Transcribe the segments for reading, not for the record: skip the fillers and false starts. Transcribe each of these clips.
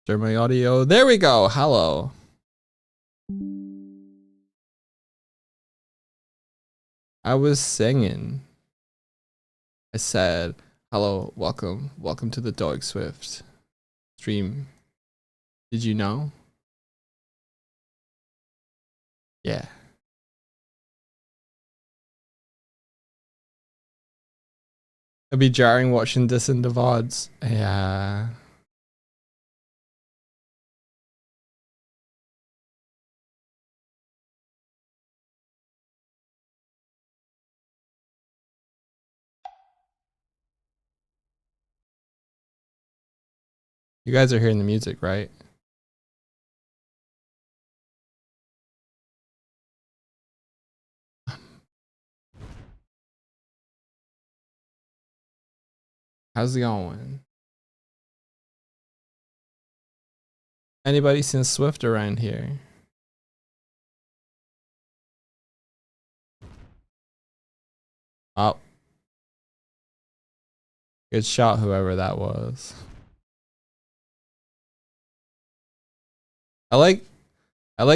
Share my audio. There we go. Hello. I was singing. I said, hello, welcome to the Dog Swift stream. Did you know? Yeah. It'd be jarring watching this in the VODs. Yeah. You guys are hearing the music, right? How's it going? Anybody seen Swift around here? Oh. Good shot, whoever that was. I like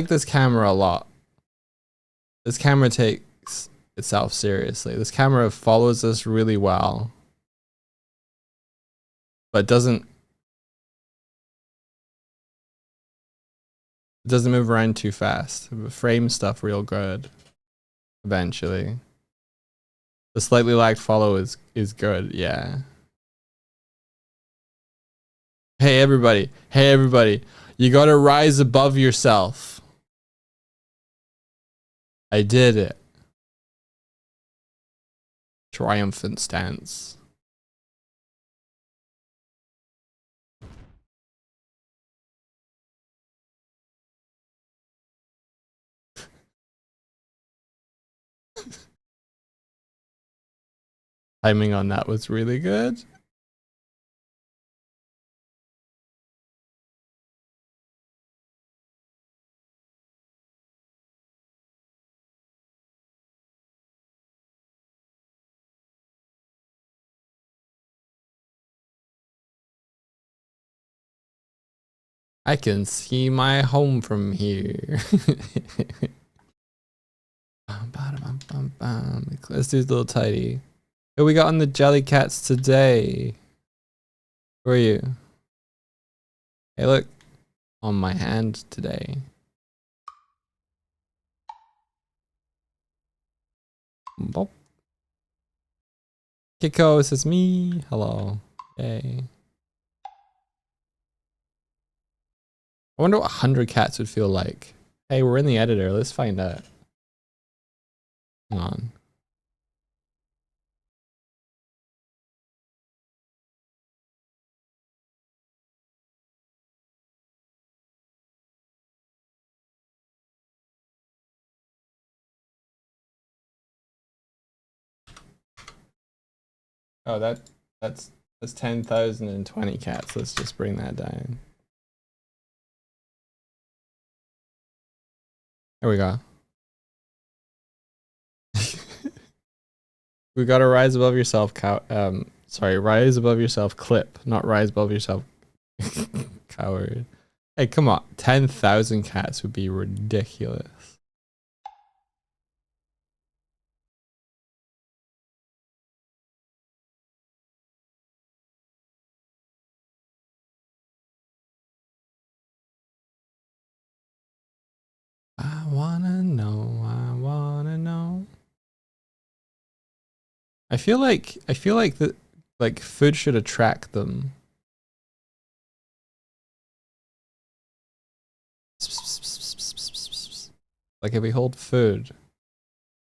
this camera a lot. This camera takes itself seriously. This camera follows us really well, but doesn't move around too fast. It frames stuff real good. Eventually, the slightly lagged follow is good. Yeah. Hey everybody! Hey everybody! You gotta rise above yourself. I did it. Triumphant stance. Timing on that was really good. I can see my home from here. Let's do a little tidy. Who we got on the Jellycats today? Who are you? Hey, look. On my hand today. Bop. Kiko, this is me. Hello. Hey. I wonder what 100 cats would feel like. Hey, we're in the editor. Let's find out. Hang on. Oh, that's 10,020 cats. Let's just bring that down. There we go. We gotta rise above yourself, sorry, rise above yourself clip, not rise above yourself coward. Hey, come on. 10,000 cats would be ridiculous. I wanna know, I wanna know. I feel like that, like, food should attract them. Like if we hold food.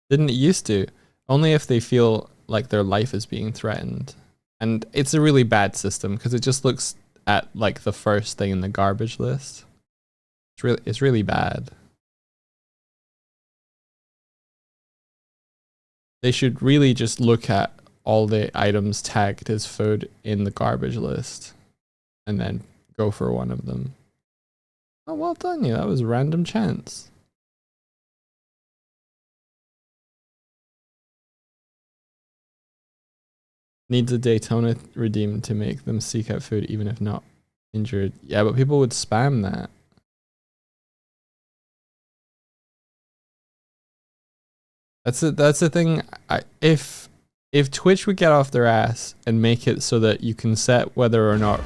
Didn't it used to? Only if they feel like their life is being threatened. And it's a really bad system because it just looks at like the first thing in the garbage list. It's really bad. They should really just look at all the items tagged as food in the garbage list and then go for one of them. Oh, well done you. That was random chance. Needs a Daytona redeemed to make them seek out food even if not injured. Yeah, but people would spam that. That's the thing. If Twitch would get off their ass and make it so that you can set whether or not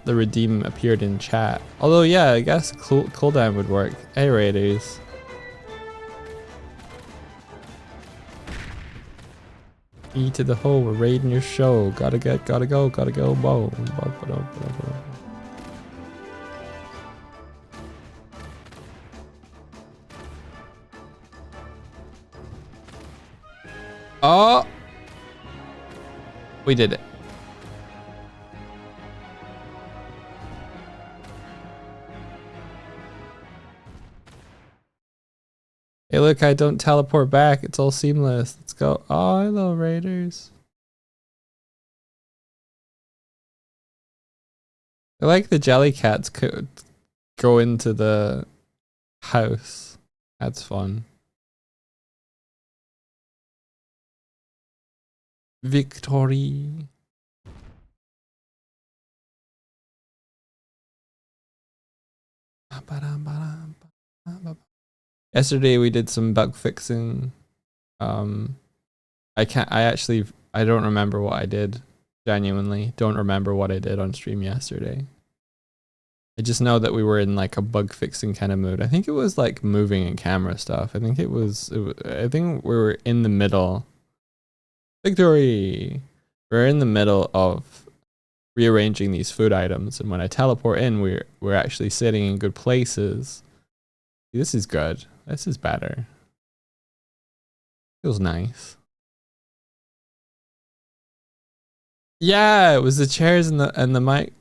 the redeem appeared in chat. Although, yeah, I guess cooldown would work. Hey, Raiders. E to the hole, we're raiding your show. Gotta go, whoa. Oh! We did it. Hey, look, I don't teleport back. It's all seamless. Let's go. Oh, hello, Raiders. I like the Jellycats could go into the house. That's fun. Victory. Yesterday we did some bug fixing. I don't remember what I did. Genuinely don't remember what I did on stream yesterday. I just know that we were in like a bug fixing kind of mood. I think it was like moving and camera stuff. I think I think we were in the middle. Victory! We're in the middle of rearranging these food items, and when I teleport in, we're actually sitting in good places. This is good. This is better. Feels nice. Yeah, it was the chairs and the mic.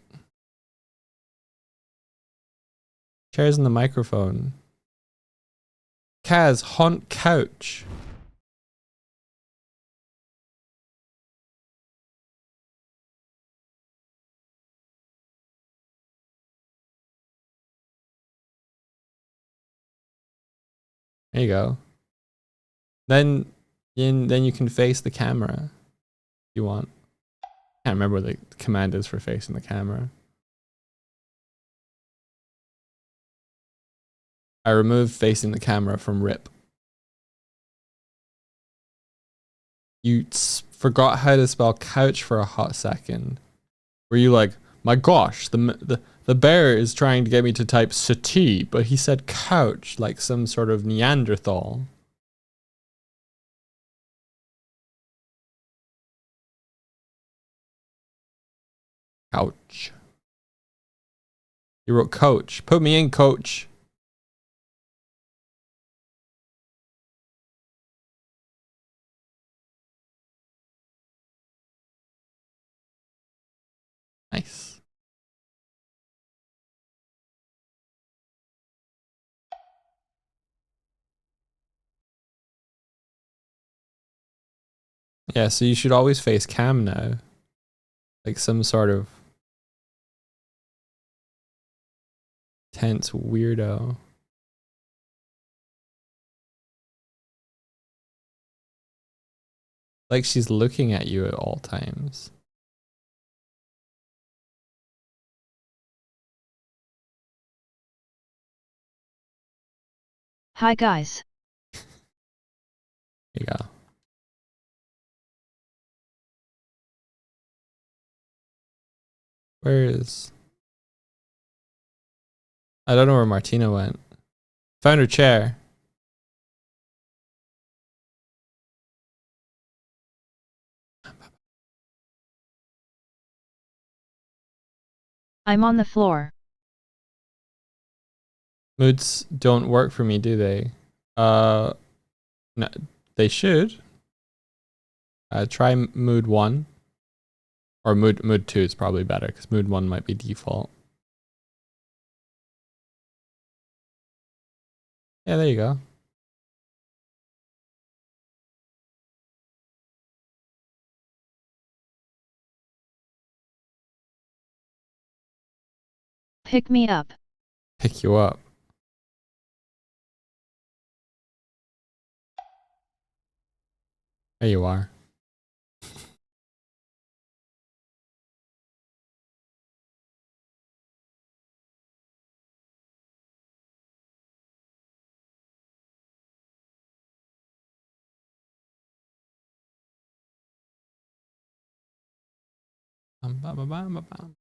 Chairs and the microphone. Kaz, haunt couch. There you go. Then you can face the camera if you want. Can't remember what the command is for facing the camera. I removed facing the camera from RIP. You forgot how to spell couch for a hot second. Were you like, my gosh, the bear is trying to get me to type settee, but he said couch like some sort of Neanderthal. Couch. You wrote coach. Put me in, coach. Nice. Yeah, so you should always face cam now. Like some sort of tense weirdo. Like she's looking at you at all times. Hi guys. There you go. Where is... I don't know where Martina went. Found her chair. I'm on the floor. Moods don't work for me, do they? No, they should. Try mood 1. Or mood 2 is probably better, because mood 1 might be default. Yeah, there you go. Pick me up. Pick you up. There you are. Bum, bum, bum, bum, bum.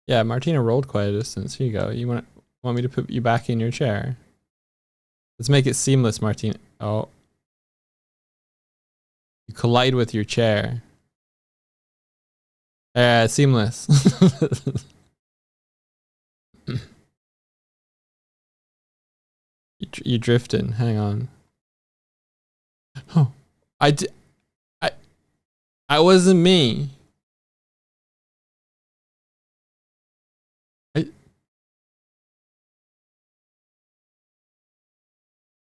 Yeah, Martina rolled quite a distance. Here you go. You want me to put you back in your chair? Let's make it seamless, Martina. Oh. You collide with your chair. Yeah, seamless. You drifting. Hang on. Oh, I wasn't me.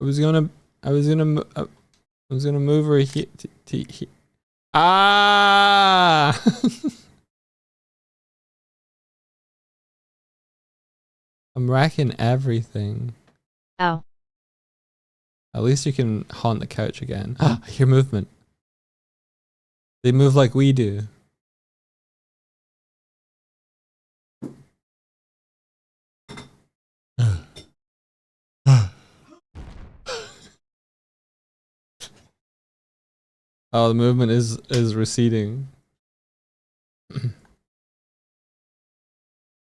I was gonna I was gonna I was gonna move her here. Ah! I'm racking everything. Ow. At least you can haunt the couch again. I hear movement. They move like we do. Oh, the movement is receding.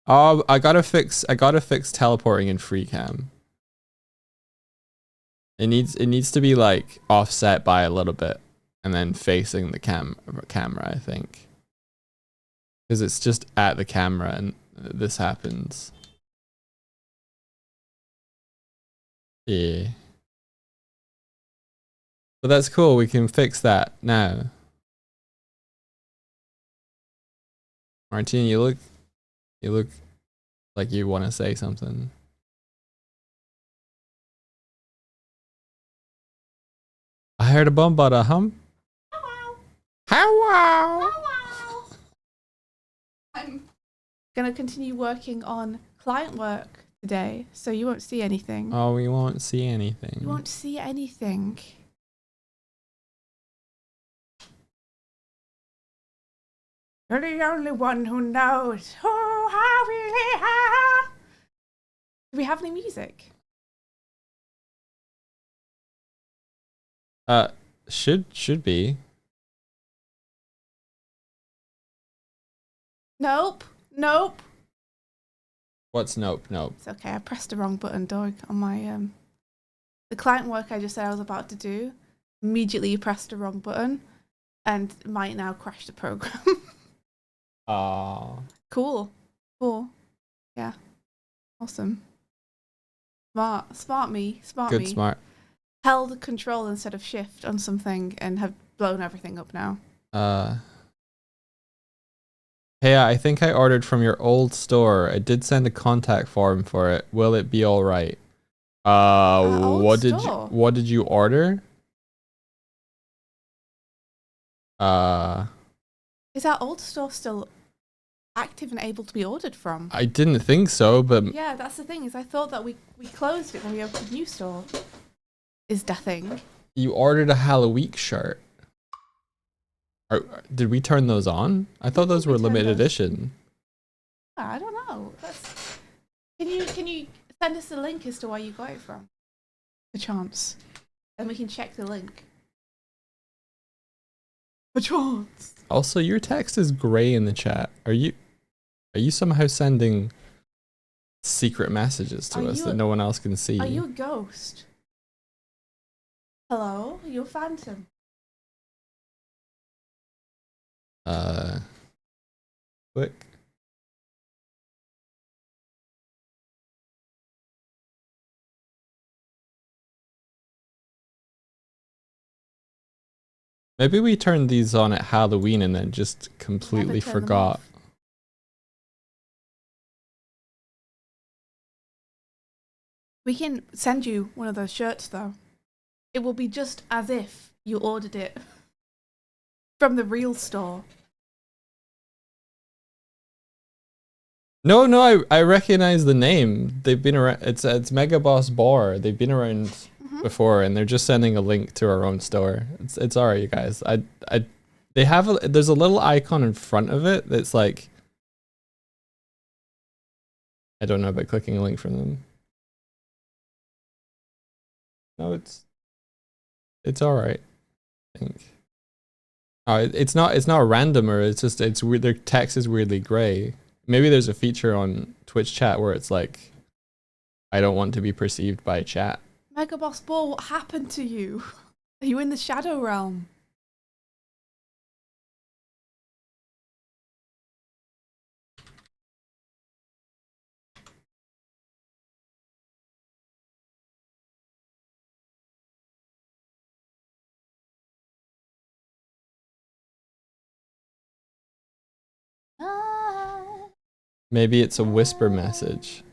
Oh, I gotta fix teleporting in free cam. It needs to be like offset by a little bit and then facing the camera, I think. Because it's just at the camera and this happens. Yeah. But that's cool, we can fix that now. Martine, you look like you want to say something. I heard a bum but a hum. Hello. I'm gonna continue working on client work today, so you won't see anything. Oh, we won't see anything. You won't see anything. You're the only one who knows who I really am. Do we have any music? Should be. Nope. Nope. What's nope? It's okay. I pressed the wrong button, dog, on my the client work I just said I was about to do. Immediately you pressed the wrong button, and might now crash the program. Cool. Yeah. Awesome. Smart me. Good, smart. Held control instead of shift on something and have blown everything up now. Hey, I think I ordered from your old store. I did send a contact form for it. Will it be all right? What did you order? Is our old store still active and able to be ordered from? I didn't think so, but Yeah, that's the thing, is I thought that we closed it when we opened the new store. Is that thing? you ordered a Halloween shirt. Did we turn those on? I thought those were limited edition. I don't know. Can you send us a link as to where you got it from? A chance. And we can check the link. A chance. Also, your text is gray in the chat. Are you somehow sending secret messages to us that no one else can see? Are you a ghost? Hello? Are you a phantom? Click. Maybe we turned these on at Halloween and then just completely forgot. We can send you one of those shirts though. It will be just as if you ordered it From the real store. No, I recognize the name. They've been around. It's Mega Boss Bar. They've been around before, and they're just sending a link to our own store. It's alright, you guys. They have there's a little icon in front of it that's like, I don't know about clicking a link from them. No, it's alright, I think. Oh, it's not a randomer. It's just it's weird. Their text is weirdly gray. Maybe there's a feature on Twitch chat where it's like, I don't want to be perceived by chat. Mega Boss Ball, what happened to you? Are you in the Shadow Realm? Maybe it's a whisper message.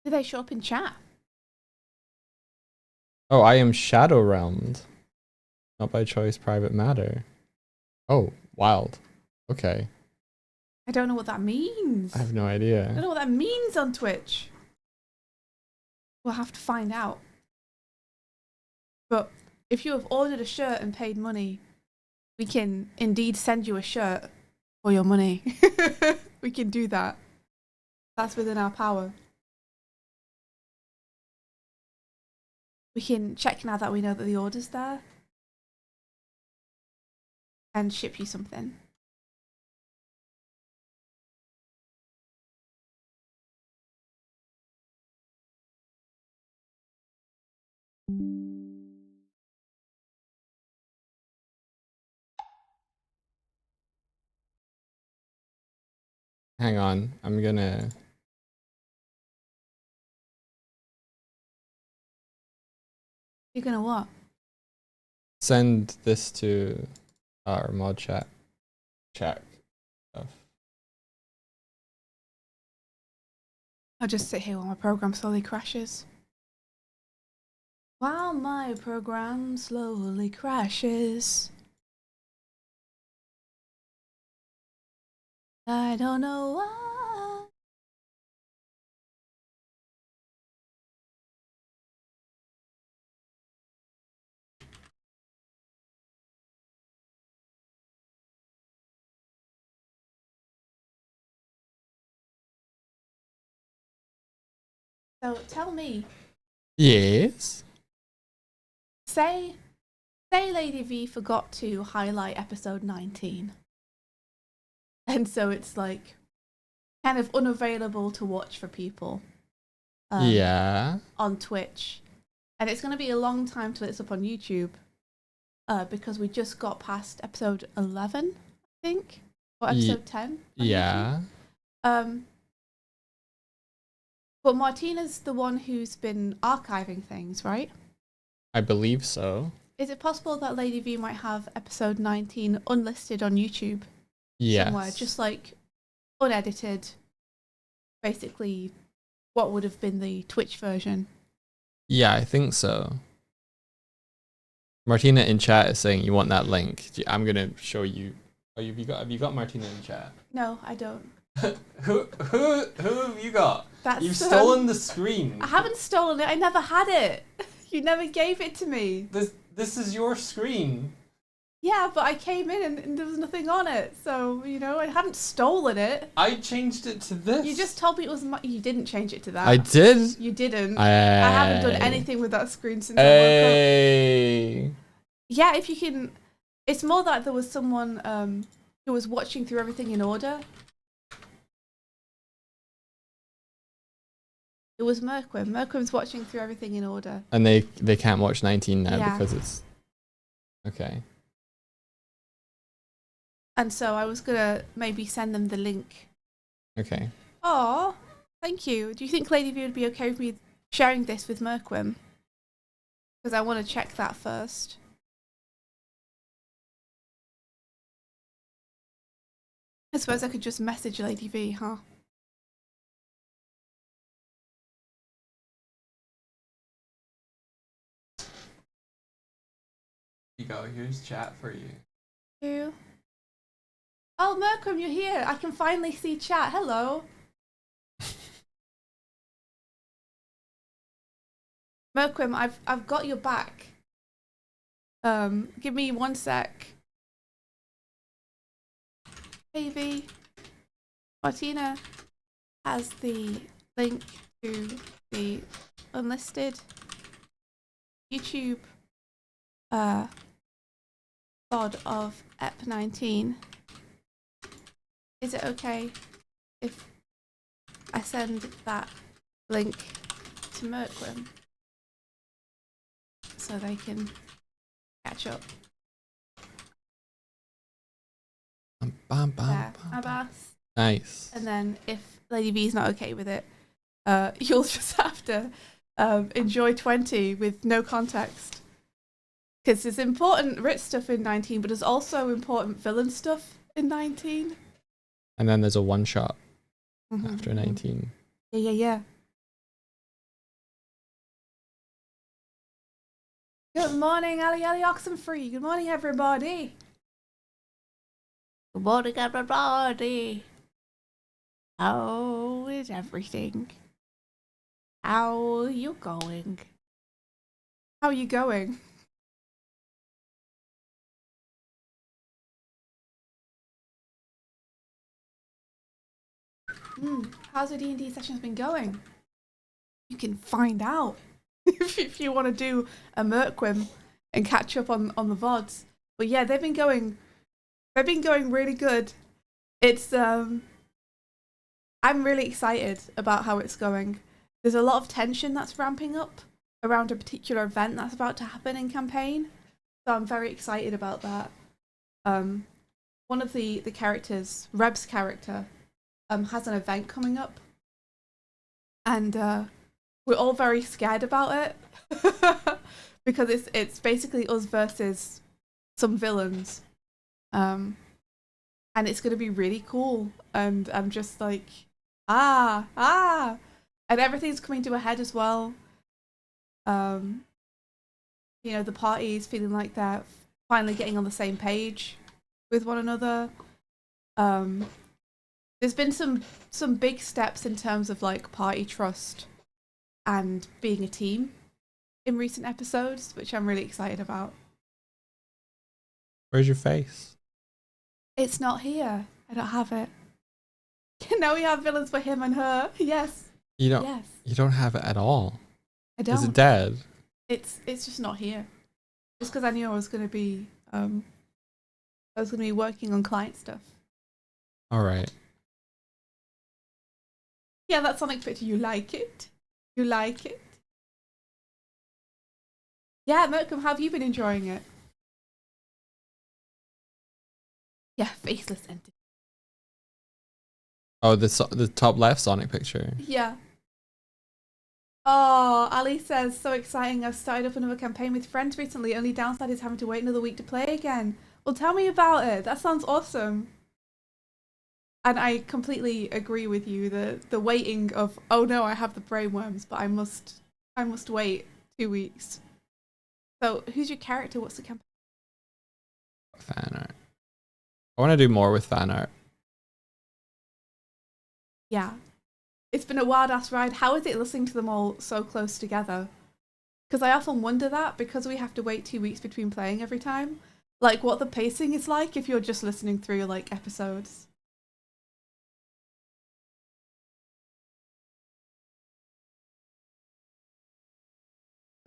Did they show up in chat? Oh, I am shadow realmed. Not by choice, private matter. Oh, wild. Okay. I don't know what that means. I have no I don't idea. know what that means on Twitch. We'll have to find out. But if you have ordered a shirt and paid money, we can indeed send you a shirt for your money. We can do that. That's within our power. We can check now that we know that the order's there and ship you something. Hang on. I'm gonna... You're gonna what? send this to our mod chat. Chat stuff. I'll just sit here while my program slowly crashes. While my program slowly crashes. I don't know why. So tell me, Yes. say Lady V forgot to highlight episode 19. And so it's like kind of unavailable to watch for people. Yeah. On Twitch. And it's going to be a long time till it's up on YouTube. Because we just got past episode 11, I think. Or episode 10. on Yeah. YouTube. But Martina's the one who's been archiving things, right? I believe so. Is it possible that Lady V might have episode 19 unlisted on YouTube somewhere? Yes. Just like unedited. Basically, what would have been the Twitch version. Yeah, I think so. Martina in chat is saying you want that link. I'm gonna show you. Oh, have you got Martina in chat? No, I don't. who have you got? That's, You've stolen the screen. I haven't stolen it. I never had it. You never gave it to me. This is your screen. Yeah, but I came in and there was nothing on it. So, you know, I hadn't stolen it. I changed it to this. You just told me it was my... You didn't change it to that. I did. You didn't. I haven't done anything with that screen since I woke Hey. up. Yeah, if you can... It's more that there was someone who was watching through everything in order. It was Merquim. Merquim's watching through everything in order. And they can't watch 19 now Yeah. because it's... Okay. And so I was gonna maybe send them the link. Okay. Oh, thank you. Do you think Lady V would be okay with me sharing this with Merquim? Because I want to check that first. I suppose I could just message Lady V, huh? you go. Here's chat for you. You. Oh, Mercom, you're here. I can finally see chat. Hello. Mercom, I've got your back. Give me 1 sec. Maybe Martina has the link to the unlisted YouTube VOD of EP19. Is it okay if I send that link to Merquim so they can catch up? Bam, bam, Yeah, bam, bam. Abbas. Nice. And then if Lady V's not okay with it, you'll just have to enjoy 20 with no context. Because there's important Rit stuff in 19, but there's also important villain stuff in 19. And then there's a one shot Mhm, after mhm. 19. Yeah. Good morning, Ali Oxenfree. Good morning, everybody. Good morning, everybody. How is everything? How are you going? How are you going? How's the D&D sessions been going? You can find out if you want to do a Merquim and catch up on the VODs. But yeah, they've been going really good. It's I'm really excited about how it's going. There's a lot of tension that's ramping up around a particular event that's about to happen in campaign. So I'm very excited about that. One of the characters, Reb's character, has an event coming up. And we're all very scared about it. Because it's basically us versus some villains. And it's gonna be really cool. And I'm just like, and everything's coming to a head as well. You know, the party is feeling like they're finally getting on the same page with one another. There's been some big steps in terms of like party trust and being a team in recent episodes, which I'm really excited about. Where's your face? It's not here. I don't have it. Now we have villains for him and her. Yes. You don't. Yes. You don't have it at all. I don't. Is it dead? It's just not here. Just because I knew I was gonna be working on client stuff. All right. Yeah, that Sonic picture. You like it? You like it? Yeah, Mercom, how have you been enjoying it? Yeah, faceless entity. Oh, the top left Sonic picture. Yeah. Oh, Ali says, so exciting. I've started up another campaign with friends recently. Only downside is having to wait another week to play again. Well, tell me about it. That sounds awesome. And I completely agree with you. The waiting of, oh no, I have the brainworms, but I must wait 2 weeks. So, who's your character? What's the campaign? Fan art. I want to do more with fan art. Yeah. It's been a wild ass ride. How is it listening to them all so close together? Because I often wonder that, because we have to wait 2 weeks between playing every time. Like what the pacing is like if you're just listening through like episodes.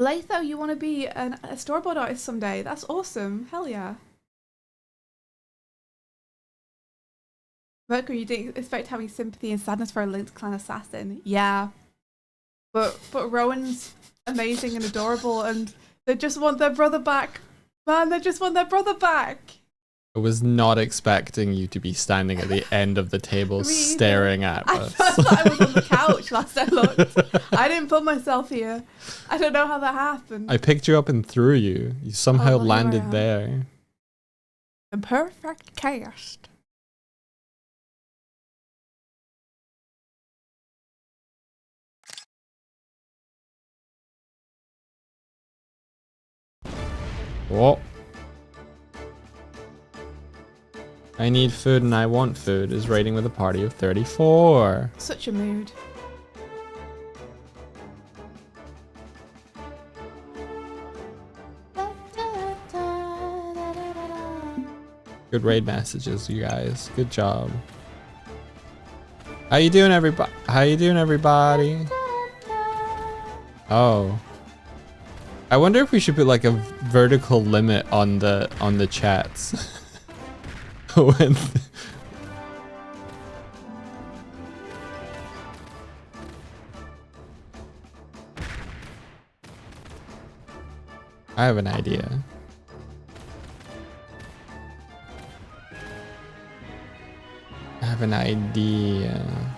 Latho, you want to be a storyboard artist someday? That's awesome. Hell yeah. Mercury, you didn't expect having sympathy and sadness for a linked clan assassin. Yeah. But Rowan's amazing and adorable, and they just want their brother back. Man, they just want their brother back. I was not expecting you to be standing at the end of the table Me either. staring at I us. thought I was on the couch last I looked. I didn't put myself here. I don't know how that happened. I picked you up and threw you. You somehow well, here I landed am. there. A perfect cast. Oh, I need food and I want food is rating with a party of 34. Such a mood. Good raid messages, you guys. Good job. How you doing, everybody? How you doing, everybody? Oh. I wonder if we should put like a vertical limit on the chats. When I have an idea. I have an idea.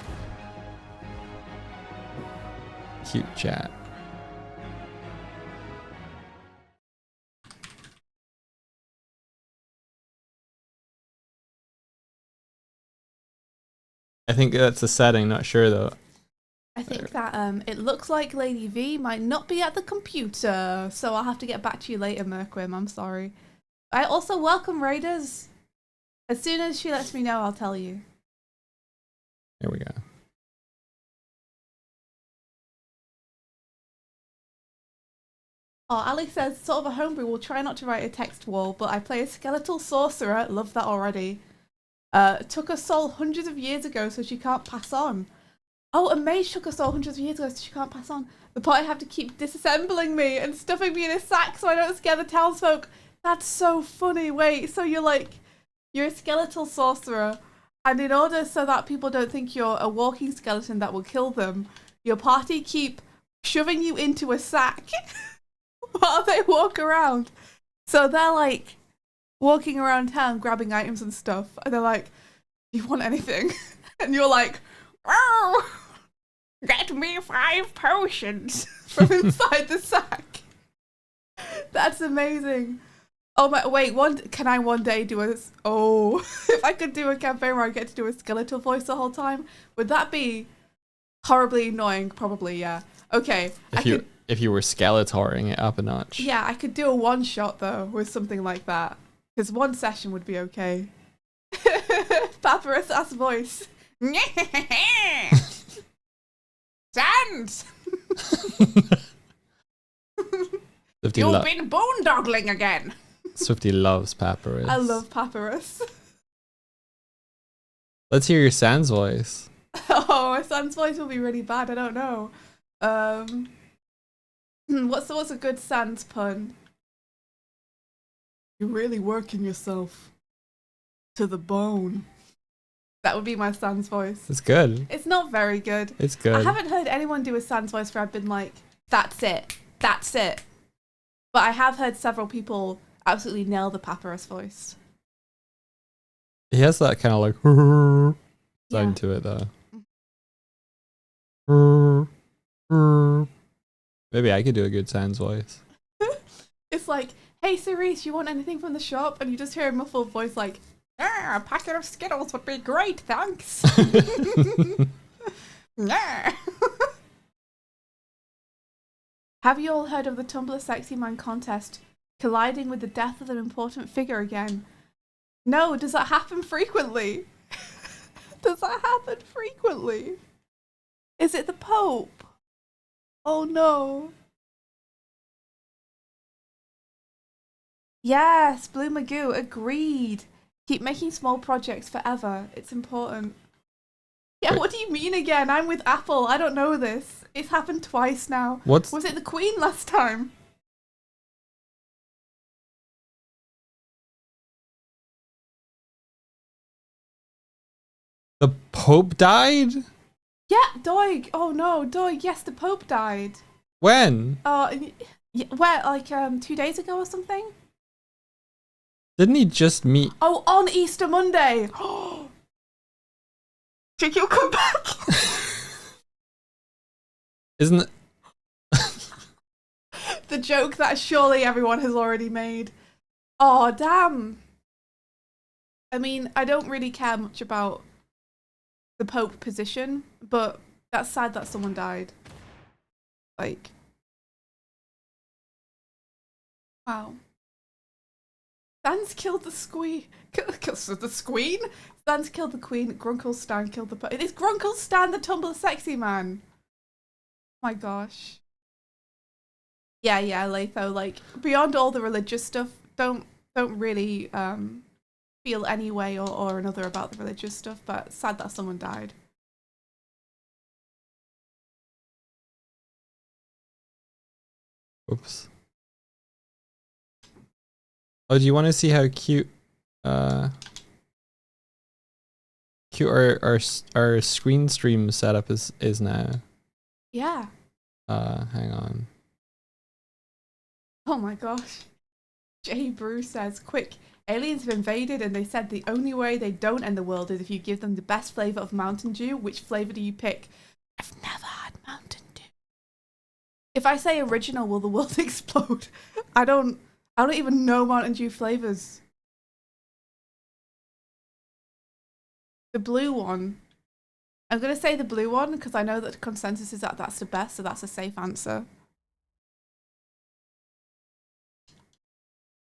Cute chat. I think that's a setting, not sure though. I think that it looks like Lady V might not be at the computer, so I'll have to get back to you later, Merquim. I'm sorry. I also welcome Raiders. As soon as she lets me know, I'll tell you. Here we go. Oh, Ali says, sort of a homebrew, will try not to write a text wall, but I play a skeletal sorcerer. Love that already. Took her soul hundreds of years ago, so she can't pass on. Oh, a mage took her soul hundreds of years ago, so she can't pass on. The party have to keep disassembling me and stuffing me in a sack so I don't scare the townsfolk. That's so funny. Wait, so you're a skeletal sorcerer, and in order so that people don't think you're a walking skeleton that will kill them, your party keep shoving you into a sack while they walk around. So they're like walking around town grabbing items and stuff, and they're like, "Do you want anything?" And you're like, "Oh, get me 5 potions from inside the sack." That's amazing. Oh my, wait, can I one day do a, oh, if I could do a campaign where I get to do a skeletal voice the whole time, would that be horribly annoying? Probably, yeah. Okay. If you were Skeletoring it up a notch. Yeah, I could do a one shot though with something like that, because one session would be okay. Papyrus ass voice. Sans. You've been boondoggling again. Swifty loves Papyrus. I love Papyrus. Let's hear your Sans voice. Oh, my Sans voice will be really bad. I don't know. What's a good Sans pun? You're really working yourself to the bone. That would be my Sans voice. It's good. It's not very good. It's good. I haven't heard anyone do a Sans voice where I've been like, that's it. That's it. But I have heard several people absolutely nail the Papyrus voice. He has that kind of like sound Yeah. to it though. Maybe I could do a good Sans voice. It's like, hey Cerise, you want anything from the shop? And you just hear a muffled voice like, a packet of Skittles would be great, thanks. Yeah. Have you all heard of the Tumblr Sexy Man contest colliding with the death of an important figure again? No, does that happen frequently? Does that happen frequently? Is it the Pope? Oh no. Yes, Blue Magoo, agreed. Keep making small projects forever. It's important. Yeah, Wait. what do you mean again? I'm with Apple. I don't know this. It's happened twice now. Was it the Queen last time? The Pope died? Yeah, Doig. Oh no, Doig. Yes, the Pope died. When? Where? Like 2 days ago or something? Didn't he just meet? Oh, on Easter Monday. Did you come back? Isn't it? The joke that surely everyone has already made. Oh, damn. I mean, I don't really care much about the Pope position, but that's sad that someone died. Like, wow. Stan's killed the squee. The squeen? Stan's killed the queen. Grunkle Stan killed the... It is Grunkle Stan, the Tumblr sexy man. My gosh. Yeah, Latho, like, beyond all the religious stuff, don't really feel any way or another about the religious stuff, but sad that someone died. Oops. Oh, do you want to see how cute our screen stream setup is now? Yeah. Hang on. Oh my gosh. Jay Bruce says, quick, aliens have invaded and they said the only way they don't end the world is if you give them the best flavour of Mountain Dew. Which flavour do you pick? I've never had Mountain Dew. If I say original, will the world explode? I don't even know Mountain Dew flavours. The blue one. I'm going to say the blue one because I know that the consensus is that that's the best, so that's a safe answer.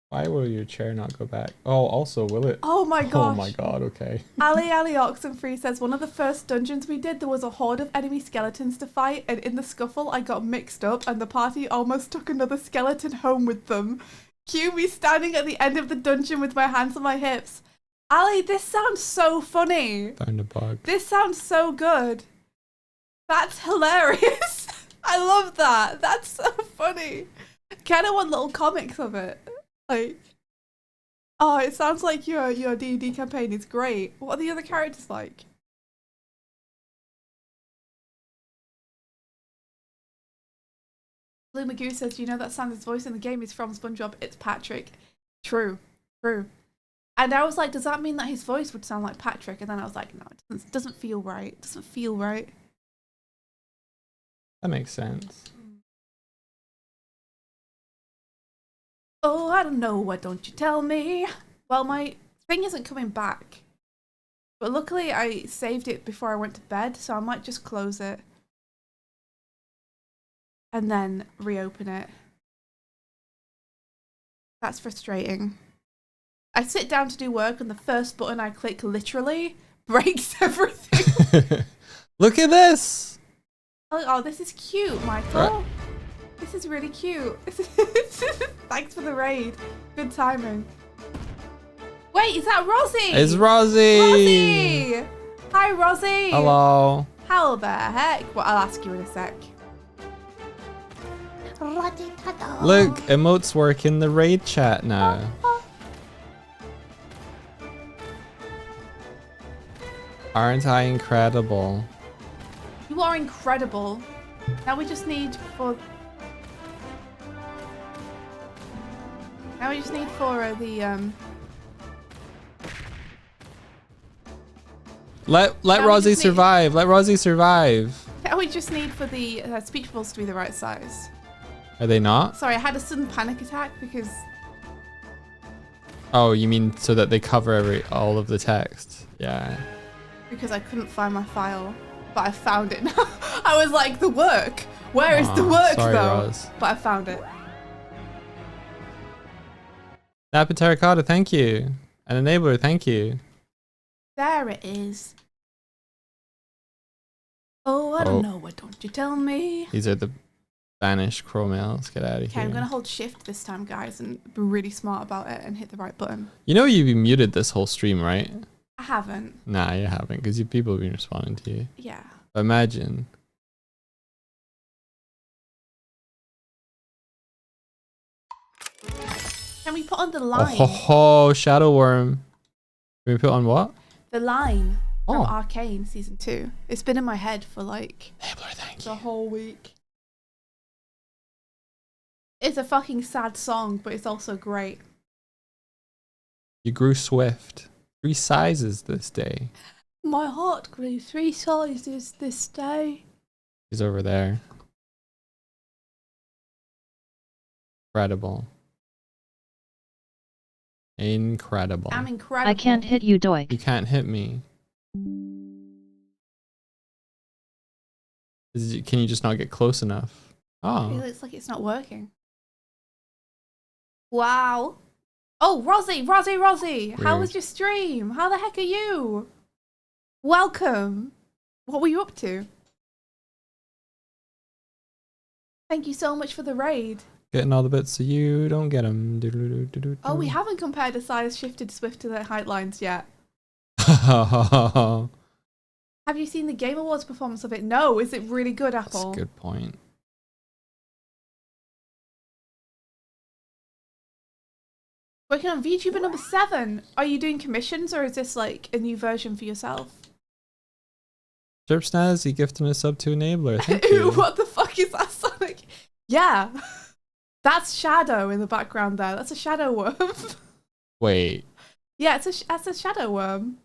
Why will your chair not go back? Oh, also, will it? Oh my gosh. Oh my god, okay. Ali Oxenfree says, one of the first dungeons we did, there was a horde of enemy skeletons to fight, and in the scuffle I got mixed up and the party almost took another skeleton home with them. Cue me standing at the end of the dungeon with my hands on my hips. Ali, this sounds so funny. Found a bug. This sounds so good. That's hilarious. I love that. That's so funny. I kind of want little comics of it. Like, oh, it sounds like your D&D campaign is great. What are the other characters like? Blue Magoo says, do you know that Sandra's voice in the game is from SpongeBob? It's Patrick. True. And I was like, does that mean that his voice would sound like Patrick? And then I was like, no, it doesn't feel right. It doesn't feel right. That makes sense. Oh, I don't know, why don't you tell me? Well, my thing isn't coming back. But luckily I saved it before I went to bed, so I might just close it. And then reopen it. That's frustrating. I sit down to do work and the first button I click literally breaks everything. Look at this! Oh, this is cute, Michael. Right. This is really cute. Thanks for the raid. Good timing. Wait, is that Rosie? It's Rosie! Rosie! Hi, Rosie. Hello. How the heck? Well, I'll ask you in a sec. Look, emotes work in the raid chat now. Aren't I incredible? You are incredible. Now we just need for... Now we just need for the Let Rosie survive. Let Rosie survive. Now we just need for the speech bubbles to be the right size. Are they not? Sorry, I had a sudden panic attack because... Oh, you mean so that they cover all of the text? Yeah. Because I couldn't find my file, but I found it now. I was like, the work. Where is the work sorry, though? Roz. But I found it. Napa Terracotta, thank you. And Enabler, thank you. There it is. Oh, I don't know. Why don't you tell me? These are the Spanish Chromales. Get out of Okay, here. I'm going to hold shift this time, guys, and be really smart about it and hit the right button. You know you've been muted this whole stream, right? I haven't. Nah, you haven't, because people have been responding to you. Yeah. But imagine. Can we put on the line? Oh, ho, Shadow Worm. Can we put on what? The line from Oh. Arcane Season 2. It's been in my head for like Enabler, thank the you. whole week. It's a fucking sad song, but it's also great. You grew swift. 3 sizes this day. My heart grew 3 sizes this day. He's over there. Incredible. Incredible. I'm incredible. I can't hit you, Doik. You can't hit me. Can you just not get close enough? It Oh. looks like it's not working. Wow. Oh, Rosie! How Weird. was your stream? How the heck are you? Welcome. What were you up to? Thank you so much for the raid. Getting all the bits so you don't get them. Oh, we haven't compared the size shifted Swift to the height lines yet. That's Have you seen the Game Awards performance of it? No. Is it really good, Apple? a good point. Working on VTuber number 7. Are you doing commissions or is this like a new version for yourself? Derp Snazzy gifting a sub to Enabler. Thank Ooh, you. what the fuck is that, Sonic? Yeah. That's Shadow in the background there. That's a shadow worm. Wait. Yeah, that's a shadow worm.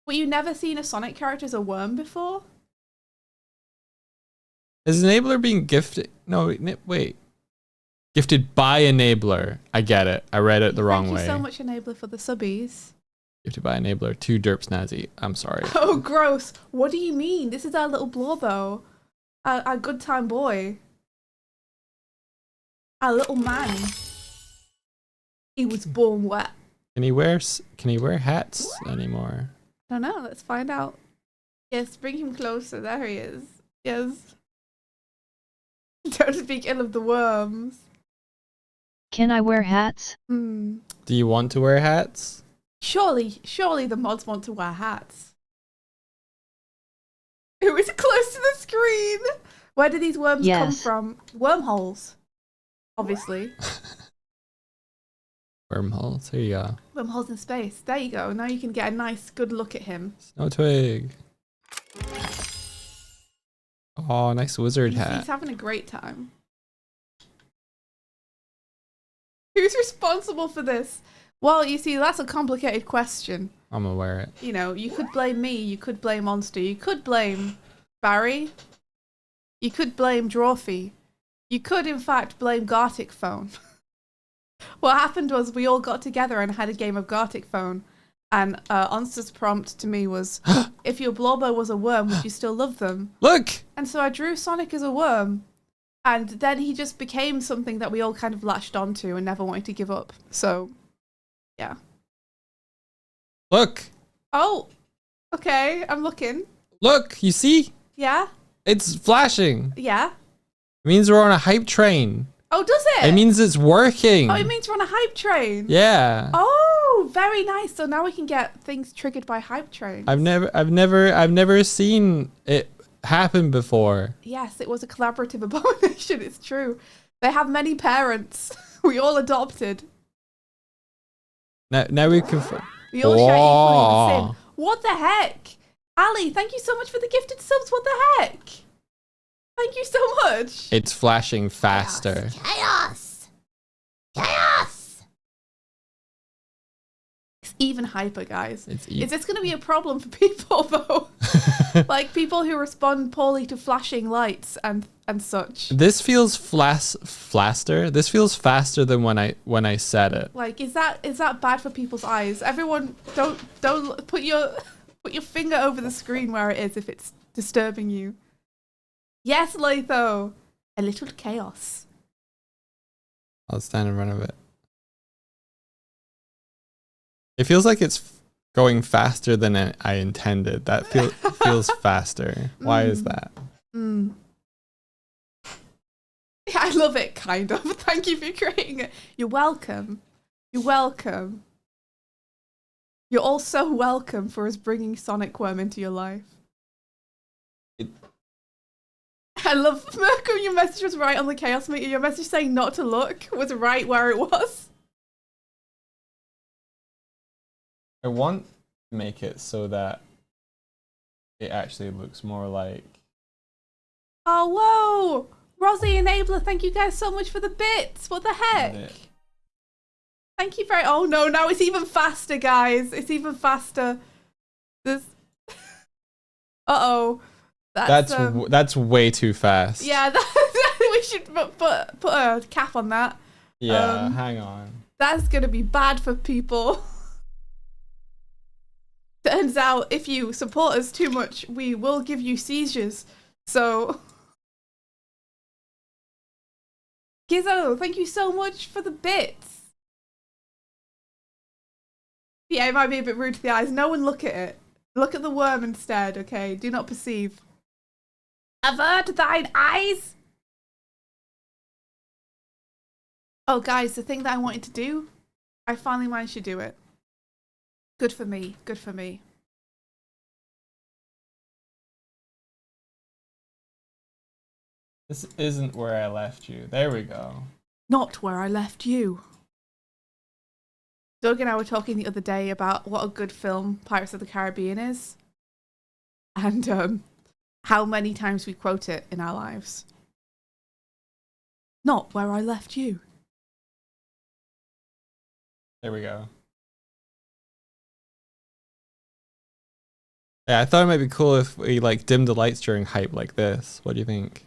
But you never seen a Sonic character as a worm before? Is Enabler being gifted? No, wait. Gifted by Enabler. I get it. I read it the wrong way. Thank you so much, Enabler, for the subbies. Gifted by Enabler to Derp Snazzy. I'm sorry. Oh, gross. What do you mean? This is our little Blorbo. Our good time boy. Our little man. He was born wet. Can he wear hats anymore? I don't know. Let's find out. Yes, bring him closer. There he is. Yes. Don't speak ill of the worms. Can I wear hats? Hmm. Do you want to wear hats? Surely the mods want to wear hats. Who is close to the screen? Where do these worms come Yes. from? Wormholes. Obviously. Wormholes. There you go. Wormholes in space. There you go. Now you can get a nice, good look at him. Snow Twig. Oh, nice wizard He's hat. having a great time. Who's responsible for this? Well, you see, that's a complicated question. I'm gonna wear it. You know, you could blame me, you could blame Monster, you could blame Barry, you could blame Drawfee, you could, in fact, blame Gartic Phone. What happened was we all got together and had a game of Gartic Phone, and Onster's prompt to me was, if your Blorbo was a worm, would you still love them? Look! And so I drew Sonic as a worm, and then he just became something that we all kind of latched onto and never wanted to give up. So, yeah. Look! Oh, okay, I'm looking. Look! You see? Yeah, It's flashing. yeah. It means we're on a hype train. Oh, does it? It means it's working. Oh, it means we're on a hype train. Yeah. Oh, very nice. So now we can get things triggered by hype trains. I've never seen it happen before. Yes, it was a collaborative abomination. It's true. They have many parents. We all adopted. Now we can. We all share equally in the Whoa. sin. What the heck? Ali, thank you so much for the gifted subs. What the heck? Thank you so much. It's flashing faster. Chaos. Chaos. It's even hyper, guys. Is this going to be a problem for people, though? Like people who respond poorly to flashing lights and such. This feels faster. This feels faster than when I said it. Like, is that bad for people's eyes? Everyone, don't put your finger over the screen where it is if it's disturbing you. Yes, Latho. A little chaos. I'll stand in front of it. It feels like it's going faster than I intended. That feels faster. Why is that? Mm. Yeah, I love it, kind of. Thank you for creating it. You're welcome. You're welcome. You're all so welcome for us bringing Sonic Worm into your life. I love, Merkel, your message was right on the Chaos Meter. Your message saying not to look was right where it was. I want to make it so that it actually looks more like. Oh, whoa! Rosie Enabler, thank you guys so much for the bits. What the heck? Thank you very. Oh no! Now it's even faster, guys. It's even faster. This. Uh-oh. That's way too fast. Yeah, we should put a cap on that. Yeah, hang on. That's gonna be bad for people. Turns out, if you support us too much, we will give you seizures. So, Gizzo, thank you so much for the bits. Yeah, it might be a bit rude to the eyes. No one look at it. Look at the worm instead, okay? Do not perceive. Avert thine eyes! Oh, guys, the thing that I wanted to do, I finally managed to do it. Good for me. Good for me. This isn't where I left you. There we go. Not where I left you. Doug and I were talking the other day about what a good film Pirates of the Caribbean is. And how many times we quote it in our lives. Not where I left you. There we go. Yeah, I thought it might be cool if we like dim the lights during hype like this. What do you think?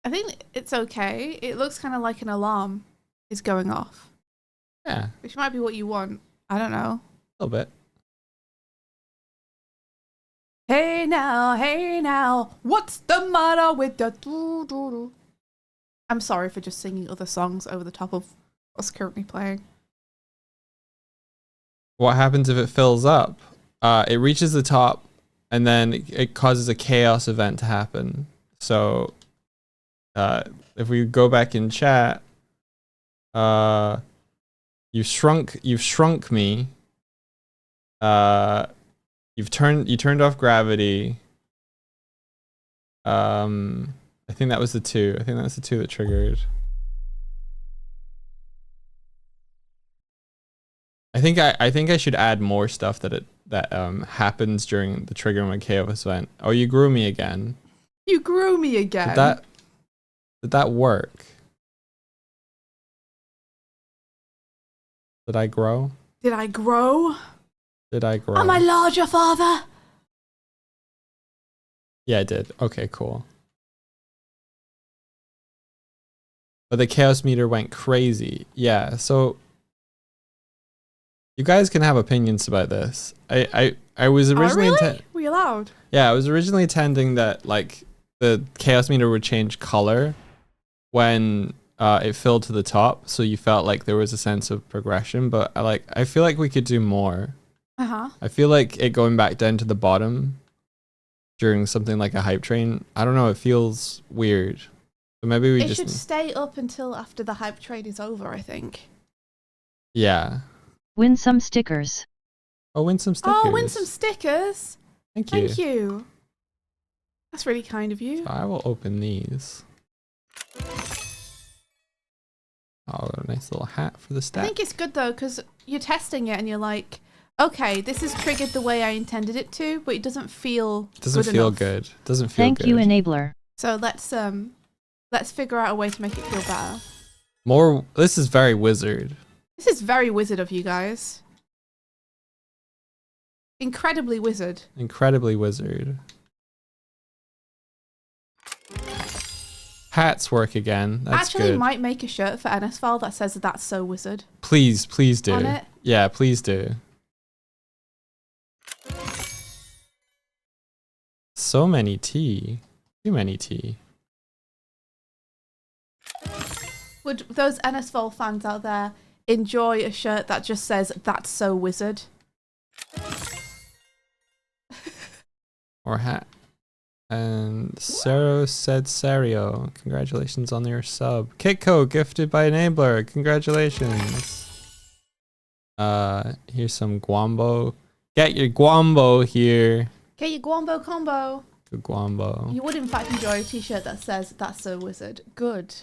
I think it's okay. It looks kind of like an alarm is going off. Yeah, Which might be what you want. I don't know. a little bit. Hey now, what's the matter with the doo-doo-doo? I'm sorry for just singing other songs over the top of what's currently playing. What happens if it fills up? It reaches the top, and then it causes a chaos event to happen. So, if we go back in chat, you've shrunk me. You turned off gravity. I think that was the two. I think that was the two that triggered. I think I should add more stuff that happens during the trigger my chaos event. Oh, you grew me again. You grew me again. Did that work? Did I grow? Did I grow? Did I grow? Am I larger, father? Yeah, I did. Okay, cool. But the chaos meter went crazy. Yeah, so you guys can have opinions about this. I was originally really? Were you allowed? Yeah, I was originally intending that like the chaos meter would change color when it filled to the top, so you felt like there was a sense of progression, but I feel like we could do more. I feel like it going back down to the bottom during something like a hype train, I don't know, it feels weird. So maybe we it just should stay up until after the hype train is over, I think. Yeah. Win some stickers. Oh, win some stickers. Oh, win some stickers. Thank you. Thank you. That's really kind of you. So I will open these. Oh, a nice little hat for the I stat. think it's good though, because you're testing it and you're like, okay, this is triggered the way I intended it to, but it doesn't feel Doesn't good feel enough. good. Doesn't feel Thank good. you, enabler. So let's figure out a way to make it feel better. More. This is very wizard. This is very wizard of you guys. Incredibly wizard. Incredibly wizard. Hats work again. That's Actually, good. might make a shirt for NSFile that says that's so wizard. Please do. On it. Yeah, please do. So many tea. Too many tea. Would those NSFile fans out there enjoy a shirt that just says that's so wizard? Or hat. And Sero said Serio. Congratulations on your sub. Kitco gifted by Enabler. Congratulations. Here's some Guambo. Get your Guambo here. Get your Guambo combo. Good Guambo. You would in fact enjoy a t-shirt that says that's so wizard. Good.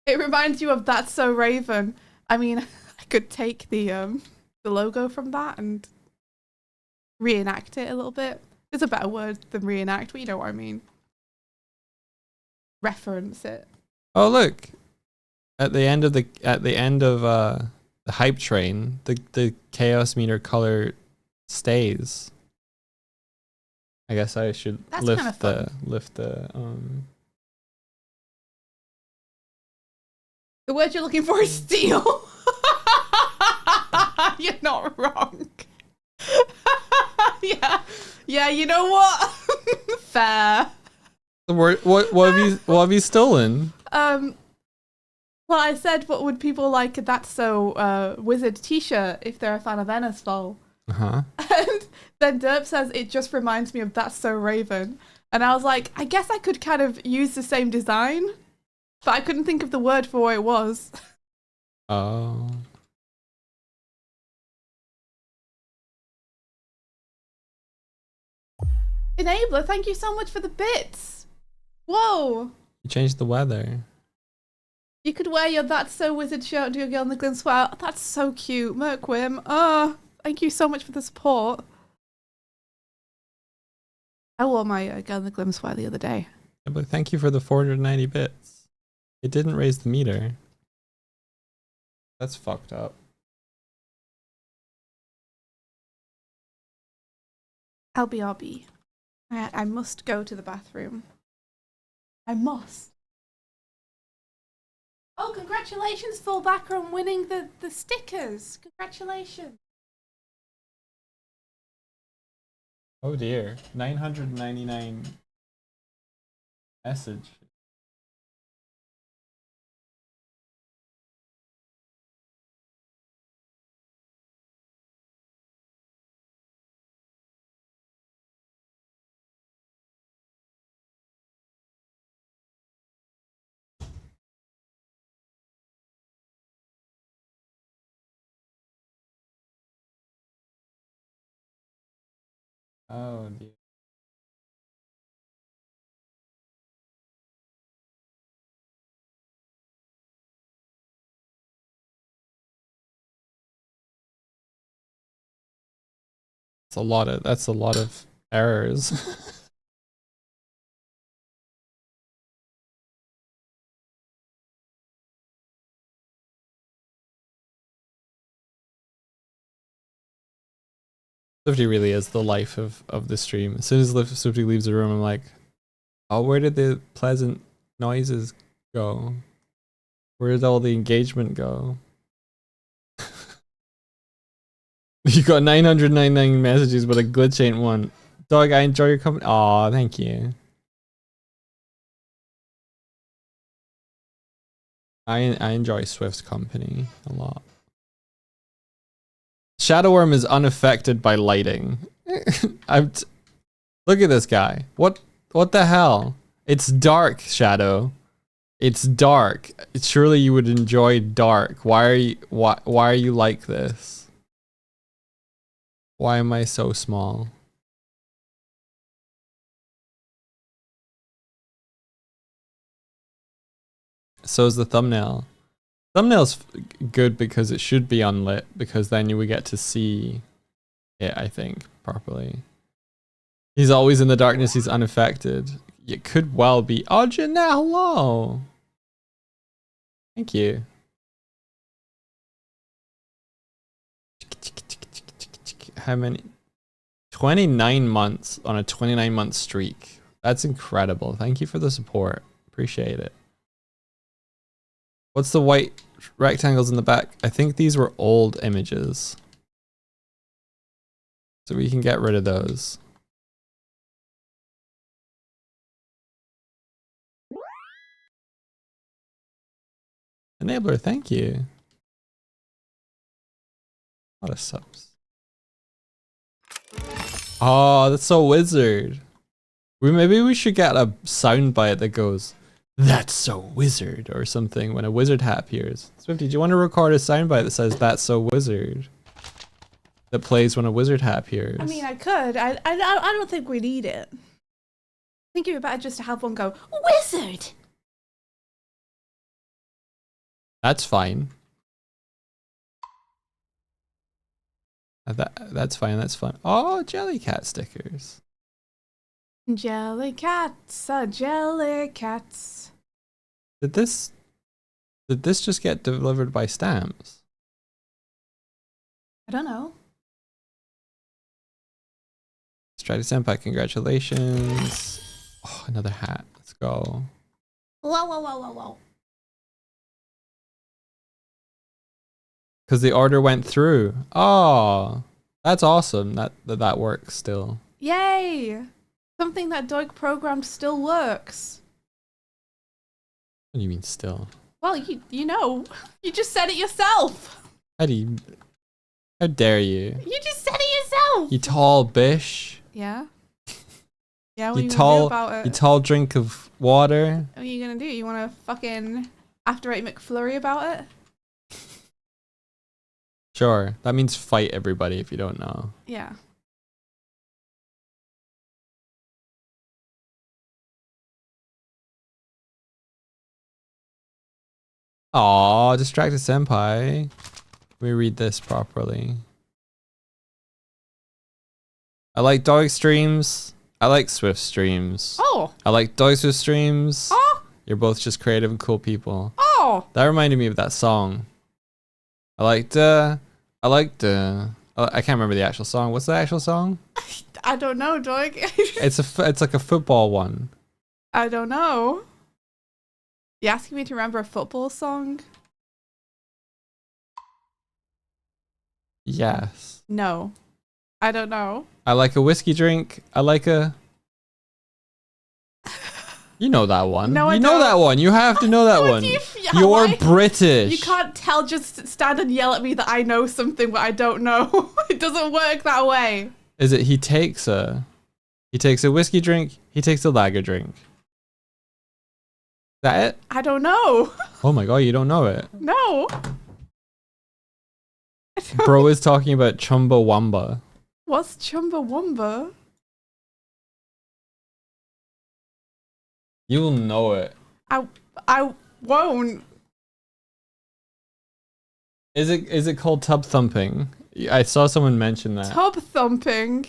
It reminds you of That's So Raven. I mean, I could take the logo from that and reenact it a little bit. There's a better word than reenact, but you know what I mean. Reference it. Oh look. At the end of the hype train, the chaos meter color stays. I guess I should That's kinda lift the The word you're looking for is steel. You're not wrong. Yeah, you know what? Fair. the word. What have you stolen? What Well, I said, what would people like a That's So Wizard t-shirt if they're a fan of Ennisfall? Uh-huh. And then Derp says, it just reminds me of That's So Raven. And I was like, I guess I could kind of use the same design, but I couldn't think of the word for what it was. Oh. Enabler, thank you so much for the bits. Whoa. You changed the weather. You could wear your That's So Wizard shirt to your Girl in the Glim sweater. That's so cute. Merquim. Oh, thank you so much for the support. I wore my Girl in the Glim sweater the other day. Yeah, but thank you for the 490 bits. It didn't raise the meter. That's fucked up. LBRB. I must go to the bathroom. I must. Oh, congratulations, Fullbacker, on winning the stickers. Congratulations. Oh dear. 999 message. Oh dear. That's a lot of errors. Swifty really is the life of the stream. As soon as Swifty leaves the room, I'm like, oh, where did the pleasant noises go? Where did all the engagement go? You got 999 messages, but a glitch ain't one. Dog, I enjoy your company. Aw, thank you. I enjoy Swift's company a lot. Shadowworm is unaffected by lighting. Look at this guy. What the hell? It's dark, Shadow. It's dark. Surely you would enjoy dark. Why are you like this? Why am I so small? So is the thumbnail. Thumbnail's good because it should be unlit, because then you would get to see it, I think, properly. He's always in the darkness, he's unaffected. It could well be. Oh, Janelle, hello. Thank you. How many? 29 months on a 29-month streak. That's incredible. Thank you for the support. Appreciate it. What's the white rectangles in the back? I think these were old images. So we can get rid of those. Enabler, thank you. A lot of subs. Oh, that's so wizard. Maybe we should get a soundbite that goes, "That's so wizard," or something when a wizard hat appears. Swifty, do you want to record a soundbite that says "That's so wizard"? That plays when a wizard hat appears. I mean, I could. I don't think we need it. I think it would be better just to have one go, "Wizard!" That's fine. That's fine, that's fun. Oh, Jellycat stickers. Jellycats, Jellycats. Did this just get delivered by stamps? I don't know. Strider Senpai, congratulations. Oh, another hat. Let's go. Whoa, whoa, whoa, whoa, whoa. Because the order went through. Oh, that's awesome. That works still. Yay! Something that Doig programmed still works. What do you mean still? Well, you know, you just said it yourself. How dare you? You just said it yourself. You tall bish. Yeah. Yeah, what are You you gonna do tall, about it? you tall drink of water. What are you gonna do? You wanna fucking after 8 McFlurry about it? Sure, that means fight everybody if you don't know. Yeah. Aw, distracted senpai. Let me read this properly. I like dog streams. I like Swift streams. Oh. I like Dog Swift streams. Oh. You're both just creative and cool people. Oh. That reminded me of that song. I can't remember the actual song. What's the actual song? I don't know, dog. It's like a football one. I don't know. You asking me to remember a football song? Yes. No. I don't know. I like a whiskey drink. I like a... You know that one. No, I you know don't. that one. You have to know that What one. do you- You're why- British. You can't just stand and yell at me that I know something but I don't know. It doesn't work that way. Is it he takes a whiskey drink, he takes a lager drink. Is that it? I don't know. Oh my god, you don't know it. No. Bro is talking about Chumbawamba. What's Chumbawamba? You'll know it. I won't. Is it called tub thumping? I saw someone mention that. Tub thumping.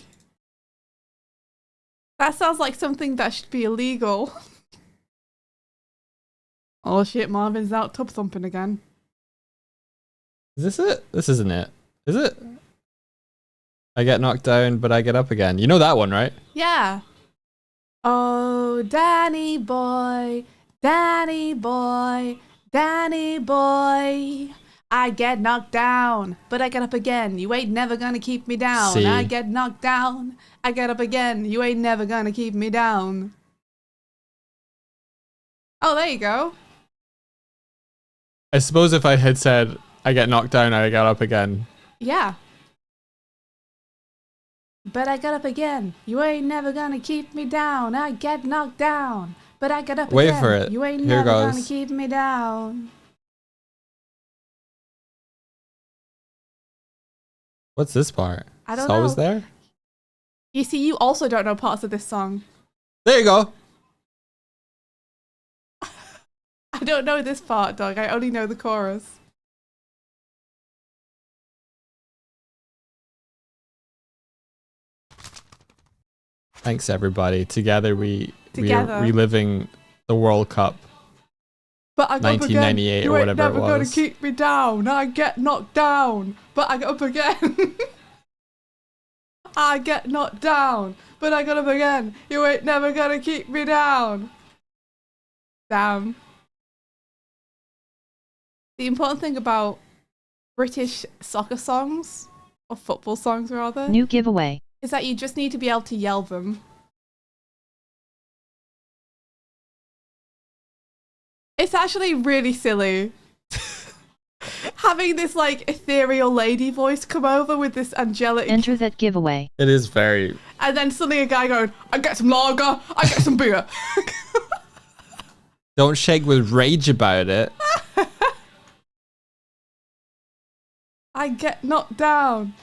That sounds like something that should be illegal. Oh shit, Marvin's out tub thumping again. Is this it? This isn't it. Is it? I get knocked down, but I get up again. You know that one, right? Yeah. Oh, Danny boy, Danny boy, Danny boy. I get knocked down, but I get up again. You ain't never gonna keep me down. See. I get knocked down, I get up again. You ain't never gonna keep me down. Oh, there you go. I suppose if I had said I get knocked down, I get up again. Yeah. But I got up again. You ain't never gonna keep me down. I get knocked down, but I get up Wait again. for it. You ain't Here never goes. gonna keep me down. What's this part? I don't It's always know. there? You see, you also don't know parts of this song. There you go. I don't know this part, dog. I only know the chorus. Thanks everybody. Together we Together. are reliving the World Cup. But I got up again. 1998 or You ain't whatever it never gonna was. keep me down. I get knocked down, but I get up again. I get knocked down, but I get up again. You ain't never gonna keep me down. Damn. The important thing about British soccer songs, or football songs rather, New giveaway. is that you just need to be able to yell them. It's actually really silly. Having this like ethereal lady voice come over with this angelic, Enter that giveaway. It is very... and then suddenly a guy going, I get some lager, I get some beer. Don't shake with rage about it. I get knocked down.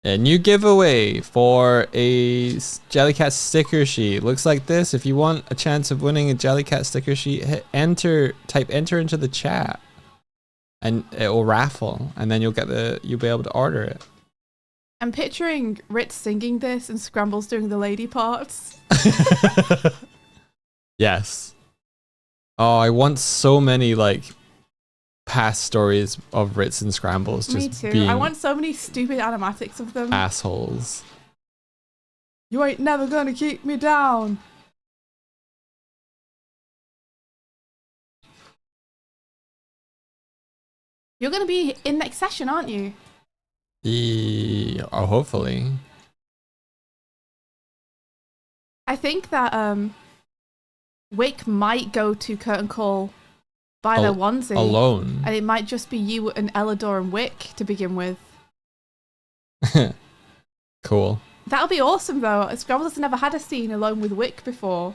A new giveaway for a Jellycat sticker sheet. Looks like this. If you want a chance of winning a Jellycat sticker sheet, type enter into the chat, and it will raffle, and then you'll be able to order it. I'm picturing Ritz singing this and Scrambles doing the lady parts. Yes. Oh, I want so many like past stories of Ritz and Scrambles Me just too. being I want so many stupid animatics of them. assholes. You ain't never gonna keep me down. You're gonna be in next session, aren't you? Oh, hopefully. I think that Wick might go to Curtain Call buy their onesie. Alone. And it might just be you and Elidor and Wick to begin with. Cool. That'll be awesome though. Scrabbles has never had a scene alone with Wick before.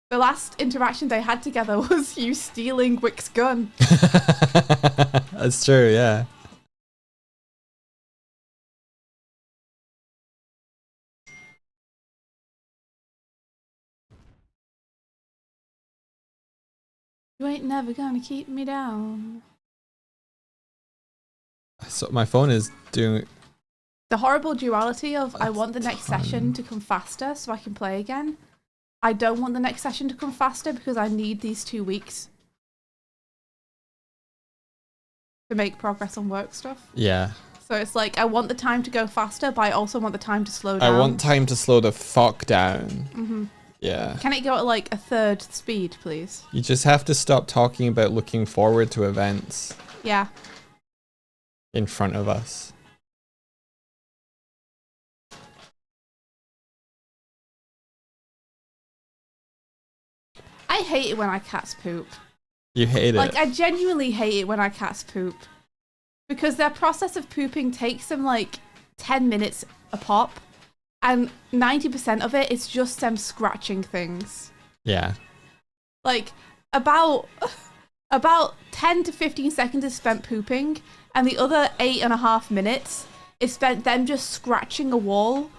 The last interaction they had together was you stealing Wick's gun. That's true, yeah. You ain't never gonna keep me down. So my phone is doing... The horrible duality of I want the next session to come faster so I can play again. I don't want the next session to come faster because I need these 2 weeks to make progress on work stuff. Yeah. So it's like I want the time to go faster, but I also want the time to slow down. I want time to slow the fuck down. Mm-hmm. Yeah. Can it go at like a third speed, please? You just have to stop talking about looking forward to events Yeah. in front of us. I hate it when our cats poop. You hate Like, it. I genuinely hate it when our cats poop. Because their process of pooping takes them like 10 minutes a pop. And 90% of it is just them scratching things. Yeah. Like, about 10 to 15 seconds is spent pooping. And the other 8.5 minutes is spent them just scratching a wall.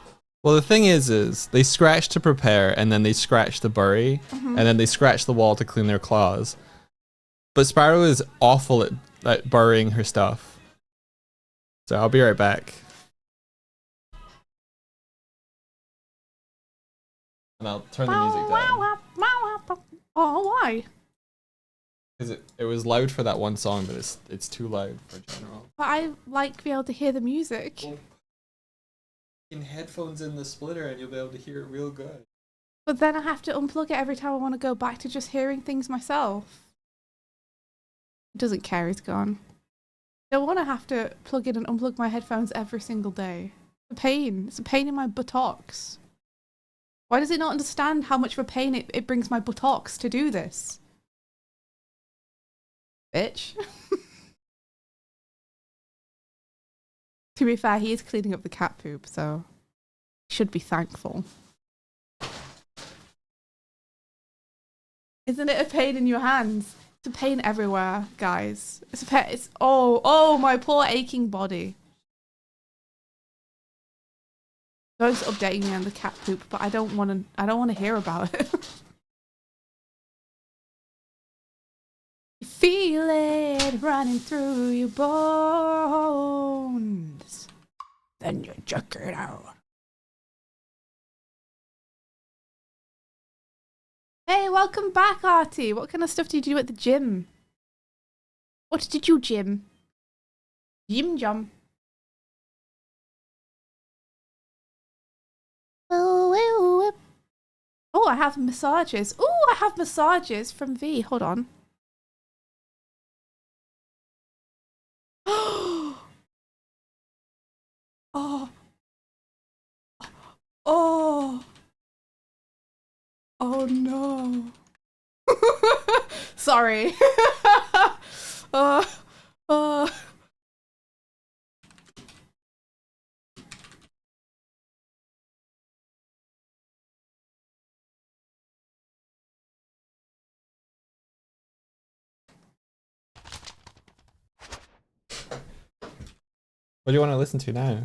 Well, the thing is they scratch to prepare, and then they scratch to bury, and then they scratch the wall to clean their claws. But Sparrow is awful at burying her stuff. So I'll be right back. And I'll turn the music down. Oh, why? Because it was loud for that one song, but it's too loud for general. But I like to be able to hear the music. Well, in headphones in the splitter, and you'll be able to hear it real good. But then I have to unplug it every time I want to go back to just hearing things myself. He doesn't care, he's gone. I don't want to have to plug in and unplug my headphones every single day. It's a pain. It's a pain in my buttocks. Why does it not understand how much of a pain it brings my buttocks to do this? Bitch. To be fair, he is cleaning up the cat poop, so should be thankful. Isn't it a pain in your hands? It's a pain everywhere, guys. It's a pain. It's oh my poor aching body. Go's updating me on the cat poop, but I don't want to hear about it. You feel it running through your bones. Then you check it out. Hey, welcome back, Artie. What kind of stuff did you do at the gym? What did you gym? Gym jump. Oh, I have massages. Oh, I have massages from V. Hold on. Oh. Oh. Oh no. Sorry. uh. What do you want to listen to now?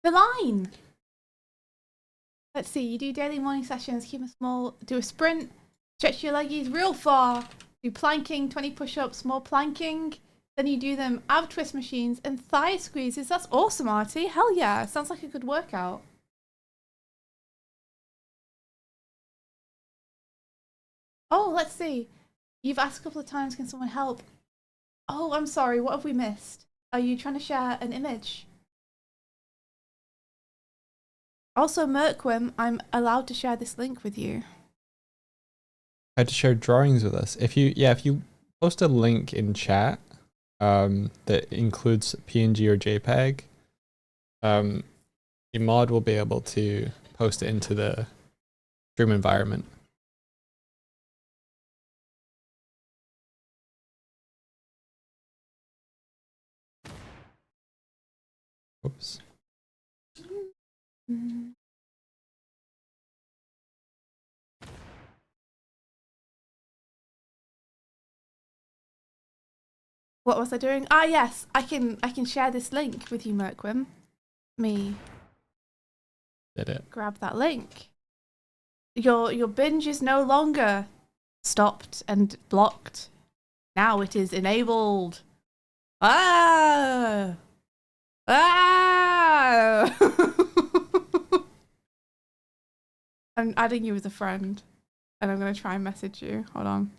The line. Let's see, you do daily morning sessions, keep them small, do a sprint, stretch your leggies real far, do planking, 20 push-ups, more planking, then you do them ab twist machines and thigh squeezes. That's awesome, Artie. Hell yeah, sounds like a good workout. Oh, let's see. You've asked a couple of times, can someone help? Oh, I'm sorry, what have we missed? Are you trying to share an image? Also, Merquim, I'm allowed to share this link with you. How to share drawings with us. If you post a link in chat that includes PNG or JPEG, the mod will be able to post it into the stream environment. Oops. What was I doing? Ah, yes, I can share this link with you, Merquim. Me Did it. grab that link. Your binge is no longer stopped and blocked. Now it is enabled. Ah! Ah! I'm adding you as a friend, and I'm gonna try and message you. Hold on.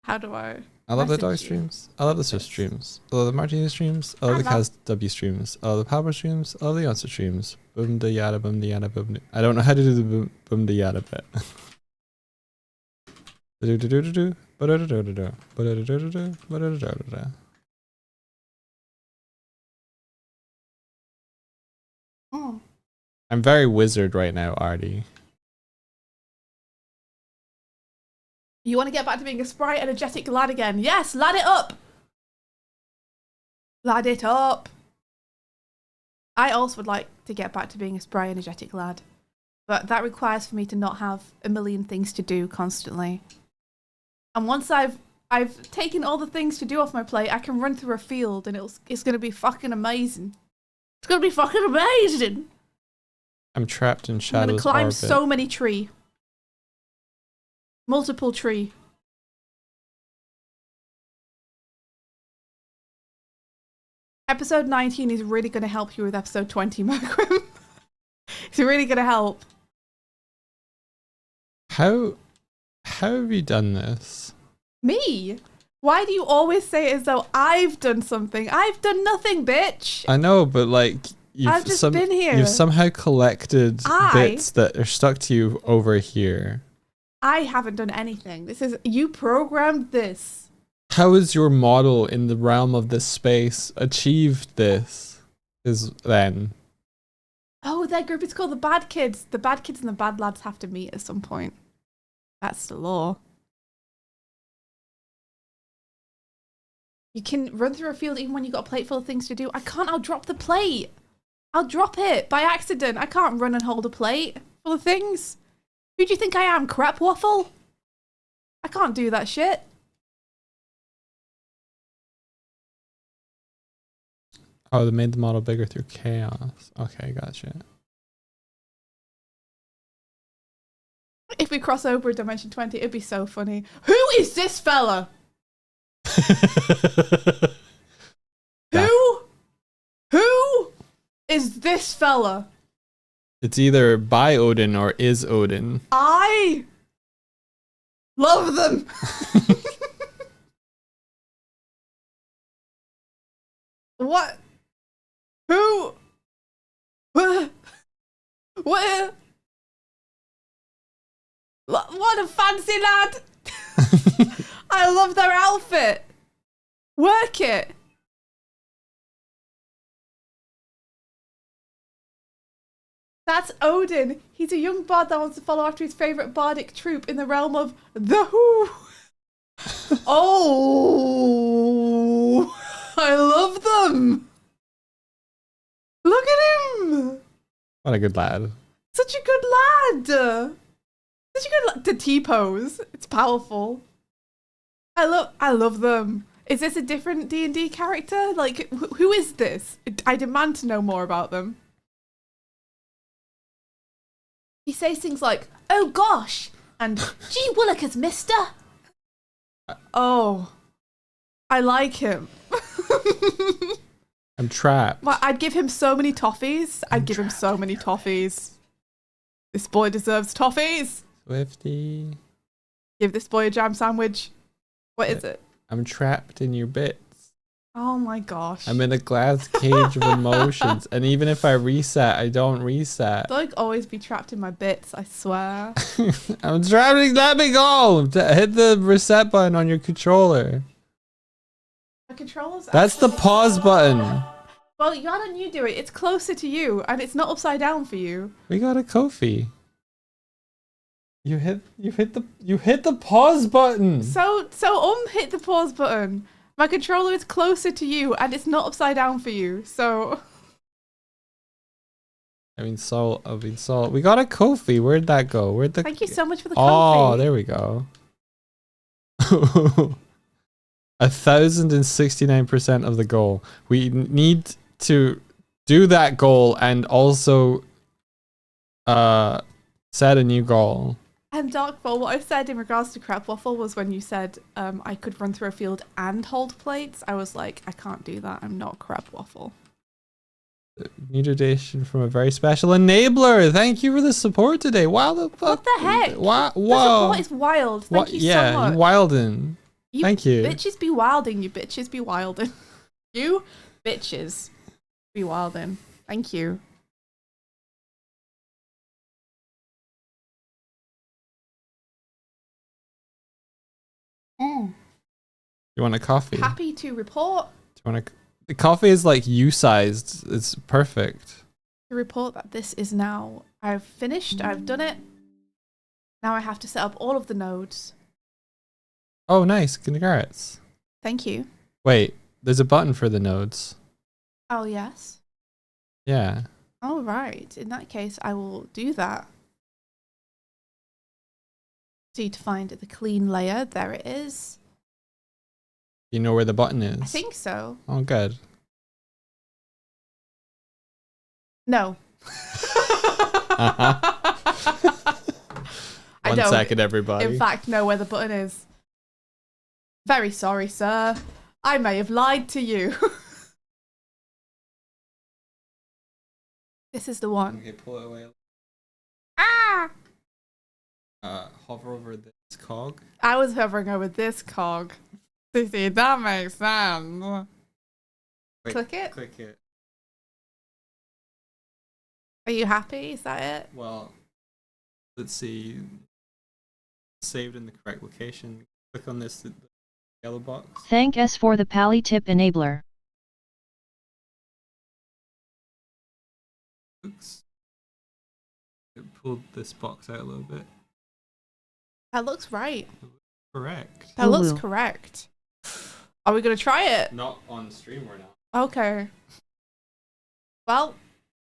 How do I? I love the message dog you? streams. I love the Swift streams. I love the Martini streams. I love the Kaz W streams. I love the Power streams. I love the Answer streams. Boom da yada boom da yada boom. I don't know how to do the boom da yada bit. Do do do do do. Ba da da da da da. Ba da da da da da. Ba da da da da da. Oh. I'm very wizard right now, Artie. You want to get back to being a spry, energetic lad again? Yes, lad it up. Lad it up. I also would like to get back to being a spry, energetic lad, but that requires for me to not have a million things to do constantly. And once I've taken all the things to do off my plate, I can run through a field, and it's gonna be fucking amazing. It's gonna be fucking amazing. I'm trapped in I'm Shadow's gonna climb orbit. so many tree. Multiple tree. Episode 19 is really going to help you with episode 20, Markram. It's really going to help. How have you done this? Me? Why do you always say it as though I've done something? I've done nothing, bitch. I know, but like I've just been here. You've somehow collected bits that are stuck to you over here. I haven't done anything. This is you programmed this. How is your model in the realm of this space achieved this? Is then. Oh, their group is called the Bad Kids. The Bad Kids and the Bad Lads have to meet at some point. That's the law. You can run through a field even when you've got a plate full of things to do. I can't, I'll drop the plate. I'll drop it by accident. I can't run and hold a plate full of things. Who do you think I am, Crep Waffle? I can't do that shit. Oh, they made the model bigger through chaos. Okay, gotcha. If we cross over Dimension 20, it'd be so funny. Who is this fella? Who is this fella? It's either by Odin or is Odin. I love them. What? Who? Where? Where? What a fancy lad. I love their outfit. Work it. That's Odin. He's a young bard that wants to follow after his favourite bardic troupe in the realm of the Who. Oh, I love them. Look at him. What a good lad. Such a good lad. Such a good lad. The T-pose. It's powerful. I love them. Is this a different D&D character? Like, who is this? I demand to know more about them. He says things like, "Oh gosh," and "Gee willikers, mister." Oh, I like him. I'm trapped. Well, I'd give him so many toffees. I'd give him so many toffees. This boy deserves toffees. Swifty. Give this boy a jam sandwich. What is it? I'm trapped in your bits. Oh my gosh. I'm in a glass cage of emotions. And even if I reset, I don't reset. Don't always be trapped in my bits, I swear. I'm trapped. Let me go. Hit the reset button on your controller. My controllers. That's the pause button. Well, why don't you do it? It's closer to you, and it's not upside down for you. We got a Kofi. You hit the pause button. So hit the pause button. My controller is closer to you, and it's not upside down for you. So. Salt. We got a Kofi. Where'd that go? Thank you so much for the Oh, Kofi. there we go. 1,069% of the goal. We need to do that goal and also set a new goal. And Darkball, what I said in regards to Crap Waffle was when you said I could run through a field and hold plates. I was like, I can't do that. I'm not Crap Waffle. New donation from a very special enabler. Thank you for the support today. Wow, the fuck. What the heck? Wow. The support is wild. Thank you so much. You wildin'. Thank you. Bitches be wilding. You bitches be wilding. You bitches be wilding. Thank you. You want a coffee? Happy to report. Do you want the coffee is like you-sized. It's perfect. To report that this is now. I've finished. I've done it. Now I have to set up all of the nodes. Oh, nice. Congrats. Thank you. Wait, there's a button for the nodes. Oh, yes. Yeah. All right. In that case, I will do that. Need to find the clean layer. There it is. You know where the button is? I think so. Oh, good. No. I 1 don't, second, everybody. in fact, know where the button is. Very sorry, sir. I may have lied to you. This is the one. Okay, pull it away. Ah! Hover over this cog. I was hovering over this cog. See, that makes sense. Wait, Click it. Click it. Are you happy? Is that it? Well, let's see. Saved in the correct location. Click on this yellow box. Thank us for the Pally tip enabler. Oops. It pulled this box out a little bit. That looks right. Correct. That looks Ooh. correct. Are we going to try it? Not on stream or not. Okay. Well,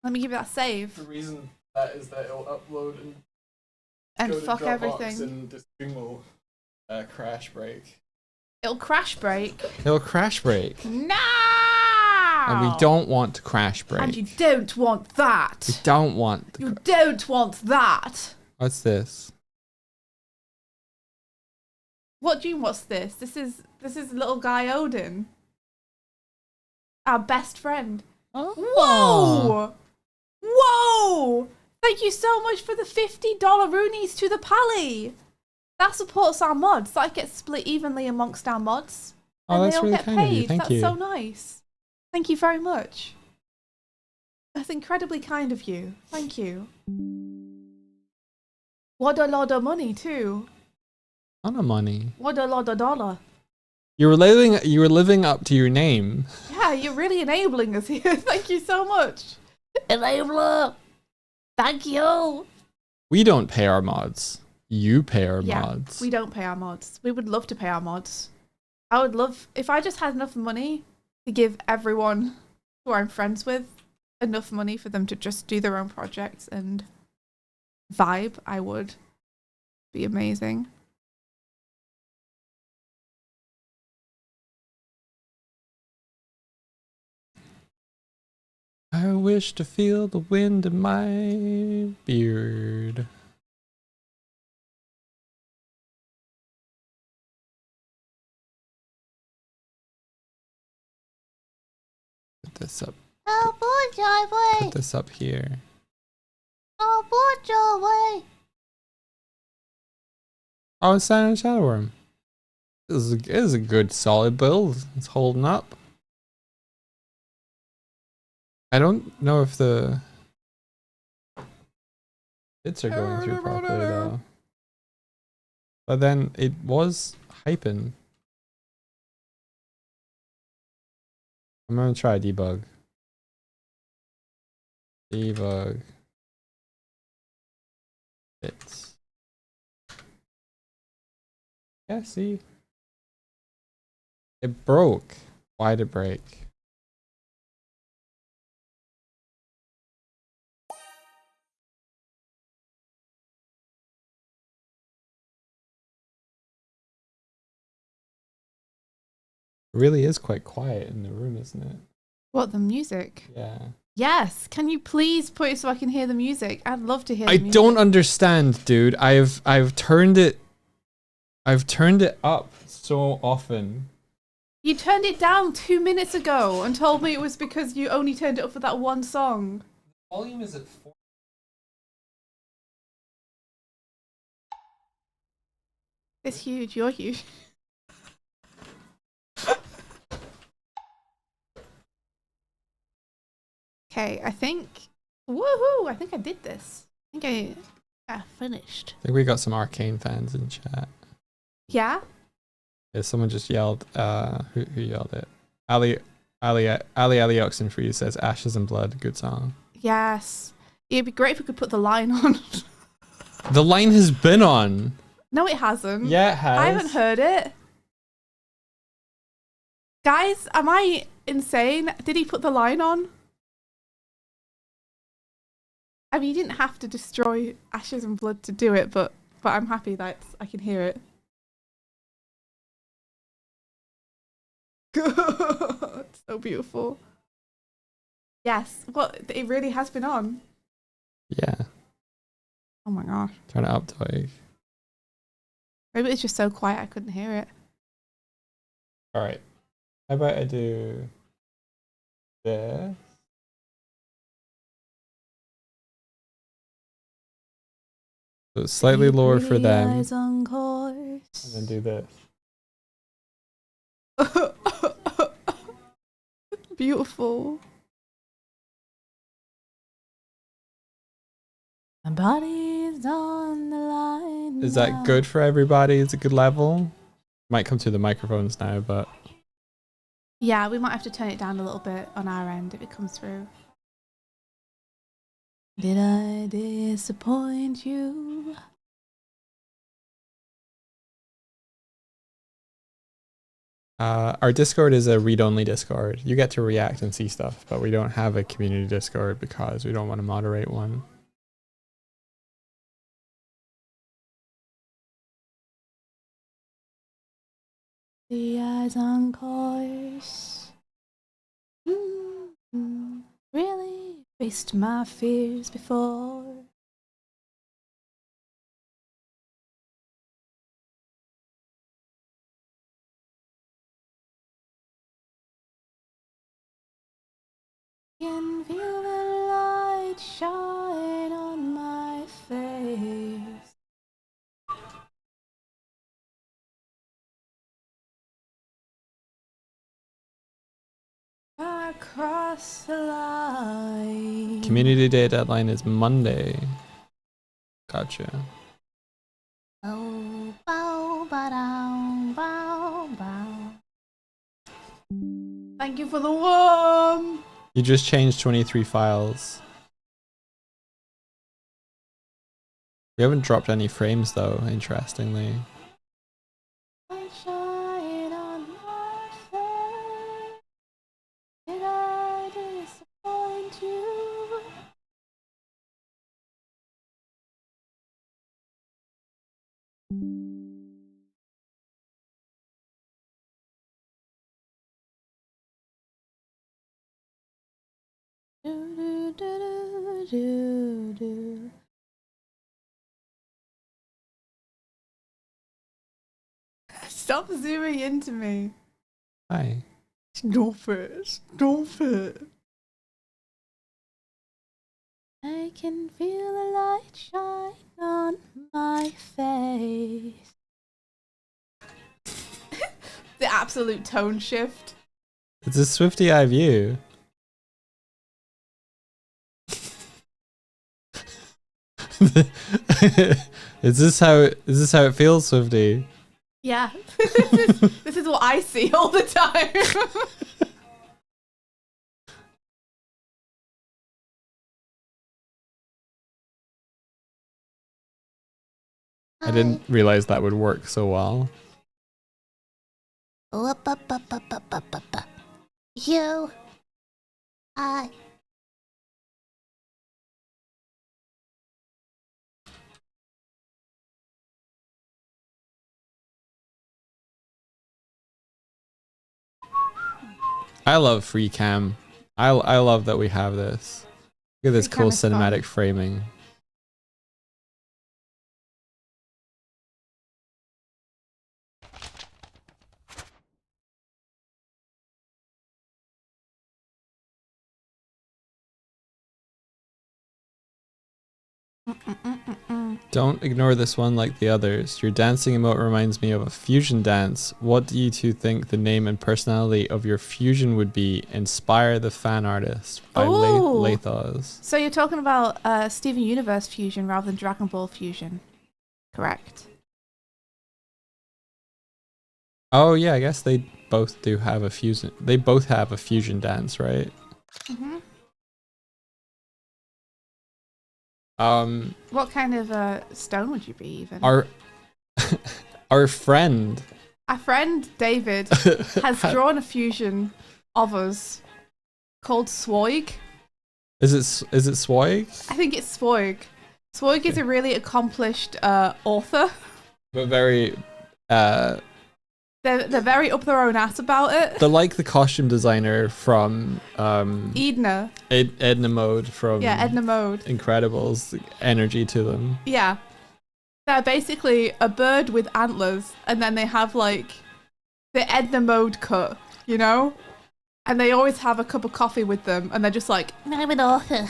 let me give that save. The reason that is that it'll upload And go to fuck Dropbox everything. and the stream will crash break. It'll crash break. It'll crash break. No! And we don't want to crash break. And you don't want that. We don't want. You don't want that. What's this? What do you mean, what's this? This is little guy Odin. Our best friend. Oh. Whoa! Whoa! Thank you so much for the $50 Roonies to the Pally. That supports our mods. That gets split evenly amongst our mods. Oh, And that's they all really get kind of you. paid. Thank That's you. so nice. Thank you very much. That's incredibly kind of you. Thank you. What a lot of money too. Ton of money. What a lot of dollar. You were living up to your name. Yeah, you're really enabling us here. Thank you so much. Enabler. Thank you. We don't pay our mods. You pay our Yeah, mods. we don't pay our mods. We would love to pay our mods. I would love, if I just had enough money to give everyone who I'm friends with enough money for them to just do their own projects and vibe, I would. Be amazing. I wish to feel the wind in my beard. Put this up. Oh, boy, Put this up here. oh, boy. Oh, it's Silent Shadowworm. This is a good solid build. It's holding up. I don't know if the bits are going through properly though. But then it was hyping. I'm gonna try debug. Debug. Bits. Yeah, see? It broke. Why'd it break? It really is quite quiet in the room, isn't it? What, the music? Yeah. Yes. Can you please put it so I can hear the music? I'd love to hear I the music. don't understand, dude. I've turned it up so often. You turned it down 2 minutes ago and told me it was because you only turned it up for that one song. Volume is at 4. It's huge. You're huge. Okay, I think. Woohoo! I think I did this. I think I finished. I think we got some Arcane fans in chat. Yeah? Yeah, someone just yelled. Who yelled it? Ali Oxenfree says "Ashes and Blood," good song. Yes. It'd be great if we could put the line on. The line has been on. No, it hasn't. Yeah, it has. I haven't heard it. Guys, am I insane? Did he put the line on? I mean, you didn't have to destroy Ashes and Blood to do it, but I'm happy that I can hear it. It's so beautiful. Yes, what it really has been on. Yeah. Oh my gosh. Turn it up, Toy. Maybe it's just so quiet I couldn't hear it. All right. How about I do this? So it's slightly lower for them, Eyes on course. and then do this. Beautiful. My body's on the line. Is that good for everybody? Is it good level? Might come through the microphones now, but Yeah, we might have to turn it down a little bit on our end if it comes through. Did I disappoint you? our Discord is a read-only Discord. You get to react and see stuff, but we don't have a community Discord because we don't want to moderate one. The eyes on course. Really faced my fears before. Can feel the light shine on my face. Across the line. Community day deadline is Monday. Gotcha. Oh, bow, ba-dow, bow, bow. Thank you for the worm. You just changed 23 files. We haven't dropped any frames though, interestingly. Shine on my face. Did I disappoint you? Do, do, do, do, do. Stop zooming into me. Hi. Stop it. Stop it. I can feel the light shine on my face. The absolute tone shift. It's a Swifty eye view. Is this how it feels, Swifty? Yeah. This is what I see all the time. I didn't realize that would work so well. Up, up, up, up, up, up, up, up. You. I. I love free cam. I love that we have this. Look at this Free cool cam is fun. cinematic framing. Don't ignore this one like the others. Your dancing emote reminds me of a fusion dance. What do you two think the name and personality of your fusion would be? Inspire the fan artist by Ooh. Lathos. So you're talking about Steven Universe fusion rather than Dragon Ball fusion, correct? Oh yeah, I guess they both do have a fusion. They both have a fusion dance, right? Mm-hmm. What kind of stone would you be even? Our our friend Our friend David has drawn a fusion of us called Swoig. Is it Swoig? I think it's Swoig. Swoig is a really accomplished author. But very They're very up their own ass about it. they're like the costume designer from Edna. Edna Mode from Yeah, Edna Mode. Incredibles. Energy to them. Yeah. They're basically a bird with antlers, and then they have like the Edna Mode cut, you know? And they always have a cup of coffee with them, and they're just like, I'm an author.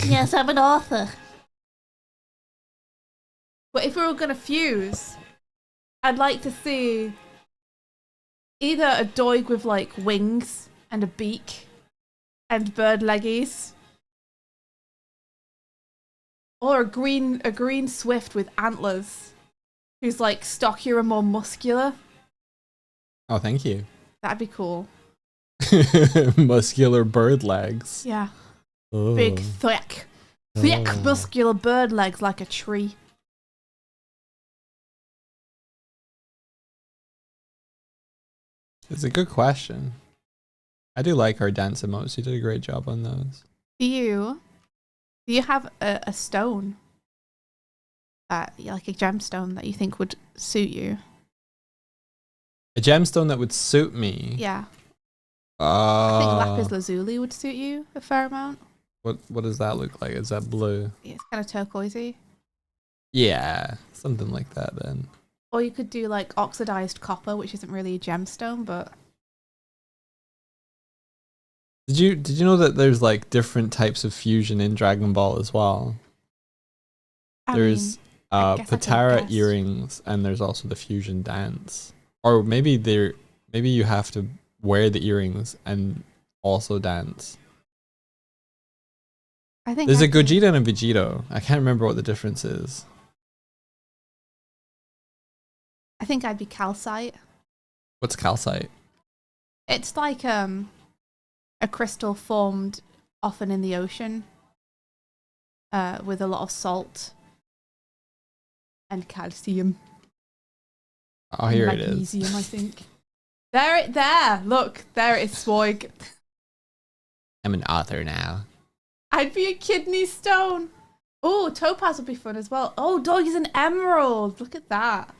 Yes, I'm an author. but if we were gonna fuse, I'd like to see either a doig with like wings and a beak and bird leggies, or a green swift with antlers who's like stockier and more muscular. Oh, thank you. That'd be cool. Muscular bird legs. Yeah. Oh. Big, thick, Oh. muscular bird legs like a tree. It's a good question. I do like our dance emotes. You did a great job on those. Do you have a stone, like a gemstone that you think would suit you? A gemstone that would suit me. Yeah. I think Uh, lapis lazuli would suit you a fair amount. what does that look like? Is that blue? Yeah, it's kind of turquoisey. Yeah, something like that then. Or you could do like oxidized copper, which isn't really a gemstone, but Did you know that there's like different types of fusion in Dragon Ball as well? There's I guess I could Patara guess. earrings, and there's also the fusion dance. Or maybe you have to wear the earrings and also dance. I think There's a I'd be- Gogeta and a Vegito. I can't remember what the difference is. I think I'd be calcite. What's calcite? It's like a crystal formed often in the ocean, with a lot of salt and calcium. Oh, here it Magnesium, is. I think. There. Look, there it is, Swoig. I'm an author now. I'd be a kidney stone. Oh, topaz would be fun as well. Oh, dog is an emerald. Look at that.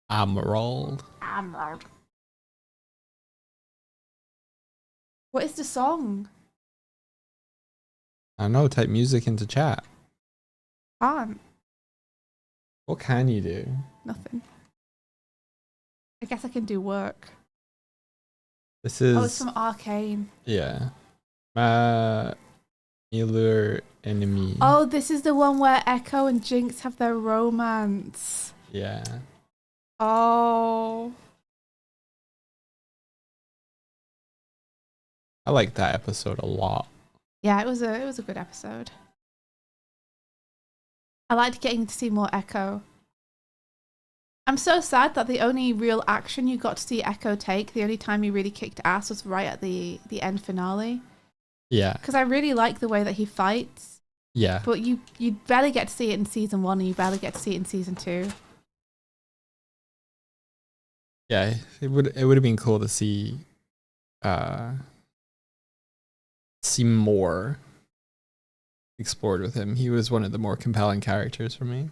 Emerald. Emerald. What is the song? I don't know. Type music into chat. Can't. What can you do? Nothing. I guess I can do work. This is Oh, it's from Arcane. yeah. Elure enemy. Oh, this is the one where Echo and Jinx have their romance. Yeah. Oh. I like that episode a lot. Yeah, it was a good episode. I liked getting to see more Echo. I'm so sad that the only real action you got to see Echo take, the only time he really kicked ass, was right at the end finale. Yeah. Because I really like the way that he fights. Yeah. But you barely get to see it in season 1, and you barely get to see it in season 2. Yeah, it would have been cool to see more explored with him. He was one of the more compelling characters for me.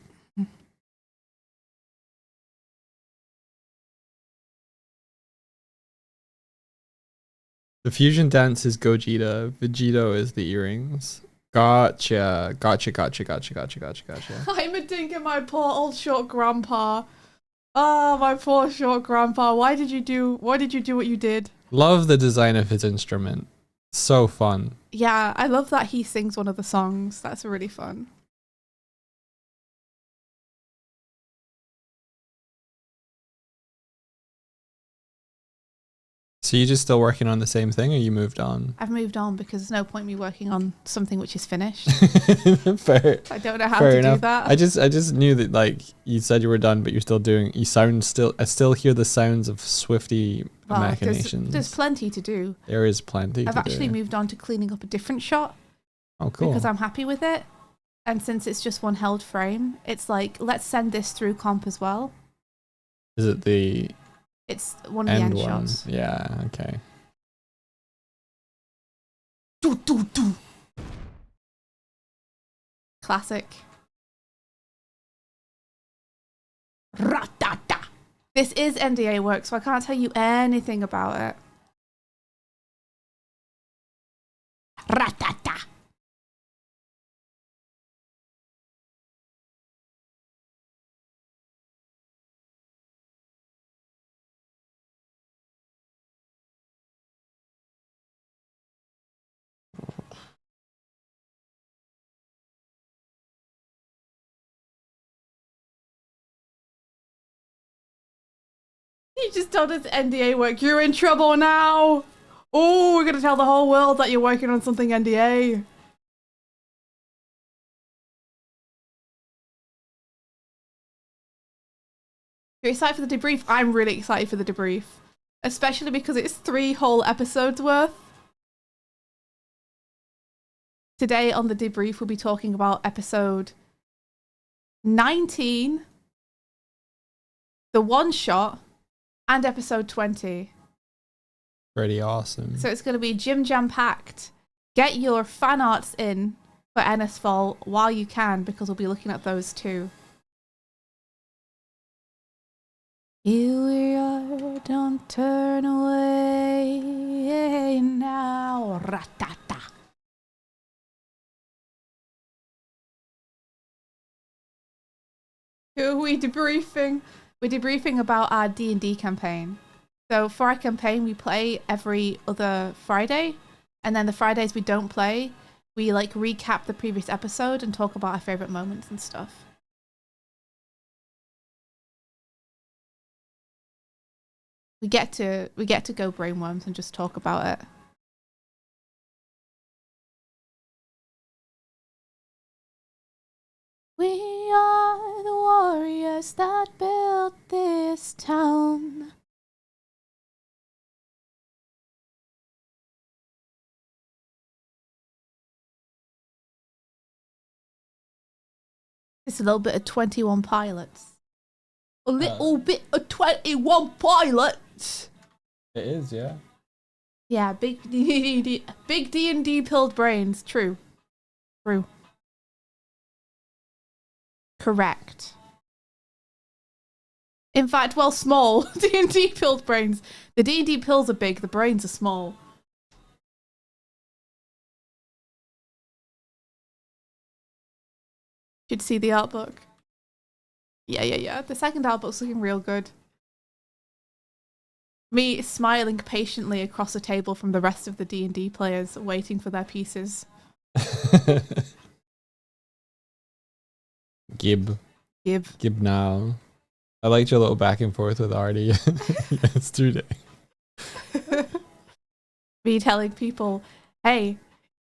The fusion dance is Gogeta. Vegito is the earrings. Gotcha. I'm a dinker, my poor old short grandpa. Oh, my poor short grandpa. Why did you do what you did? Love the design of his instrument. So fun. Yeah, I love that he sings one of the songs. That's really fun. So you just still working on the same thing, or you moved on? I've moved on because there's no point me working on something which is finished. Fair. I don't know how Fair to enough. do that. I just knew that, like, you said you were done, but you're still doing. I still hear the sounds of Swifty machinations. There's plenty to do. There is plenty. I've actually moved on to cleaning up a different shot. Oh, cool. Because I'm happy with it. And since it's just one held frame, it's like, let's send this through comp as well. Is it the It's one of the end one? shots. Yeah, okay. Classic. Ratata. This is NDA work, so I can't tell you anything about it. Ratata. You just told us NDA work. You're in trouble now. Oh, we're gonna tell the whole world that you're working on something NDA. You're excited for the debrief? I'm really excited for the debrief. Especially because it's 3 whole episodes worth. Today on the debrief, we'll be talking about episode 19, the one shot, and episode 20. Pretty awesome. So it's going to be Jim Jam packed. Get your fan arts in for NSFall while you can, because we'll be looking at those too. Here we are, don't turn away now. Ratata. Who are we debriefing? We're debriefing about our D&D campaign. So for our campaign, we play every other Friday. And then the Fridays we don't play, we like recap the previous episode and talk about our favorite moments and stuff. We get to go brainworms and just talk about it. We are the warriors that built this town. It's a little bit of 21 Pilots. A little bit of 21 Pilots. It is, yeah. Yeah, big D&D pilled brains. True. Correct. In fact, well, small. D&D pilled brains. The D&D pills are big, the brains are small. Should see the art book. Yeah. The second art book's looking real good. Me smiling patiently across the table from the rest of the D&D players, waiting for their pieces. Gib Gib. now. I liked your little back and forth with Artie yesterday. Me telling people, hey,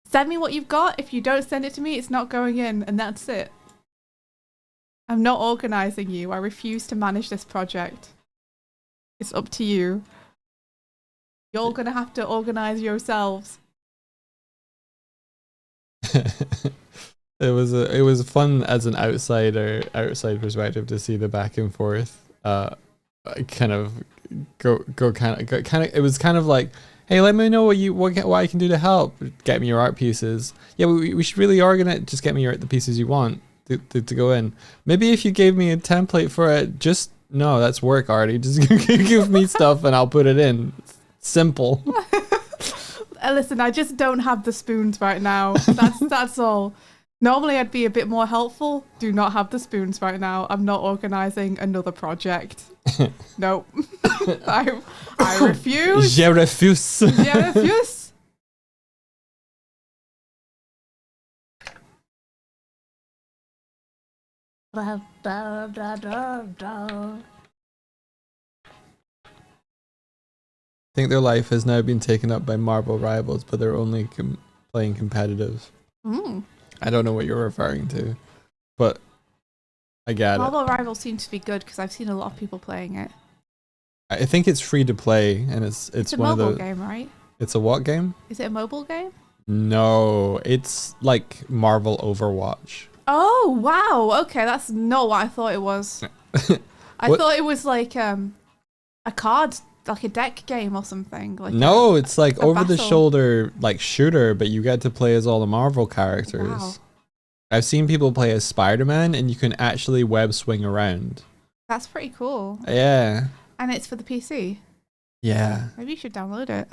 send me what you've got. If you don't send it to me, it's not going in, and that's it. I'm not organizing you. I refuse to manage this project. It's up to you. You're gonna have to organize yourselves. it was fun as an outside perspective to see the back and forth. Kind of it was kind of like, hey, let me know what I can do to help. Get me your art pieces. Yeah, we should really organize. Just get me the pieces you want to go in. Maybe if you gave me a template for it, just no, that's work, Artie. Just give me stuff and I'll put it in. Simple. Listen, I just don't have the spoons right now. That's all. Normally I'd be a bit more helpful. Do not have the spoons right now. I'm not organizing another project. Nope. I refuse. Je refuse. Je refuse. Da, da, da, da, da. I think their life has now been taken up by Marvel Rivals, but they're only playing competitive. I don't know what you're referring to, but I get it. Marvel Rivals seems to be good because I've seen a lot of people playing it. I think it's free to play, and it's a one mobile of the. game, right? It's a what game? Is it a mobile game? No, it's like Marvel Overwatch. Oh wow! Okay, that's not what I thought it was. I thought it was like a card, like a deck game or something. Like no, it's like over the battle. shoulder like shooter, but you get to play as all the Marvel characters. Wow. I've seen people play as Spider-Man, and you can actually web swing around. That's pretty cool. Yeah. And it's for the PC. Yeah. Maybe you should download it.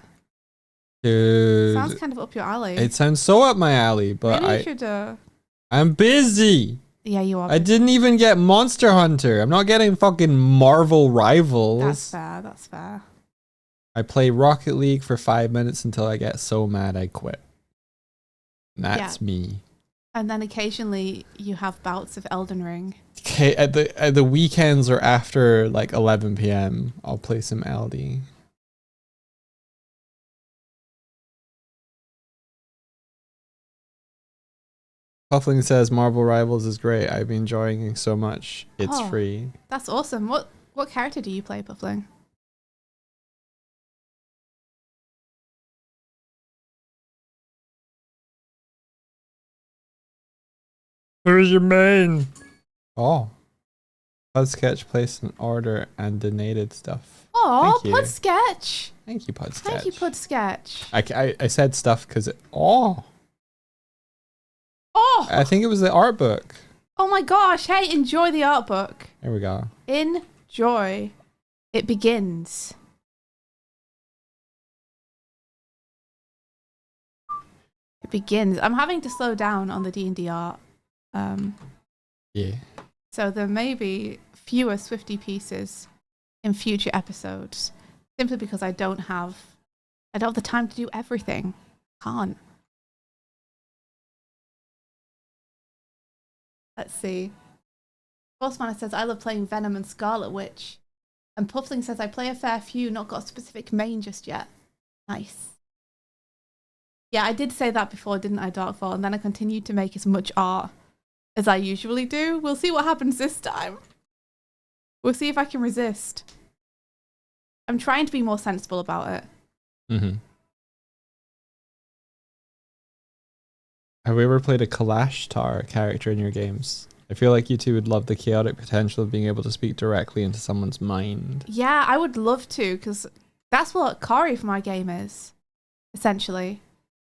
Dude. Sounds kind of up your alley. It sounds so up my alley, but Maybe you should. I'm busy. Yeah, you are. I didn't even get Monster Hunter. I'm not getting fucking Marvel Rivals. That's fair. That's fair. I play Rocket League for 5 minutes until I get so mad I quit. And that's me. And then occasionally you have bouts of Elden Ring. Okay, at the weekends or after like 11 p.m., I'll play some LD. Puffling says Marvel Rivals is great. I've been enjoying it so much. It's free. That's awesome. What character do you play, Puffling? Who's your main? Oh. Pod Sketch placed an order and donated stuff. Oh, Thank you. Pod Sketch. Thank you, Pod Sketch. Thank you, Pod Sketch. I said stuff because oh, I Oh, think it was the art book. oh my gosh. Hey, enjoy the art book. There we go. Enjoy. It begins. It begins. I'm having to slow down on the D&D art. Yeah. So there may be fewer Swifty pieces in future episodes, simply because I don't have the time to do everything. Can't. Let's see. Horseman says, I love playing Venom and Scarlet Witch. And Puffling says, I play a fair few, not got a specific main just yet. Nice. Yeah, I did say that before, didn't I, Darkfall? And then I continued to make as much art as I usually do. We'll see what happens this time. We'll see if I can resist. I'm trying to be more sensible about it. Mm-hmm. Have we ever played a Kalashtar character in your games? I feel like you two would love the chaotic potential of being able to speak directly into someone's mind. Yeah, I would love to, because that's what Kari for my game is, essentially.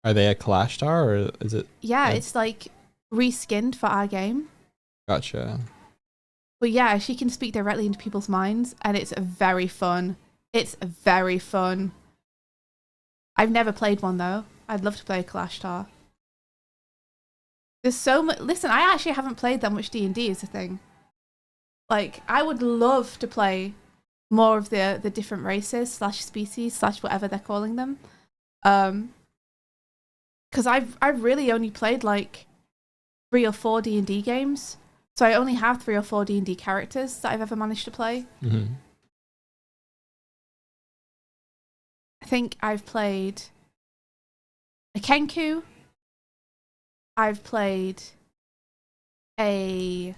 Are they a Kalashtar or is it? Yeah, it's like reskinned for our game. Gotcha. But yeah, she can speak directly into people's minds, and it's very fun. It's very fun. I've never played one, though. I'd love to play a Kalashtar. There's so much. Listen, I actually haven't played that much D&D is the thing. Like, I would love to play more of the different races / species / whatever they're calling them. Because I've really only played like 3 or 4 D&D games. So I only have 3 or 4 D&D characters that I've ever managed to play. Mm-hmm. I think I've played a Kenku. I've played a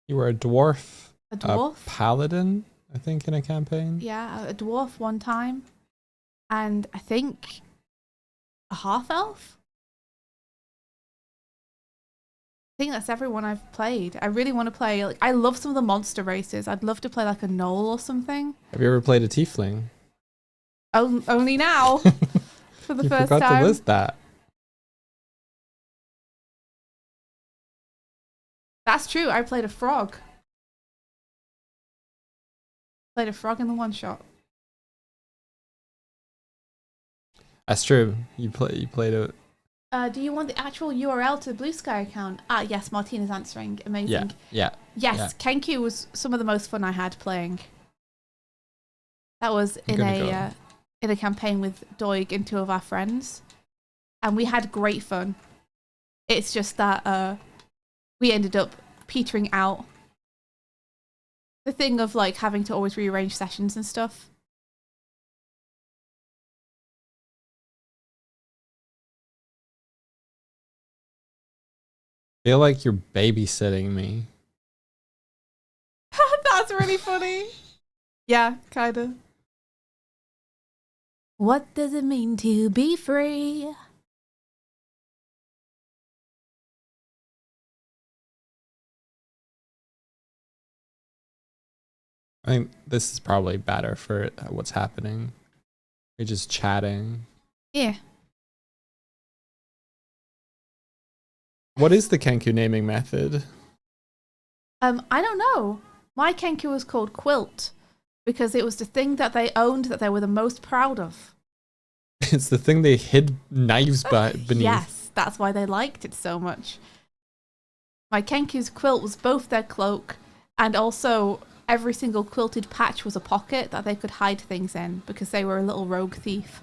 You were a dwarf. dwarf. A paladin, I think, in a campaign. Yeah, a dwarf one time. And I think a half-elf. think that's everyone I've played. I really want to play. Like, I love some of the monster races. I'd love to play like a gnoll or something. Have you ever played a tiefling? Only now for the You first forgot time. to list that. That's true. I played a frog. Played a frog in the one shot. That's true. You played a Do you want the actual URL to the Blue Sky account? Ah, yes, Martina's answering. Amazing. yeah. Yes, Kenku was some of the most fun I had playing. That was I'm gonna in a campaign with Doig and 2 of our friends, and we had great fun. It's just that we ended up petering out. The thing of like having to always rearrange sessions and stuff. Feel like you're babysitting me. That's really funny. Yeah, kinda. What does it mean to be free? I think this is probably better for what's happening. We're just chatting. Yeah. What is the Kenku naming method? I don't know. My Kenku was called Quilt because it was the thing that they owned that they were the most proud of. It's the thing they hid knives beneath. Yes, that's why they liked it so much. My Kenku's quilt was both their cloak and also every single quilted patch was a pocket that they could hide things in because they were a little rogue thief.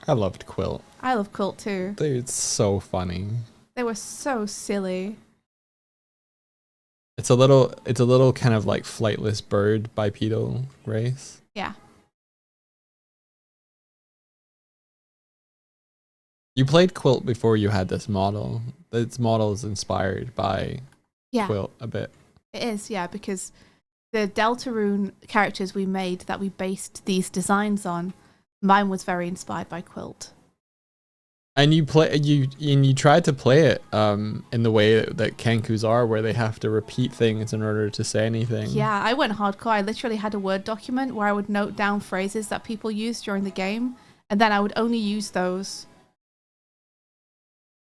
I loved Quilt. I love Quilt too. Dude, it's so funny. They were so silly. It's a little kind of like flightless bird bipedal race. Yeah. You played Quilt before you had this model. This model is inspired by Yeah, Quilt a bit. it is, yeah, because the Deltarune characters we made that we based these designs on, mine was very inspired by Quilt. And you tried to play it in the way that Kenkus are, where they have to repeat things in order to say anything. Yeah, I went hardcore. I literally had a Word document where I would note down phrases that people used during the game, and then I would only use those.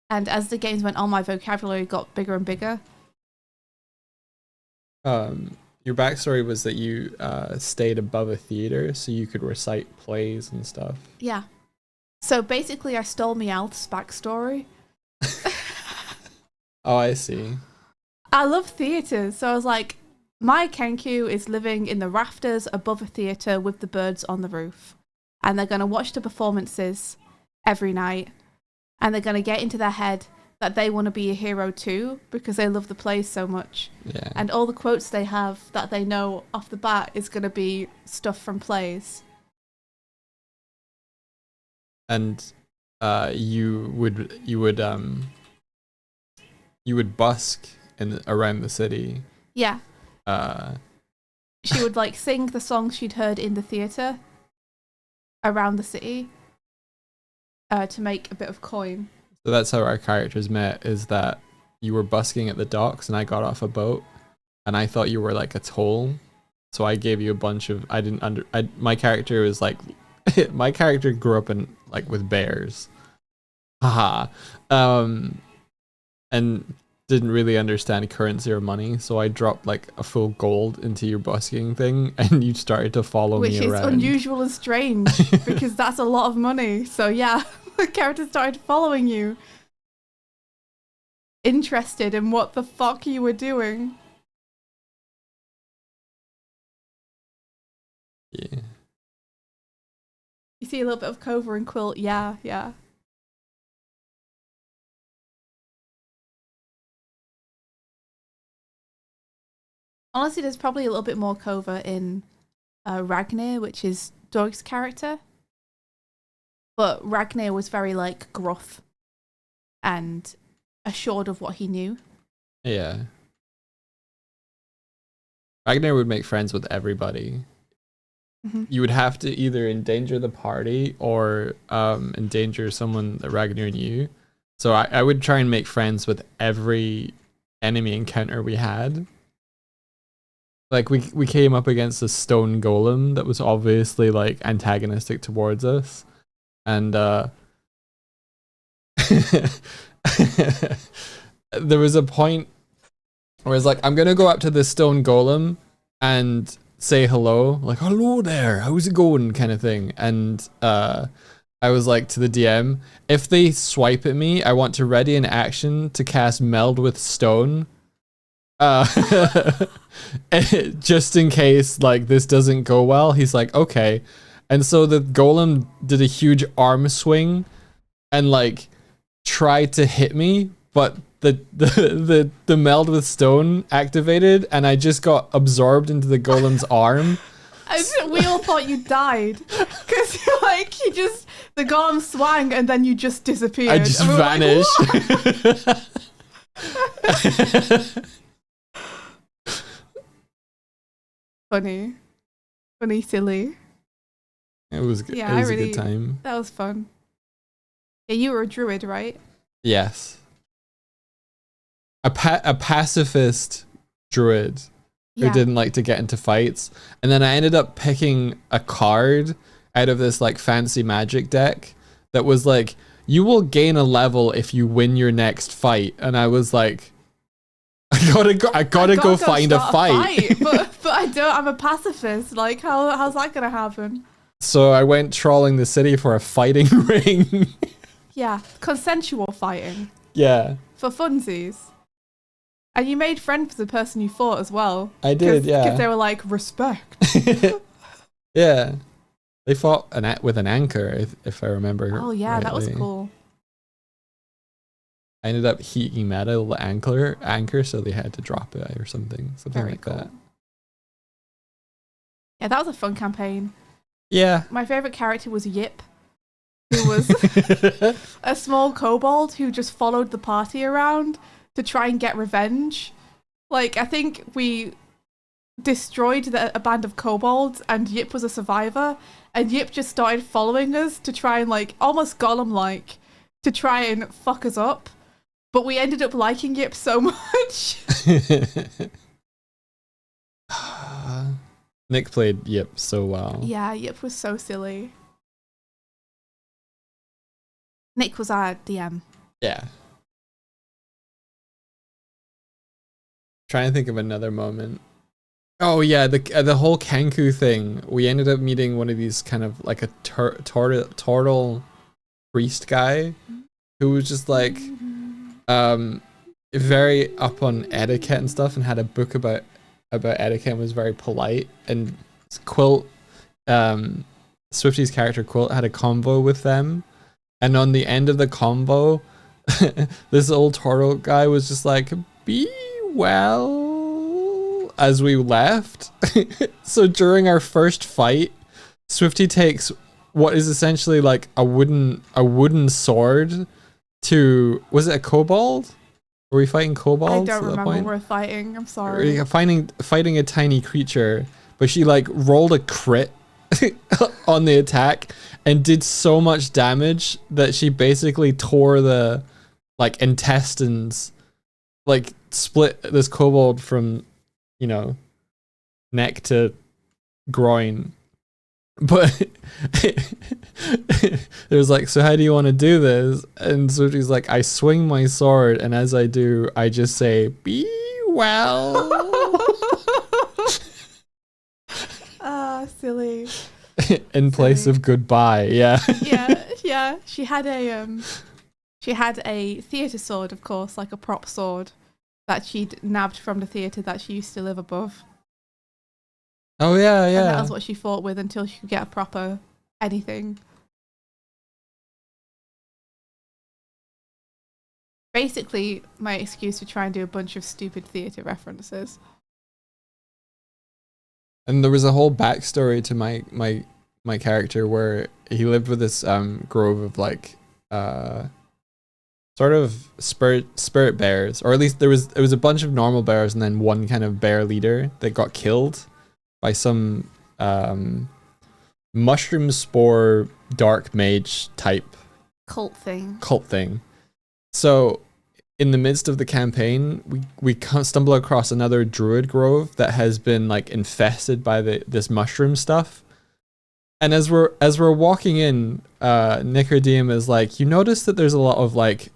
And as the games went on, my vocabulary got bigger and bigger. Your backstory was that you stayed above a theater so you could recite plays and stuff. Yeah. So basically, I stole Meowth's backstory. Oh, I see. I love theatres, so I was like, my Kenku is living in the rafters above a theatre with the birds on the roof. And they're going to watch the performances every night. And they're going to get into their head that they want to be a hero too because they love the plays so much. Yeah. And all the quotes they have that they know off the bat is going to be stuff from plays. And you would busk around the city. Yeah. Uh, She would like sing the songs she'd heard in the theatre around the city to make a bit of coin. so that's how our characters met, is that you were busking at the docks and I got off a boat and I thought you were like a toll. So I gave you a bunch of, my character was like, my character grew up in like with bears. Haha. And didn't really understand currency or money, so I dropped like a full gold into your busking thing and you started to follow Which me is around. unusual and strange because that's a lot of money. So yeah, the character started following you. Interested in what the fuck you were doing. Yeah. You see a little bit of Cova and Quilt. Yeah, yeah. Honestly, there's probably a little bit more Cova in Ragnir, which is Doig's character. But Ragnir was very like gruff and assured of what he knew. Yeah. Ragnar would make friends with everybody. Mm-hmm. You would have to either endanger the party or endanger someone that Ragnar knew. So I would try and make friends with every enemy encounter we had. Like we came up against a stone golem that was obviously like antagonistic towards us. And there was a point where it's like, I'm gonna go up to this stone golem and say hello, like hello there, how's it going, kind of thing. And I was like to the DM, if they swipe at me, I want to ready an action to cast Meld with Stone. Just in case like this doesn't go well. He's like, okay. And so the golem did a huge arm swing and like tried to hit me, but the Meld with Stone activated and I just got absorbed into the golem's arm. We all thought you died because like the golem swang and then you just disappeared. I just vanished. Funny, silly. It was good. Yeah, It was a good time. That was fun. Yeah, you were a druid, right? Yes. A pacifist druid who didn't like to get into fights. And then I ended up picking a card out of this like fancy magic deck that was like, you will gain a level if you win your next fight. And I was like, I gotta go find a fight. But I don't, I'm a pacifist. Like, how's that gonna happen? So I went trawling the city for a fighting ring. Yeah, consensual fighting. Yeah. For funsies. And you made friends with the person you fought as well. I did, yeah. Because they were like, respect. Yeah. They fought with an anchor, if I remember. Oh yeah, that was rightly. cool. I ended up heating metal the anchor, so they had to drop it or something Very like cool. that. Yeah, that was a fun campaign. Yeah. My favorite character was Yip, who was a small kobold who just followed the party around to try and get revenge. Like, I think we destroyed a band of kobolds and Yip was a survivor, and Yip just started following us to try and like, almost Gollum-like, to try and fuck us up. But we ended up liking Yip so much. Nick played Yip so well. Yeah, Yip was so silly. Nick was our DM. Yeah. Trying to think of another moment. Oh yeah, the whole Kenku thing. We ended up meeting one of these kind of like a turtle priest guy who was just like very up on etiquette and stuff and had a book about etiquette and was very polite. And Quilt, Swifty's character Quilt, had a convo with them, and on the end of the convo this old turtle guy was just like, be well, as we left. So during our first fight, Swifty takes what is essentially like a wooden sword to, was it a kobold? Were we fighting kobolds? I don't at that remember point? we're fighting. I'm sorry. Fighting a tiny creature, but she like rolled a crit on the attack and did so much damage that she basically tore the like intestines, like split this kobold from, you know, neck to groin. But it was like, so how do you want to do this? And so she's like, I swing my sword, and as I do, I just say, be well. Ah, silly. In place of goodbye. Yeah. Yeah. She had a theatre sword, of course, like a prop sword that she'd nabbed from the theatre that she used to live above. Oh yeah. And that was what she fought with until she could get a proper anything. Basically, my excuse to try and do a bunch of stupid theatre references. And there was a whole backstory to my character where he lived with this grove of like sort of spirit bears, or at least it was a bunch of normal bears and then one kind of bear leader that got killed by some mushroom spore dark mage type Cult thing. So in the midst of the campaign, we stumble across another druid grove that has been like infested by this mushroom stuff. And as we're walking in, Nicodeme is like, you notice that there's a lot of like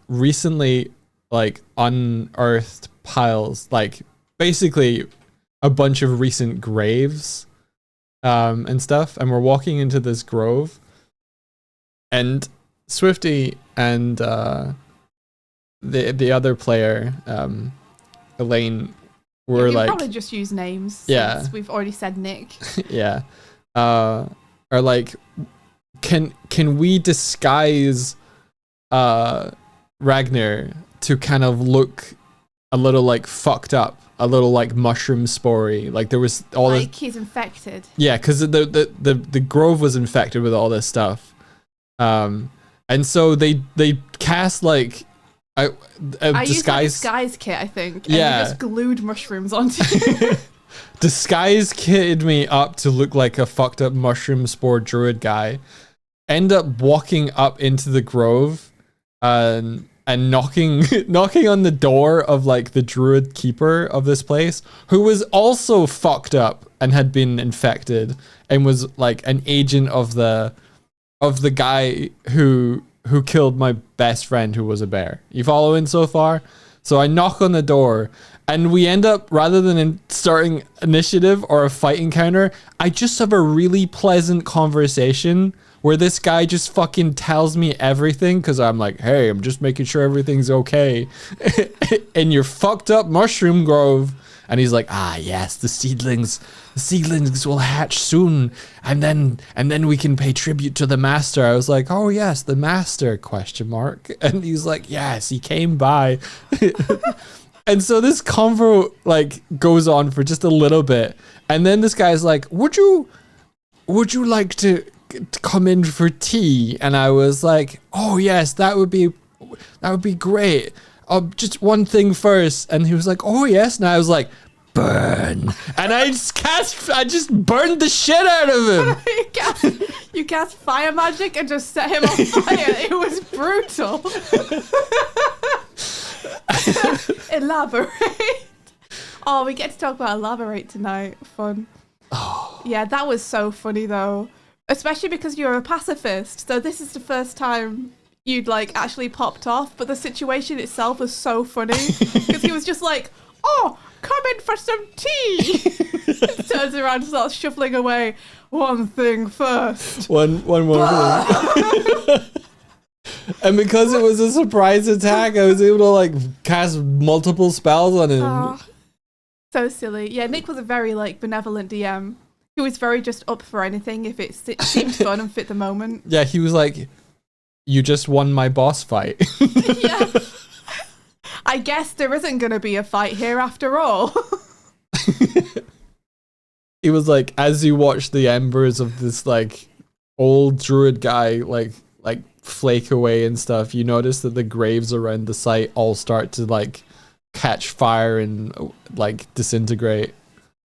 recently like unearthed piles, like basically a bunch of recent graves and stuff. And we're walking into this grove, and Swifty and the other player, Elaine, were you like, probably just use names. Yeah. Since we've already said Nick. yeah, are like, can we disguise Ragnar to kind of look a little like fucked up, a little like mushroom spory, like there was all Like this, he's infected. yeah, because the grove was infected with all this stuff, and so they cast like a I used that disguise disguise kit, I think. And Yeah. you just glued mushrooms onto you. disguise kitted me up to look like a fucked up mushroom spore druid guy. End up walking up into the grove, and knocking on the door of like the druid keeper of this place, who was also fucked up and had been infected and was like an agent of the guy who killed my best friend, who was a bear. You following so far? So I knock on the door, and we end up, rather than starting initiative or a fight encounter, I just have a really pleasant conversation where this guy just fucking tells me everything, because I'm like, hey, I'm just making sure everything's okay in your fucked up mushroom grove. And he's like, ah, yes, the seedlings will hatch soon, and then we can pay tribute to the master. I was like, oh yes, the master ? And he's like, yes, he came by. And so this convo like goes on for just a little bit, and then this guy's like, would you like to come in for tea? And I was like, oh yes, that would be great. Just one thing first. And he was like, oh yes. And I was like, burn. And I just burned the shit out of him. You cast fire magic and just set him on fire. It was brutal. Elaborate. Oh, we get to talk about elaborate tonight. Fun. Yeah, that was so funny though. Especially because you're a pacifist. So this is the first time you'd like actually popped off, but the situation itself was so funny because he was just like, oh, come in for some tea. Turns around and starts shuffling away. One thing first. One more thing. And because it was a surprise attack, I was able to like cast multiple spells on him. Oh, so silly. Yeah, Nick was a very like benevolent DM. He was very just up for anything if it seemed fun and fit the moment. Yeah, he was like, you just won my boss fight. Yeah. I guess there isn't going to be a fight here after all. It was like, as you watch the embers of this like old druid guy like flake away and stuff, you notice that the graves around the site all start to like catch fire and like disintegrate.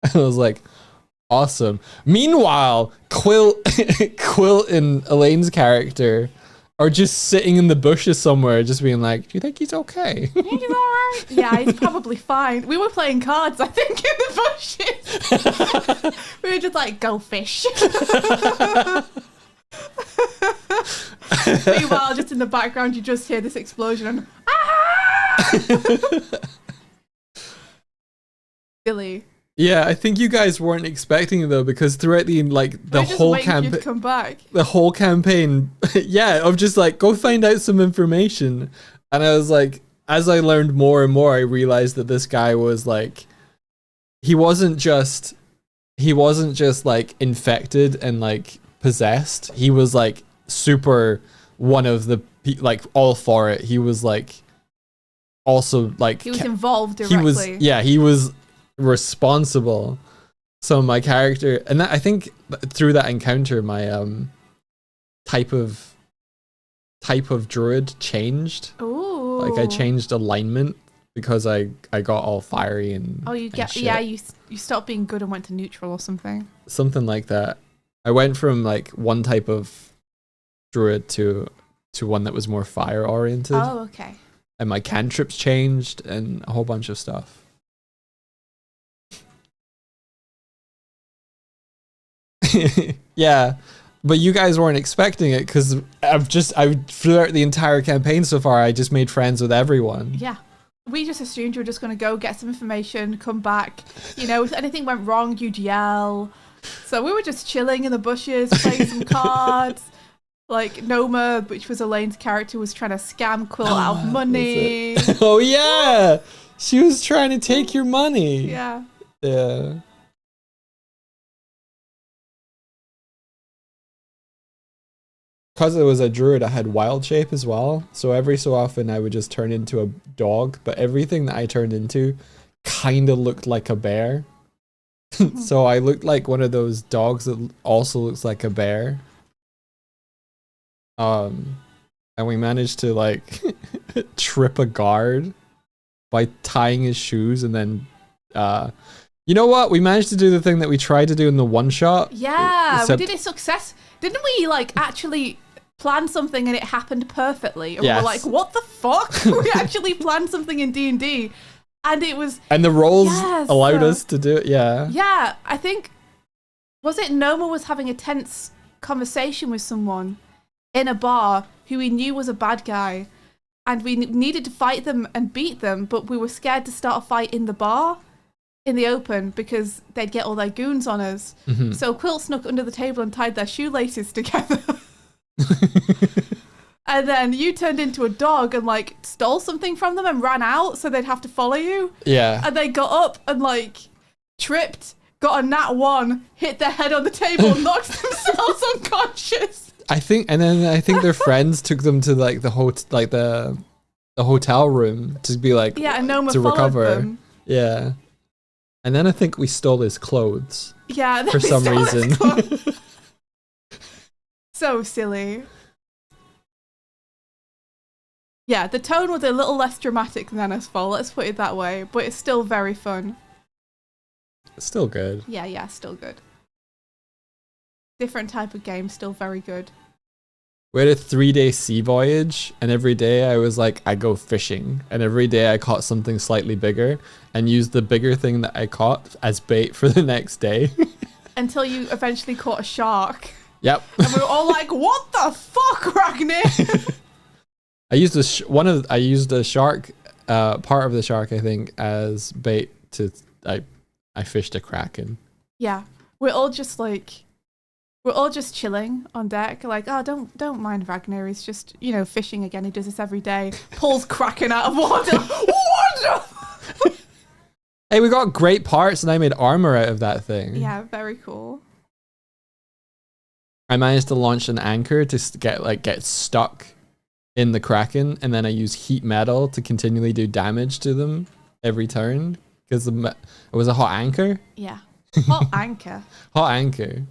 And I was like, awesome. Meanwhile, Quilt and Elaine's character are just sitting in the bushes somewhere, just being like, do you think he's okay? He's all right. Yeah, he's probably fine. We were playing cards, I think, in the bushes. We were just like, go fish. Meanwhile, just in the background, you just hear this explosion and silly. Yeah, I think you guys weren't expecting it though, because throughout the whole campaign, come back. the whole campaign, yeah, of just like, go find out some information. And I was like, as I learned more and more, I realized that this guy was like, he wasn't just like infected and like possessed. He was like super one of the like all for it. He was like also like He was involved directly. He was responsible. So my character, and that, I think through that encounter, my type of druid changed. Ooh. Like I changed alignment because I got all fiery and You stopped being good and went to neutral or something. Something like that. I went from like one type of druid to to one that was more fire oriented. Oh, okay. And my cantrips changed and a whole bunch of stuff. Yeah, but you guys weren't expecting it because throughout the entire campaign so far, I just made friends with everyone. Yeah. We just assumed you were just going to go get some information, come back. You know, if anything went wrong, you'd yell. So we were just chilling in the bushes, playing some cards. Like Noma, which was Elaine's character, was trying to scam Quill out of money. Oh yeah, she was trying to take your money. Yeah. Yeah. Because it was a druid, I had wild shape as well. So every so often I would just turn into a dog, but everything that I turned into kind of looked like a bear. So I looked like one of those dogs that also looks like a bear. And we managed to like trip a guard by tying his shoes, and then you know what? We managed to do the thing that we tried to do in the one shot. Yeah, Except- we did it success. Didn't we like actually plan something and it happened perfectly? And we Yes. were like, what the fuck? We actually planned something in D&D and it was, And the rolls Yes. allowed us to do it. Yeah. yeah, I think, was it Noma was having a tense conversation with someone in a bar who we knew was a bad guy, and we needed to fight them and beat them, but we were scared to start a fight in the bar in the open because they'd get all their goons on us. Mhm. So Quilt snuck under the table and tied their shoelaces together. And then you turned into a dog and like stole something from them and ran out so they'd have to follow you. Yeah. And they got up and like tripped, got a nat 1, hit their head on the table, knocked themselves unconscious. I think their friends took them to like the hotel room to be like Yeah, and Noma to followed recover. them. Yeah. And then I think we stole his clothes Yeah, for some reason. So silly. Yeah, the tone was a little less dramatic than Fall, let's put it that way, but it's still very fun. Still good. Yeah, still good. Different type of game, still very good. We had a 3-day sea voyage, and every day I was like, I go fishing, and every day I caught something slightly bigger and used the bigger thing that I caught as bait for the next day. Until you eventually caught a shark. Yep. And we were all like, what the fuck, Ragnir? I used I used a shark, part of the shark, I think, as bait to I fished a kraken. Yeah, we're all just chilling on deck, like, oh, don't mind Ragnar. He's just, fishing again. He does this every day. Pulls Kraken out of water. What? Hey, we got great parts, and I made armor out of that thing. Yeah, very cool. I managed to launch an anchor to get stuck in the Kraken, and then I use heat metal to continually do damage to them every turn because it was a hot anchor. Yeah, hot anchor. Hot anchor.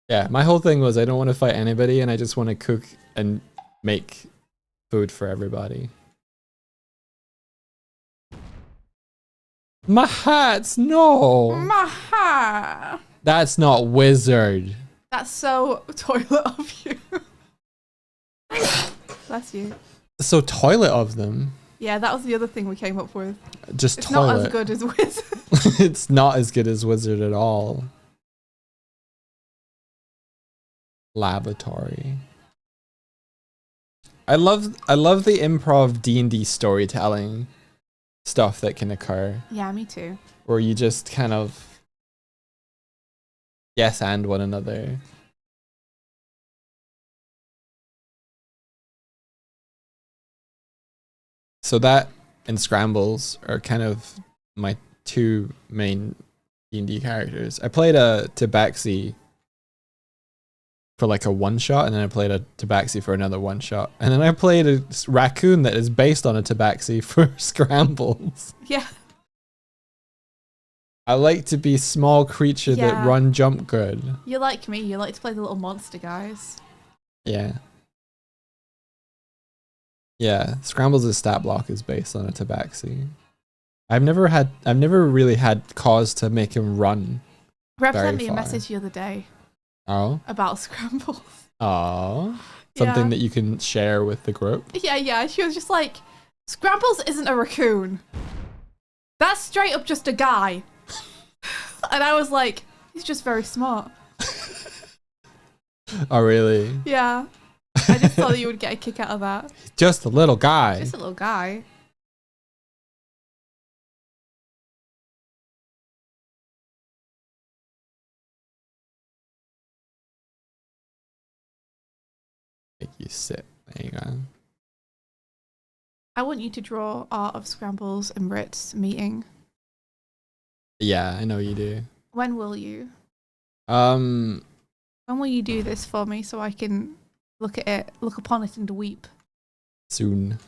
Yeah, my whole thing was I don't want to fight anybody, and I just want to cook and make food for everybody. My hats, no. Maha. That's not wizard. That's so toilet of you. Bless you. So toilet of them. Yeah, that was the other thing we came up with. Just It's toilet. not as good as Wizard. It's not as good as wizard at all. Lavatory. I love the improv D&D storytelling stuff that can occur Yeah, me too. where you just kind of yes and one another. So that and Scrambles are kind of my two main D&D characters. I played a Tabaxi for like a one shot, and then I played a Tabaxi for another one shot, and then I played a raccoon that is based on a Tabaxi for Scrambles. Yeah. I like to be small creature that Yeah. run jump good. You're like me. You like to play the little monster guys. Yeah. Yeah, Scrambles' stat block is based on a Tabaxi. I've never really had cause to make him run. Reb Very sent me a far. message the other day. Oh. about scrambles. Oh. Something Yeah. that you can share with the group. Yeah. She was just like, Scrambles isn't a raccoon. That's straight up just a guy. And I was like, he's just very smart. Oh, really? Yeah. I just thought that you would get a kick out of that. Just a little guy. Just a little guy. Make you sit. There you go. I want you to draw art of Scrambles and Ritz meeting. Yeah, I know you do. When will you? Um, When will you do this for me so I can look at it, look upon it and weep? soon.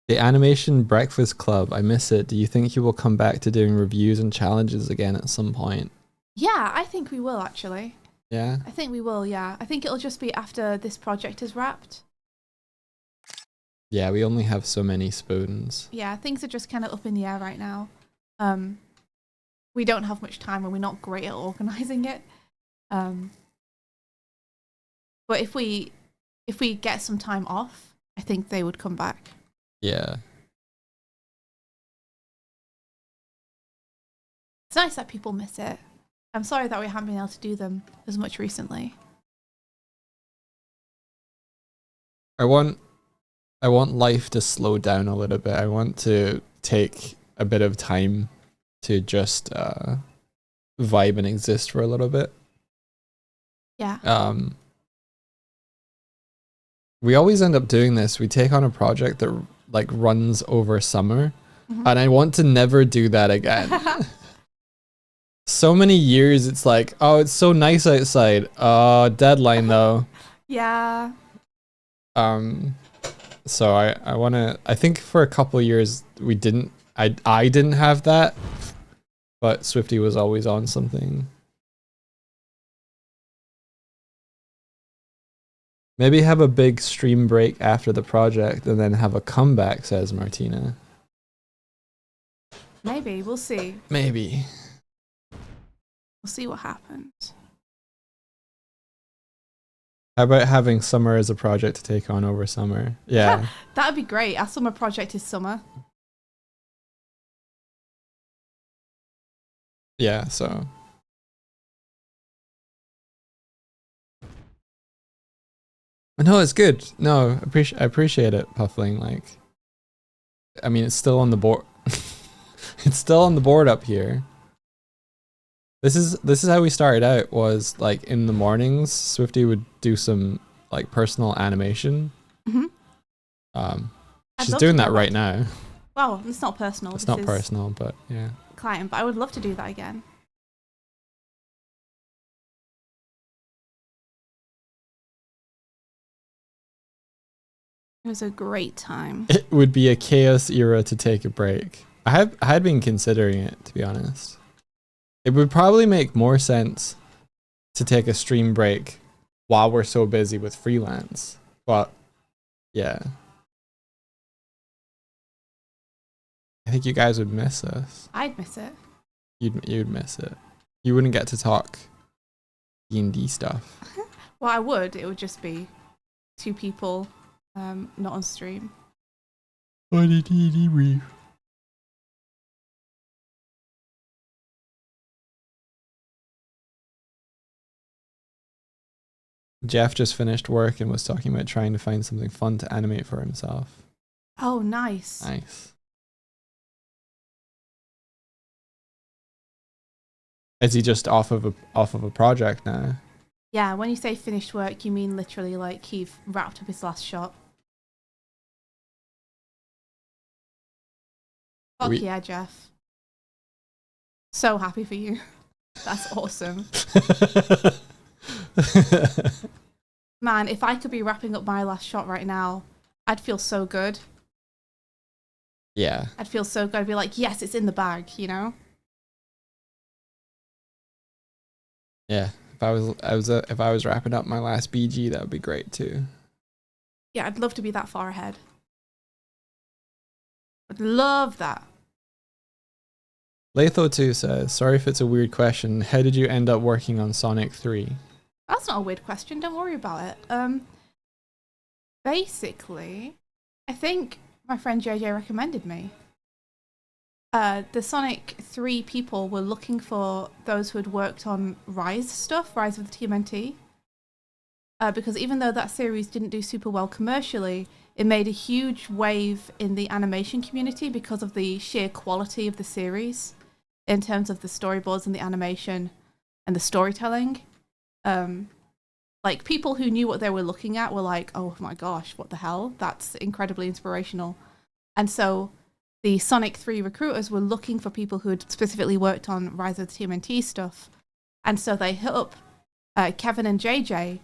The Animation Breakfast Club. I miss it. Do you think you will come back to doing reviews and challenges again at some point? Yeah, I think we will actually. Yeah. I think we will, yeah. I think it'll just be after this project is wrapped. Yeah, we only have so many spoons. Yeah, things are just kind of up in the air right now. We don't have much time and we're not great at organizing it. But if we get some time off, I think they would come back. Yeah. It's nice that people miss it. I'm sorry that we haven't been able to do them as much recently. I want life to slow down a little bit. I want to take a bit of time to just vibe and exist for a little bit. Yeah. We always end up doing this. We take on a project that like runs over summer, Mhm. and I want to never do that again. So many years it's like, oh, it's so nice outside. Deadline though. Yeah. So I think for a couple of years we didn't, I didn't have that, but Swifty was always on something. Maybe have a big stream break after the project and then have a comeback, says Martina. Maybe. We'll see. Maybe. We'll see what happens. How about having summer as a project to take on over summer? Yeah. That'd be great. Our summer project is summer. Yeah, so. No, it's good. No, I appreciate it, Puffling. Like, I mean, it's still on the board. It's still on the board up here. This is how we started out. Was like in the mornings, Swifty would do some like personal animation. Mhm. I'd She's love to doing do that right now. Well, it's not personal. It's This not is personal, but yeah. client, but I would love to do that again. It was a great time. It would be a chaos era to take a break. I had been considering it, to be honest. It would probably make more sense to take a stream break while we're so busy with freelance. But yeah. I think you guys would miss us. I'd miss it. You'd miss it. You wouldn't get to talk D&D stuff. Well, I would. It would just be two people, not on stream. Jeff just finished work and was talking about trying to find something fun to animate for himself. Oh, nice. Nice. Is he just off of a project now? Yeah, when you say finished work, you mean literally like he wrapped up his last shot. Fuck We- yeah, Jeff. So happy for you. That's awesome. Man, if I could be wrapping up my last shot right now, I'd feel so good. Yeah. I'd feel so good. I'd be like, yes, it's in the bag, you know? Yeah. If I was wrapping up my last BG, that would be great too. Yeah, I'd love to be that far ahead. I'd love that. Latho2 says, sorry if it's a weird question. How did you end up working on Sonic 3? That's not a weird question. Don't worry about it. Basically, I think my friend JJ recommended me. The Sonic 3 people were looking for those who had worked on Rise stuff, Rise of the TMNT. Because even though that series didn't do super well commercially, it made a huge wave in the animation community because of the sheer quality of the series in terms of the storyboards and the animation and the storytelling. Like, people who knew what they were looking at were like, oh my gosh, what the hell? That's incredibly inspirational. And so the Sonic 3 recruiters were looking for people who had specifically worked on Rise of the TMNT stuff. And so they hit up Kevin and JJ,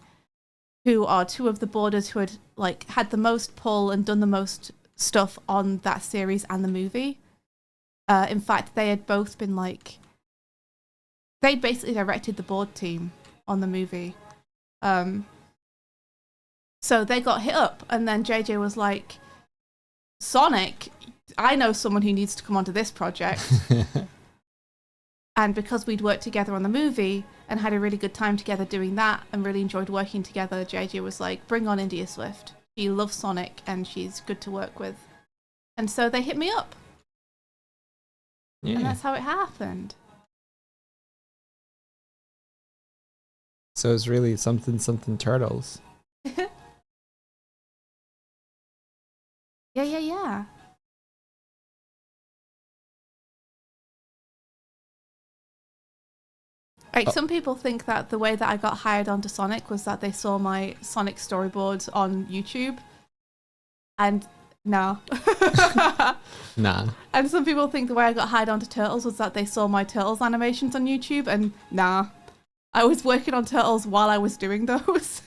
who are two of the boarders who had like had the most pull and done the most stuff on that series and the movie. In fact, they had both been like, they'd basically directed the board team on the movie. So they got hit up, and then JJ was like, Sonic, I know someone who needs to come onto this project. And because we'd worked together on the movie and had a really good time together doing that and really enjoyed working together, JJ was like, bring on India Swift. She loves Sonic and she's good to work with. And so they hit me up. Yeah. And that's how it happened. So it's really something turtles. Yeah. Like, some people think that the way that I got hired onto Sonic was that they saw my Sonic storyboards on YouTube. And no. Nah. And some people think the way I got hired onto Turtles was that they saw my Turtles animations on YouTube. And nah. I was working on Turtles while I was doing those.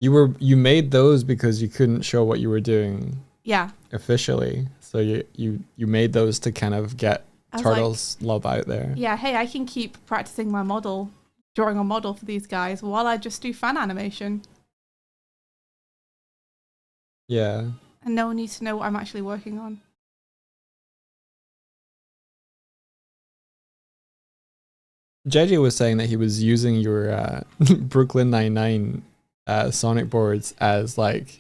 You made those because you couldn't show what you were doing Yeah. officially. So you made those to kind of get I was Turtles love out there. Yeah, hey, I can keep practicing my model, drawing a model for these guys while I just do fan animation. Yeah. And no one needs to know what I'm actually working on. JJ was saying that he was using your Brooklyn Nine-Nine Sonic boards as like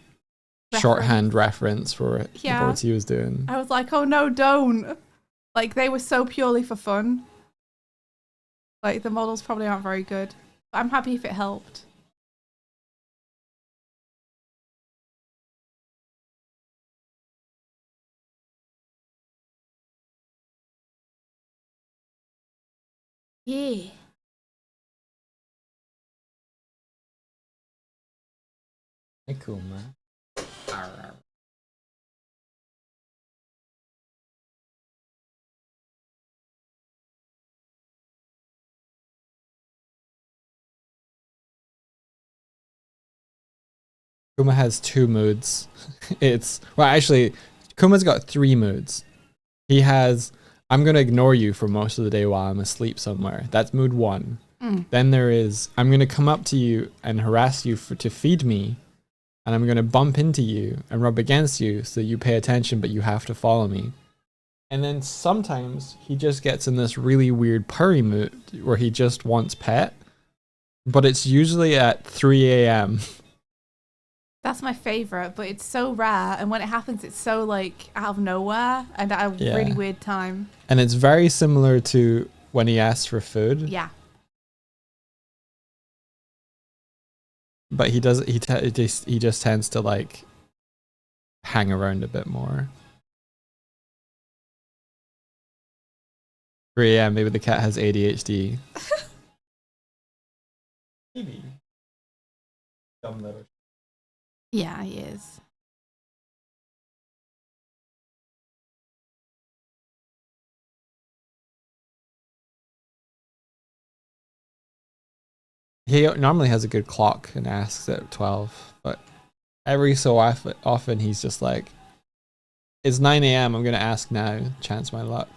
shorthand reference for the boards he was doing. I was like, oh no, don't. Like, they were so purely for fun. Like, the models probably aren't very good. But I'm happy if it helped. Yeah. Hey, cool, man. Kuma has 2 moods. Actually, Kuma's got 3 moods. He has, I'm going to ignore you for most of the day while I'm asleep somewhere. That's mood 1. Then there is, I'm going to come up to you and harass you to feed me. And I'm going to bump into you and rub against you so you pay attention, but you have to follow me. And then sometimes he just gets in this really weird purry mood where he just wants pet. But it's usually at 3 a.m. That's my favorite, but it's so rare. And when it happens, it's so, like, out of nowhere and at a really weird time. And it's very similar to when he asks for food. Yeah. But he does. He just tends to like hang around a bit more. 3 a.m. Maybe the cat has ADHD. Maybe. Dumb little. Yeah, he is. He normally has a good clock and asks at 12, but every so often he's just like, it's 9 a.m. I'm going to ask now. Chance my luck.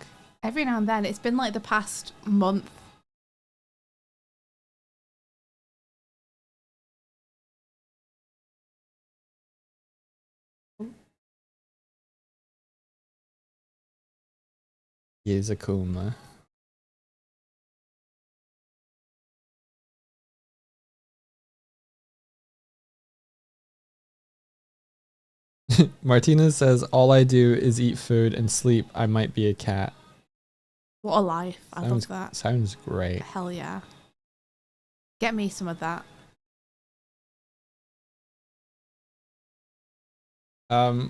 Every now and then. It's been like the past month. He is a Kuma. Martina says, all I do is eat food and sleep. I might be a cat. What a life. I love Sounds, that. sounds great. Hell yeah. Get me some of that.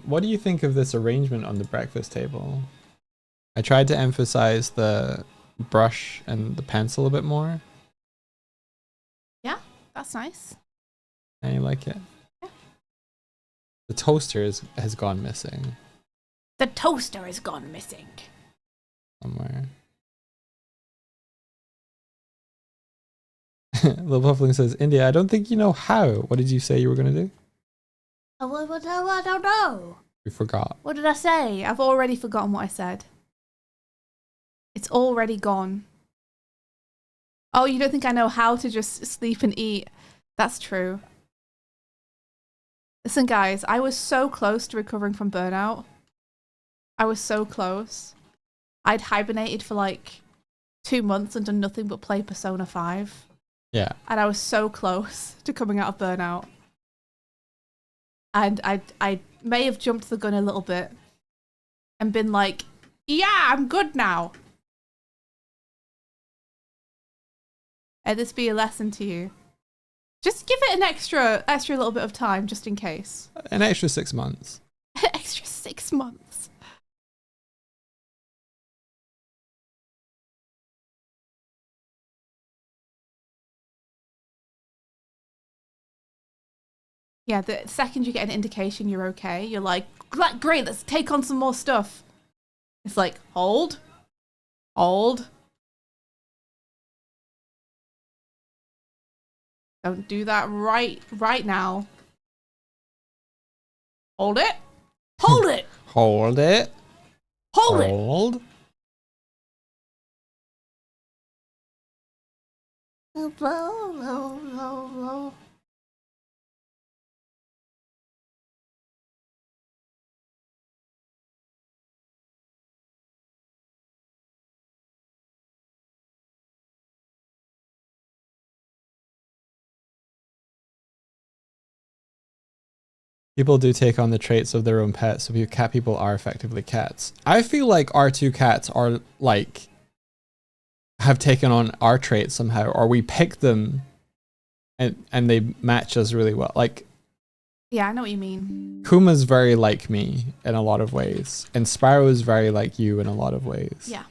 What do you think of this arrangement on the breakfast table? I tried to emphasize the brush and the pencil a bit more. That's nice. I like it. Yeah. The toaster has gone missing The toaster has gone missing. somewhere. Lil Puffling says, India, I don't think you know how. What did you say you were going to do? I don't know. We forgot. What did I say? I've already forgotten what I said. It's already gone. Oh, you don't think I know how to just sleep and eat? That's true. Listen, guys, I was so close to recovering from burnout. I was so close. I'd hibernated for like 2 months and done nothing but play Persona 5. Yeah. And I was so close to coming out of burnout. And I may have jumped the gun a little bit and been like, yeah, I'm good now. Let this be a lesson to you. Just give it an extra little bit of time, just in case. An extra 6 months. An extra 6 months. Yeah, the second you get an indication you're okay, you're like, great, let's take on some more stuff. It's like, hold. Don't do that right now. Hold it. Hold it. Hold it. Hold it. Hold. People do take on the traits of their own pets, so cat people are effectively cats. I feel like our two cats are like have taken on our traits somehow, or we pick them and they match us really well. Like, Yeah, I know what you mean. Kuma's very like me in a lot of ways, and Sparrow's very like you in a lot of ways. Yeah.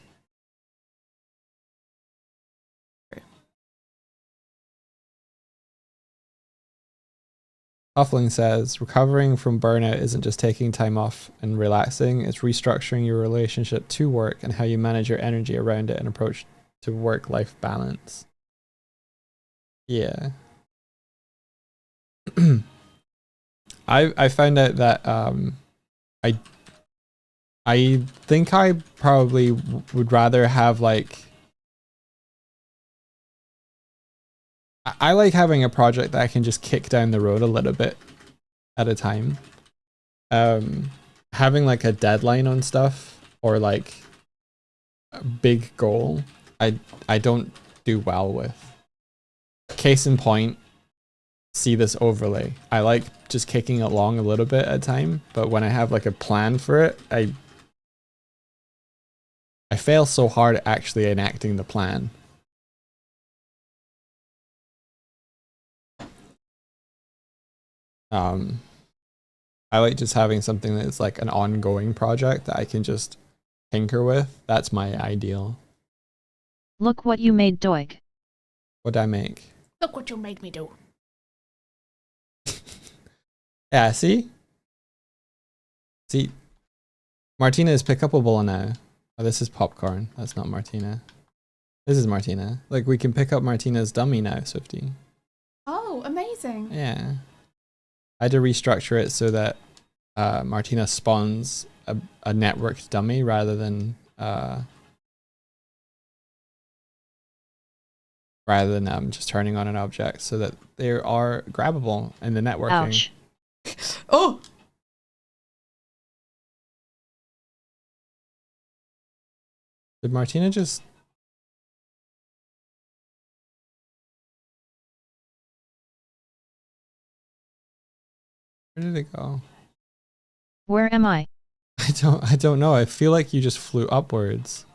Huffling says, recovering from burnout isn't just taking time off and relaxing, it's restructuring your relationship to work and how you manage your energy around it and approach to work-life balance. Yeah. I found out that I think I probably would rather have like I like having a project that I can just kick down the road a little bit at a time. Having like a deadline on stuff or like a big goal, I don't do well with. Case in point, see this overlay. I like just kicking it along a little bit at a time, but when I have like a plan for it, I fail so hard at actually enacting the plan. I like just having something that's like an ongoing project that I can just tinker with. That's my ideal. Look what you made, Doig. What'd I make? Look what you made me do. Yeah, see? See? Martina is pickupable now. Oh, this is popcorn. That's not Martina. This is Martina. Like, we can pick up Martina's dummy now, Swifty. Oh, amazing. Yeah. I had to restructure it so that Martina spawns a networked dummy rather than just turning on an object, so that they are grabbable in the networking. Ouch. Oh! The Did Martina just... Where did it go? Where am I? I don't know. I feel like you just flew upwards.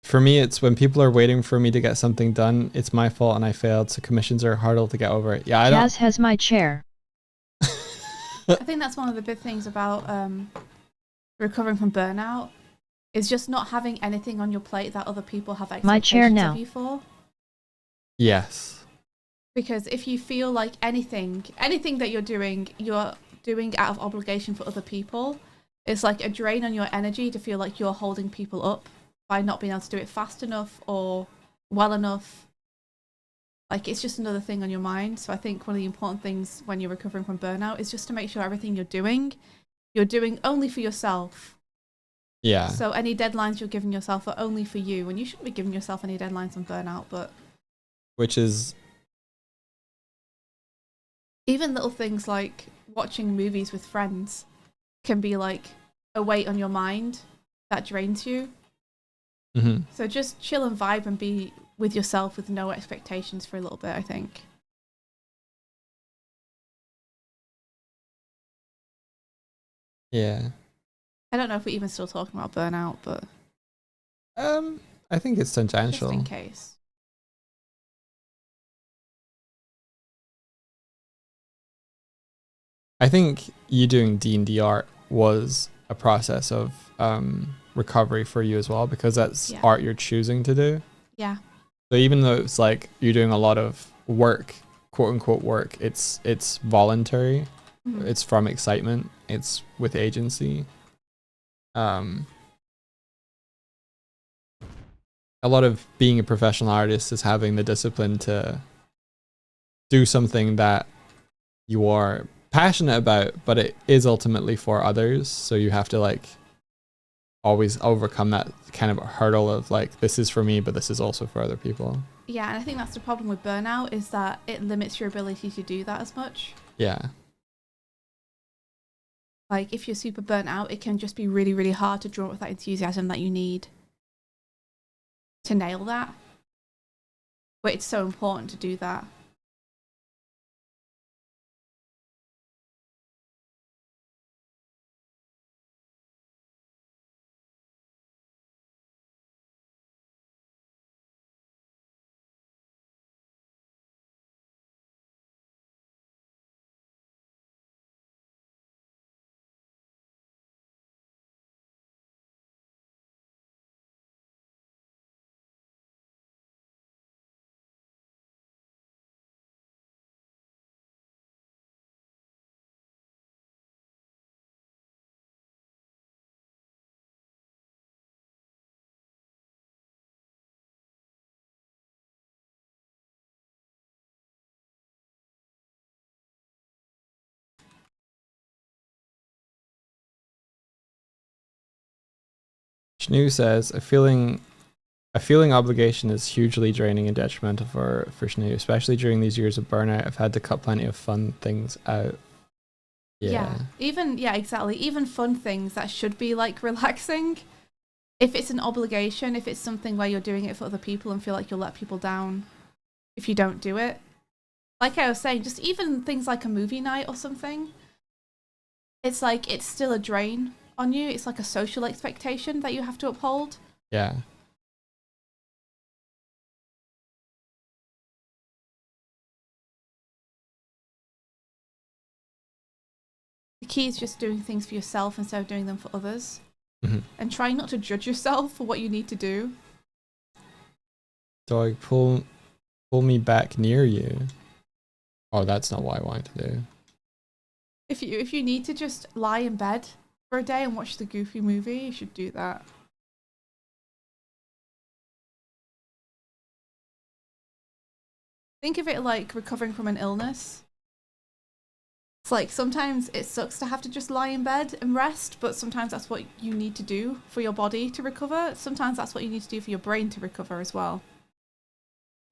For me, it's when people are waiting for me to get something done, it's my fault and I failed, so commissions are harder to get over. Yeah, I don't... Kaz has my chair. I think that's one of the big things about recovering from burnout is just not having anything on your plate that other people have My chair expectations now. of you for. Yes. Because if you feel like anything that you're doing out of obligation for other people, it's like a drain on your energy to feel like you're holding people up by not being able to do it fast enough or well enough. Like, it's just another thing on your mind. So I think one of the important things when you're recovering from burnout is just to make sure everything you're doing only for yourself. Yeah. So any deadlines you're giving yourself are only for you, and you shouldn't be giving yourself any deadlines on burnout, but... Which is... Even little things like watching movies with friends can be like a weight on your mind that drains you. Mm-hmm. So just chill and vibe and be with yourself with no expectations for a little bit, I think. Yeah. I don't know if we're even still talking about burnout, but I think it's just tangential. in case. I think you doing D&D art was a process of recovery for you as well, because that's Yeah. art you're choosing to do. Yeah. So even though it's like you're doing a lot of work, quote unquote work, it's voluntary. Mhm. It's from excitement. It's with agency. A lot of being a professional artist is having the discipline to do something that you are passionate about, but it is ultimately for others. So you have to like always overcome that kind of hurdle of like, this is for me, but this is also for other people. Yeah, and I think that's the problem with burnout, is that it limits your ability to do that as much. Yeah. Like, if you're super burnt out, it can just be really, really hard to draw up that enthusiasm that you need to nail that. But it's so important to do that. Shnu says, a feeling obligation is hugely draining and detrimental for Shnu, especially during these years of burnout. I've had to cut plenty of fun things out. Yeah. Exactly. Even fun things that should be like relaxing. If it's an obligation, if it's something where you're doing it for other people and feel like you'll let people down if you don't do it. Like I was saying, just even things like a movie night or something. It's like, it's still a drain on you. It's like a social expectation that you have to uphold. Yeah. The key is just doing things for yourself instead of doing them for others. Mm-hmm. And trying not to judge yourself for what you need to do. Dog, pull me back near you. Oh, that's not what I wanted to do. If you need to just lie in bed for a day and watch the Goofy movie, you should do that. Think of it like recovering from an illness. It's like sometimes it sucks to have to just lie in bed and rest, but sometimes that's what you need to do for your body to recover. Sometimes that's what you need to do for your brain to recover as well.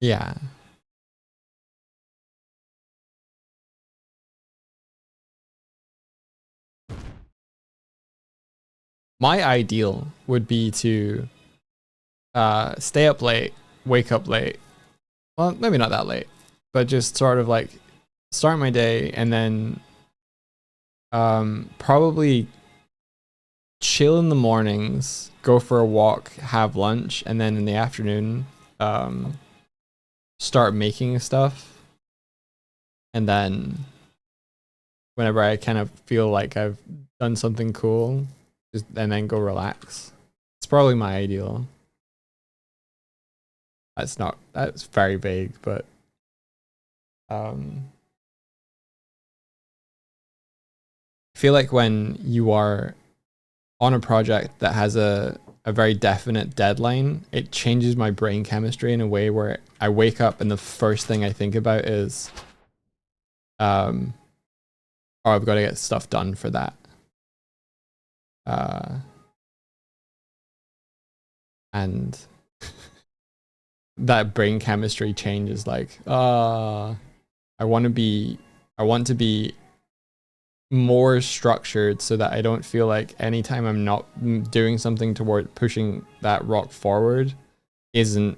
Yeah. My ideal would be to stay up late, wake up late. Well, maybe not that late, but just sort of like start my day and then probably chill in the mornings, go for a walk, have lunch, and then in the afternoon start making stuff. And then whenever I kind of feel like I've done something cool, and then go relax. It's probably my ideal. That's very vague, but I feel like when you are on a project that has a very definite deadline, it changes my brain chemistry in a way where I wake up and the first thing I think about is oh, I've got to get stuff done for that. And that brain chemistry changes like, I want to be more structured so that I don't feel like anytime I'm not doing something toward pushing that rock forward isn't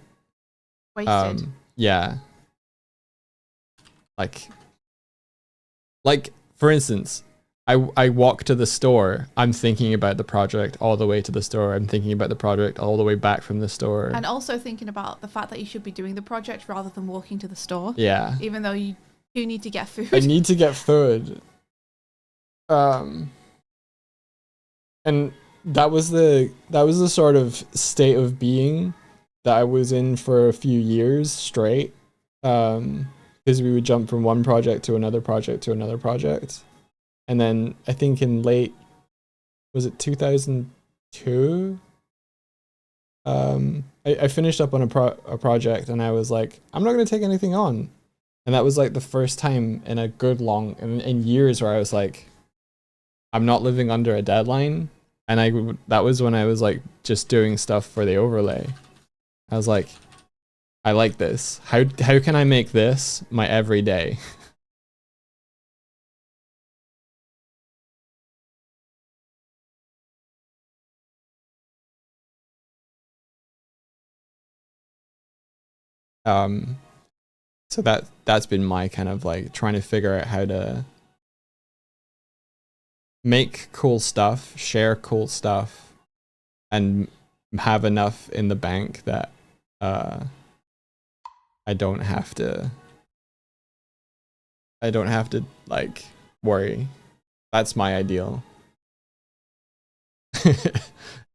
Wasted. Yeah. Like for instance, I walk to the store, I'm thinking about the project all the way to the store. I'm thinking about the project all the way back from the store. And also thinking about the fact that you should be doing the project rather than walking to the store. Yeah. Even though you do need to get food. I need to get food. And that was the sort of state of being that I was in for a few years straight. Because we would jump from one project to another project to another project. And then I think in late, was it 2002? I finished up on a project and I was like, I'm not going to take anything on. And that was like the first time in a good long, in years where I was like, I'm not living under a deadline. And that was when I was like just doing stuff for the overlay. I was like, I like this. How can I make this my everyday? So that's been my kind of like trying to figure out how to make cool stuff, share cool stuff, and have enough in the bank that I don't have to like worry. That's my ideal.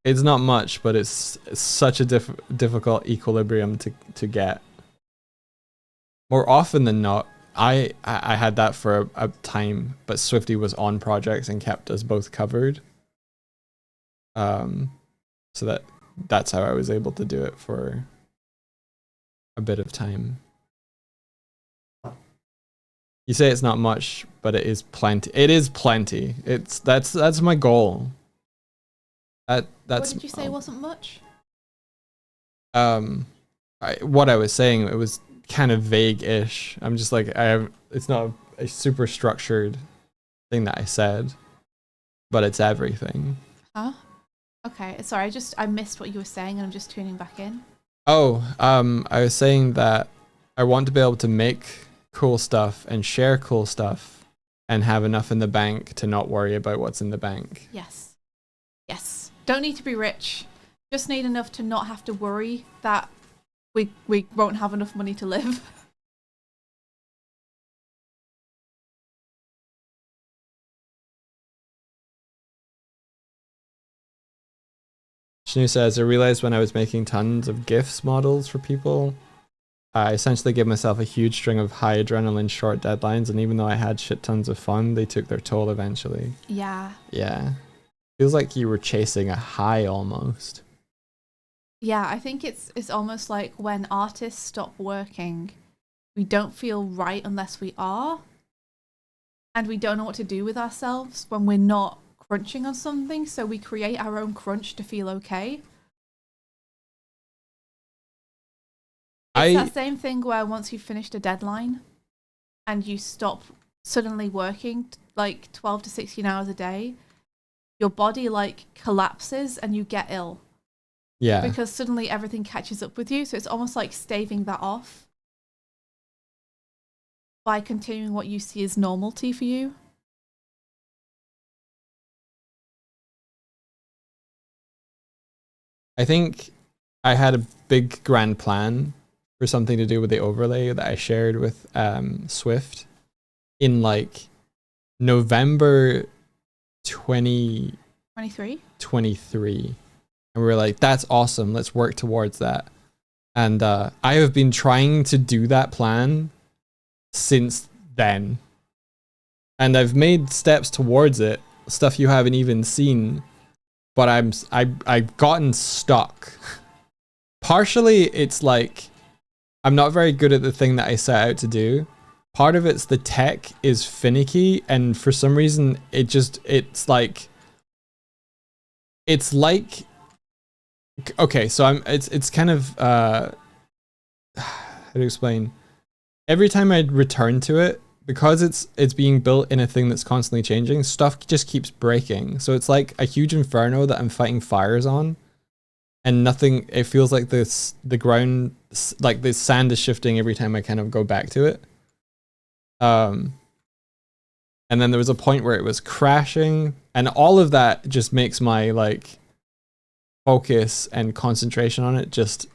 It's not much, but it's such a difficult equilibrium to get. More often than not, I had that for a time, but Swifty was on projects and kept us both covered. So that's how I was able to do it for a bit of time. You say it's not much, but it is plenty. It is plenty. That's my goal. That's what did you say wasn't much? What I was saying, it was kind of vague-ish. I'm just like, it's not a super structured thing that I said, but it's everything. Huh? Okay, sorry, I missed what you were saying and I'm just tuning back in. Oh, I was saying that I want to be able to make cool stuff and share cool stuff and have enough in the bank to not worry about what's in the bank. Yes. Yes. Don't need to be rich. Just need enough to not have to worry that we won't have enough money to live. Shnu says, I realized when I was making tons of GIFs models for people, I essentially gave myself a huge string of high adrenaline short deadlines, and even though I had shit tons of fun, they took their toll eventually. Yeah. Yeah. Feels like you were chasing a high almost. Yeah, I think it's almost like when artists stop working, we don't feel right unless we are. And we don't know what to do with ourselves when we're not crunching on something, so we create our own crunch to feel okay. It's that same thing where once you've finished a deadline and you stop suddenly working like 12 to 16 hours a day, your body like collapses and you get ill. Yeah. Because suddenly everything catches up with you. So it's almost like staving that off by continuing what you see as normality for you. I think I had a big grand plan for something to do with the overlay that I shared with Swift in like November 2023. And we were like, that's awesome. Let's work towards that. And I have been trying to do that plan since then. And I've made steps towards it, stuff you haven't even seen, but I've gotten stuck. Partially, it's like I'm not very good at the thing that I set out to do. Part of it's the tech is finicky, and for some reason, it's like okay, so it's kind of how to explain. Every time I return to it, because it's being built in a thing that's constantly changing, stuff just keeps breaking. So it's like a huge inferno that I'm fighting fires on, and nothing. It feels like the ground, like the sand is shifting every time I kind of go back to it. And then there was a point where it was crashing, and all of that just makes my like focus and concentration on it just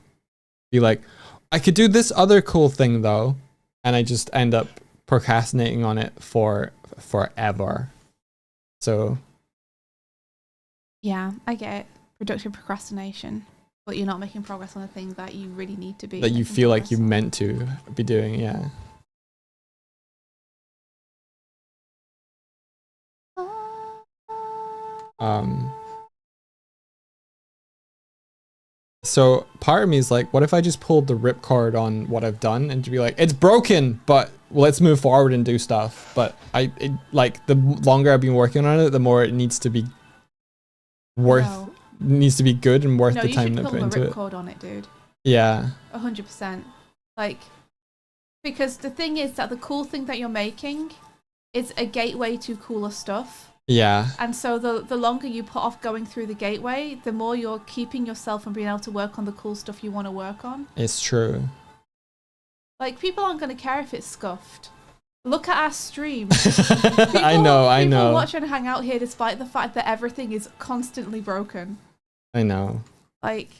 be like, I could do this other cool thing though, and I just end up procrastinating on it for forever. So yeah, I get it. Productive procrastination, but you're not making progress on the thing that you really need to be. That you feel like you're meant to be doing, yeah. So part of me is like, what if I just pulled the ripcord on what I've done and to be like, it's broken, but let's move forward and do stuff. But like the longer I've been working on it, the more it needs to be needs to be good and worth the time that I put into it. You should pull the ripcord on it, dude. Yeah. 100%. Like, because the thing is that the cool thing that you're making is a gateway to cooler stuff. Yeah. And so the longer you put off going through the gateway, the more you're keeping yourself from being able to work on the cool stuff you want to work on. It's true. Like, people aren't going to care if it's scuffed. Look at our stream. I know. People watch and hang out here despite the fact that everything is constantly broken. I know. Like,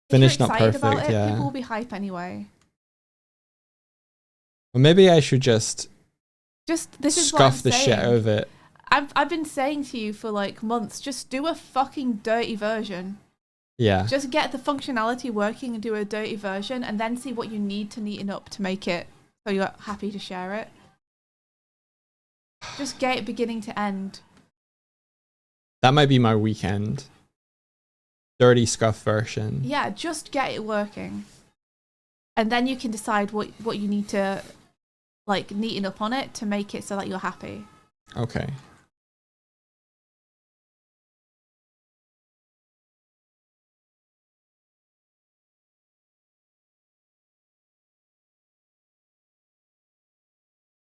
finished if you're not excited perfect, about it, yeah. people will be hype anyway. Well, maybe I should just this is scuff the shit out of it. I've been saying to you for like months, just do a fucking dirty version. Yeah. Just get the functionality working and do a dirty version, and then see what you need to neaten up to make it so you're happy to share it. Just get it beginning to end. That might be my weekend. Dirty scuff version. Yeah, just get it working. And then you can decide what you need to like neaten up on it to make it so that you're happy. Okay.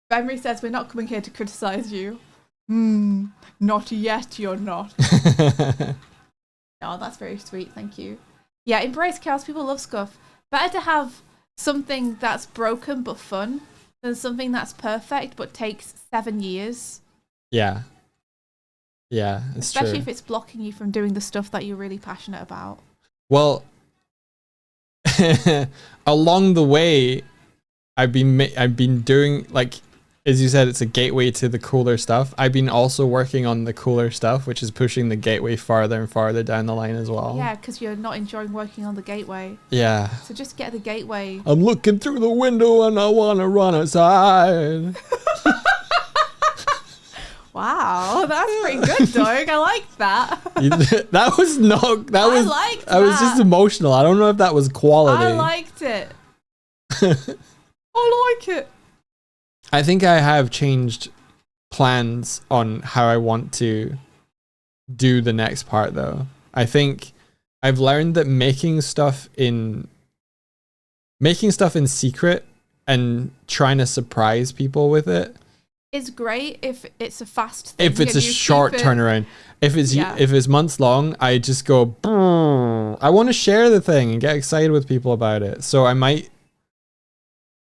Emery says, we're not coming here to criticize you. Not yet, you're not. Oh, that's very sweet, thank you. Yeah, embrace chaos, people love scuff. Better to have something that's broken but fun than something that's perfect but takes 7 years. Yeah. Yeah, it's Especially true. if it's blocking you from doing the stuff that you're really passionate about. Well, along the way, I've been doing, like, as you said, it's a gateway to the cooler stuff. I've been also working on the cooler stuff, which is pushing the gateway farther and farther down the line as well. Yeah, because you're not enjoying working on the gateway. Yeah. So just get the gateway. I'm looking through the window and I want to run outside. Wow, that's pretty good, Doug. I like that. That was not. That was. I was just emotional. I don't know if that was quality. I liked it. I like it. I think I have changed plans on how I want to do the next part, though. I think I've learned that making stuff in making stuff in secret and trying to surprise people with it. It's great if it's a fast thing. If it's a and you short keep it- turnaround. If Yeah. it's months long, I just go, "Brrr." I want to share the thing and get excited with people about it. So I might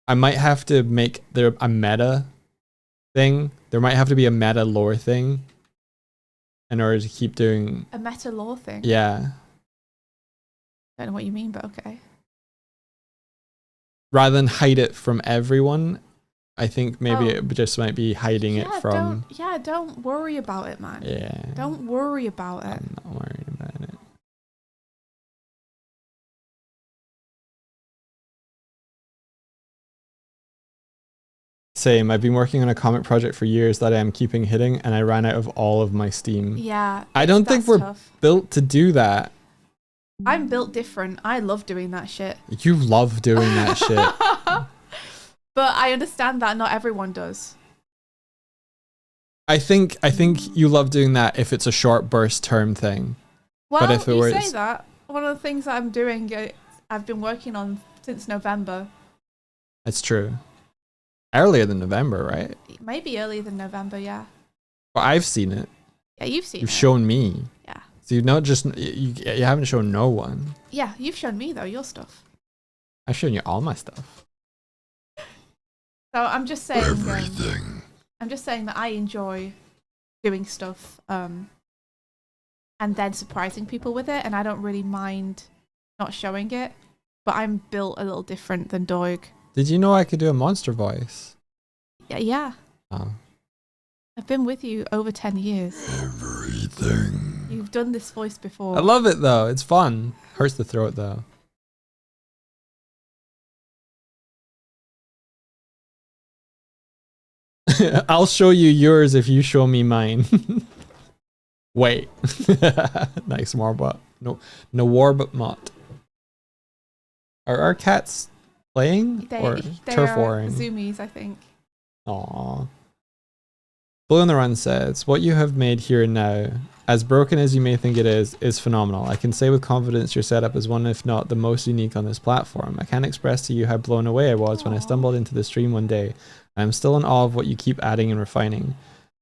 have to make there a meta thing. There might have to be a meta lore thing in order to keep doing. A meta law thing. Yeah. I don't know what you mean, but okay. Rather than hide it from everyone, I think maybe Oh. it just might be hiding it from. Don't worry about it, man. Yeah. Don't worry about it. I'm not worried about it. Same. I've been working on a comic project for years that I am keeping hitting, and I ran out of all of my steam. Yeah. I don't think that's we're tough. built to do that. I'm built different. I love doing that shit. You love doing that shit. But I understand that not everyone does. I think you love doing that if it's a short burst term thing. Well, if it you were- say that. One of the things that I'm doing, I've been working on since November. It's true. Earlier than November, right? Maybe earlier than November, yeah. Well, I've seen it. Yeah, you've seen You've it. shown me. Yeah. So you've not just you haven't shown no one. Yeah, you've shown me, though, your stuff. I've shown you all my stuff. So I'm just saying... I'm just saying that I enjoy doing stuff and then surprising people with it, and I don't really mind not showing it, but I'm built a little different than Doig. Did you know I could do a monster voice? Yeah. Oh. I've been with you over 10 years. Everything. You've done this voice before. I love it though. It's fun. Hurts the throat though. I'll show you yours if you show me mine. Wait. Nice Warbot. No Warbot Mott. Are our cats playing or They turf are warring? zoomies, I think. Aww. Blue on the Run says, what you have made here and now, as broken as you may think it is phenomenal. I can say with confidence your setup is one, if not the most unique on this platform. I can't express to you how blown away I was when I Aw. stumbled into the stream one day. I'm still in awe of what you keep adding and refining.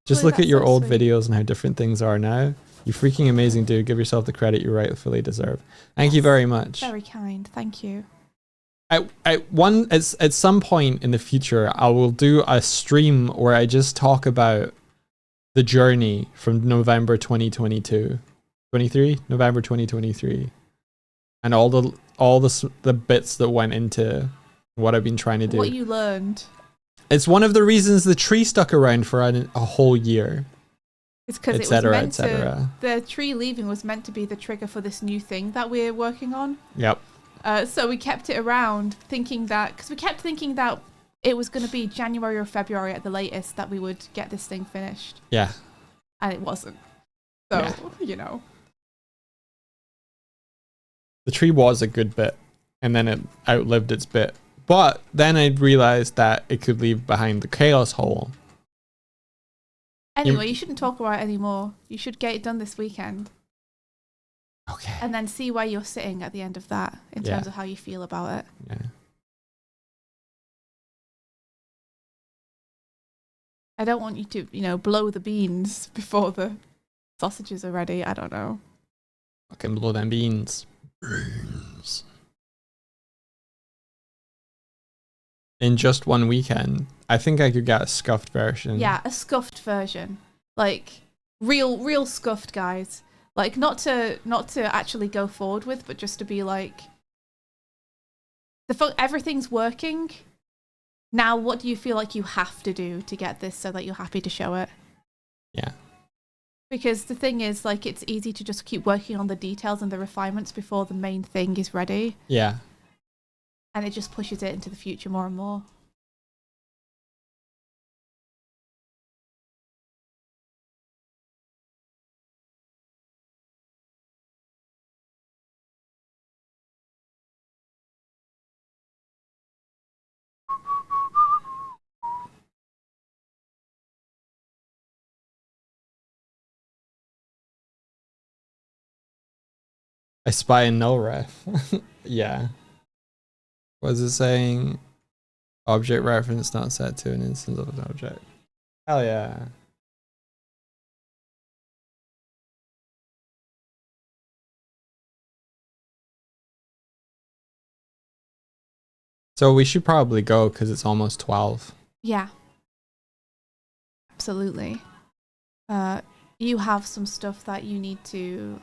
Just Really, look at that's your so old sweet. videos and how different things are now. You freaking amazing dude. Give yourself the credit you rightfully deserve. Thank you very much. Very kind. Thank you. At some point in the future, I will do a stream where I just talk about the journey from November 2022, 23, November 2023, and all the bits that went into what I've been trying to do. What you learned It's one of the reasons the tree stuck around for a whole year, is because it was etc., meant to. etc. The tree leaving was meant to be the trigger for this new thing that we're working on. Yep. So we kept it around, thinking that because we kept thinking that it was going to be January or February at the latest that we would get this thing finished, Yeah. and it wasn't. So Yeah. you know, The tree was a good bit, and then it outlived its bit. But then I realized that it could leave behind the chaos hole. anyway, you shouldn't talk about it anymore. You should get it done this weekend, Okay. and then see where you're sitting at the end of that in Yeah. terms of how you feel about it. Yeah. I don't want you to, blow the beans before the sausages are ready. I don't know. Fucking blow them beans. Beans. In just one weekend, I think I could get a scuffed version. Yeah, a scuffed version, like real scuffed, guys. Like not to actually go forward with, but just to be like, everything's working. Now, what do you feel like you have to do to get this so that you're happy to show it? Yeah. Because the thing is, like, it's easy to just keep working on the details and the refinements before the main thing is ready. Yeah. And it just pushes it into the future more and more. I spy in no ref. Yeah. Was it saying object reference not set to an instance of an object? Hell yeah. So we should probably go because it's almost 12. Yeah. Absolutely. You have some stuff that you need to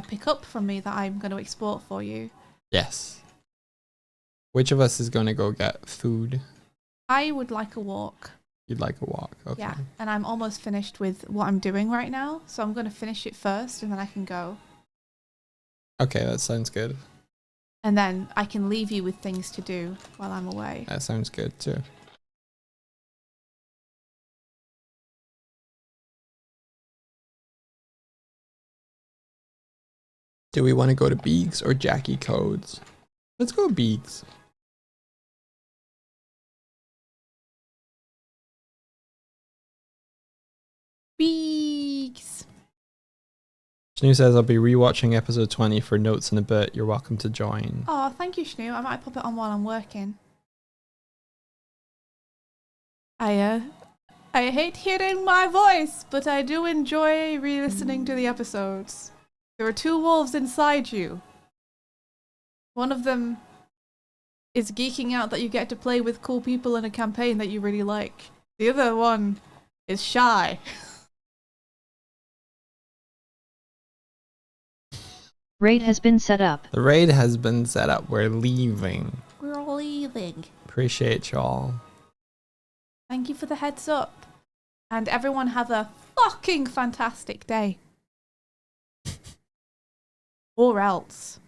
pick up from me that I'm going to export for you. Yes. Which of us is going to go get food? I would like a walk. You'd like a walk. Okay. Yeah. And I'm almost finished with what I'm doing right now. So I'm going to finish it first and then I can go. Okay, that sounds good. And then I can leave you with things to do while I'm away. That sounds good too. Do we want to go to Beeks or Jackie Codes? Let's go Beeks. Beaks. Snoo says I'll be rewatching episode 20 for notes in a bit. You're welcome to join. Oh, thank you, Snoo. I might pop it on while I'm working. I hate hearing my voice, but I do enjoy re-listening to the episodes. There are two wolves inside you. One of them is geeking out that you get to play with cool people in a campaign that you really like. The other one is shy. Raid has been set up. The raid has been set up. We're leaving. We're leaving. Appreciate y'all. Thank you for the heads up. And everyone have a fucking fantastic day. Or else.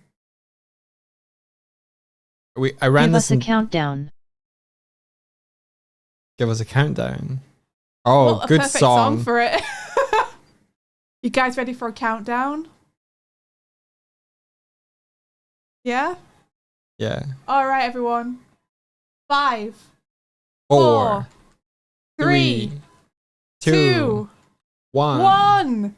I ran Give this us a in, countdown. give us a countdown. Oh, What a good perfect song. for it. You guys ready for a countdown? Yeah? Yeah. All right, everyone. 5, 4, 3, 2, 1. 1.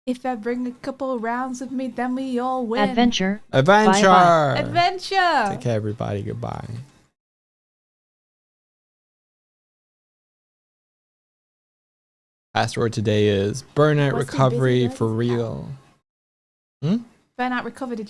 If I bring a couple rounds with me, then we all win. Adventure. Adventure. Bye-bye. Adventure. Take care, everybody. Goodbye. Password today is burnout What's the recovery busy for ladies real. Burnout recovery. Did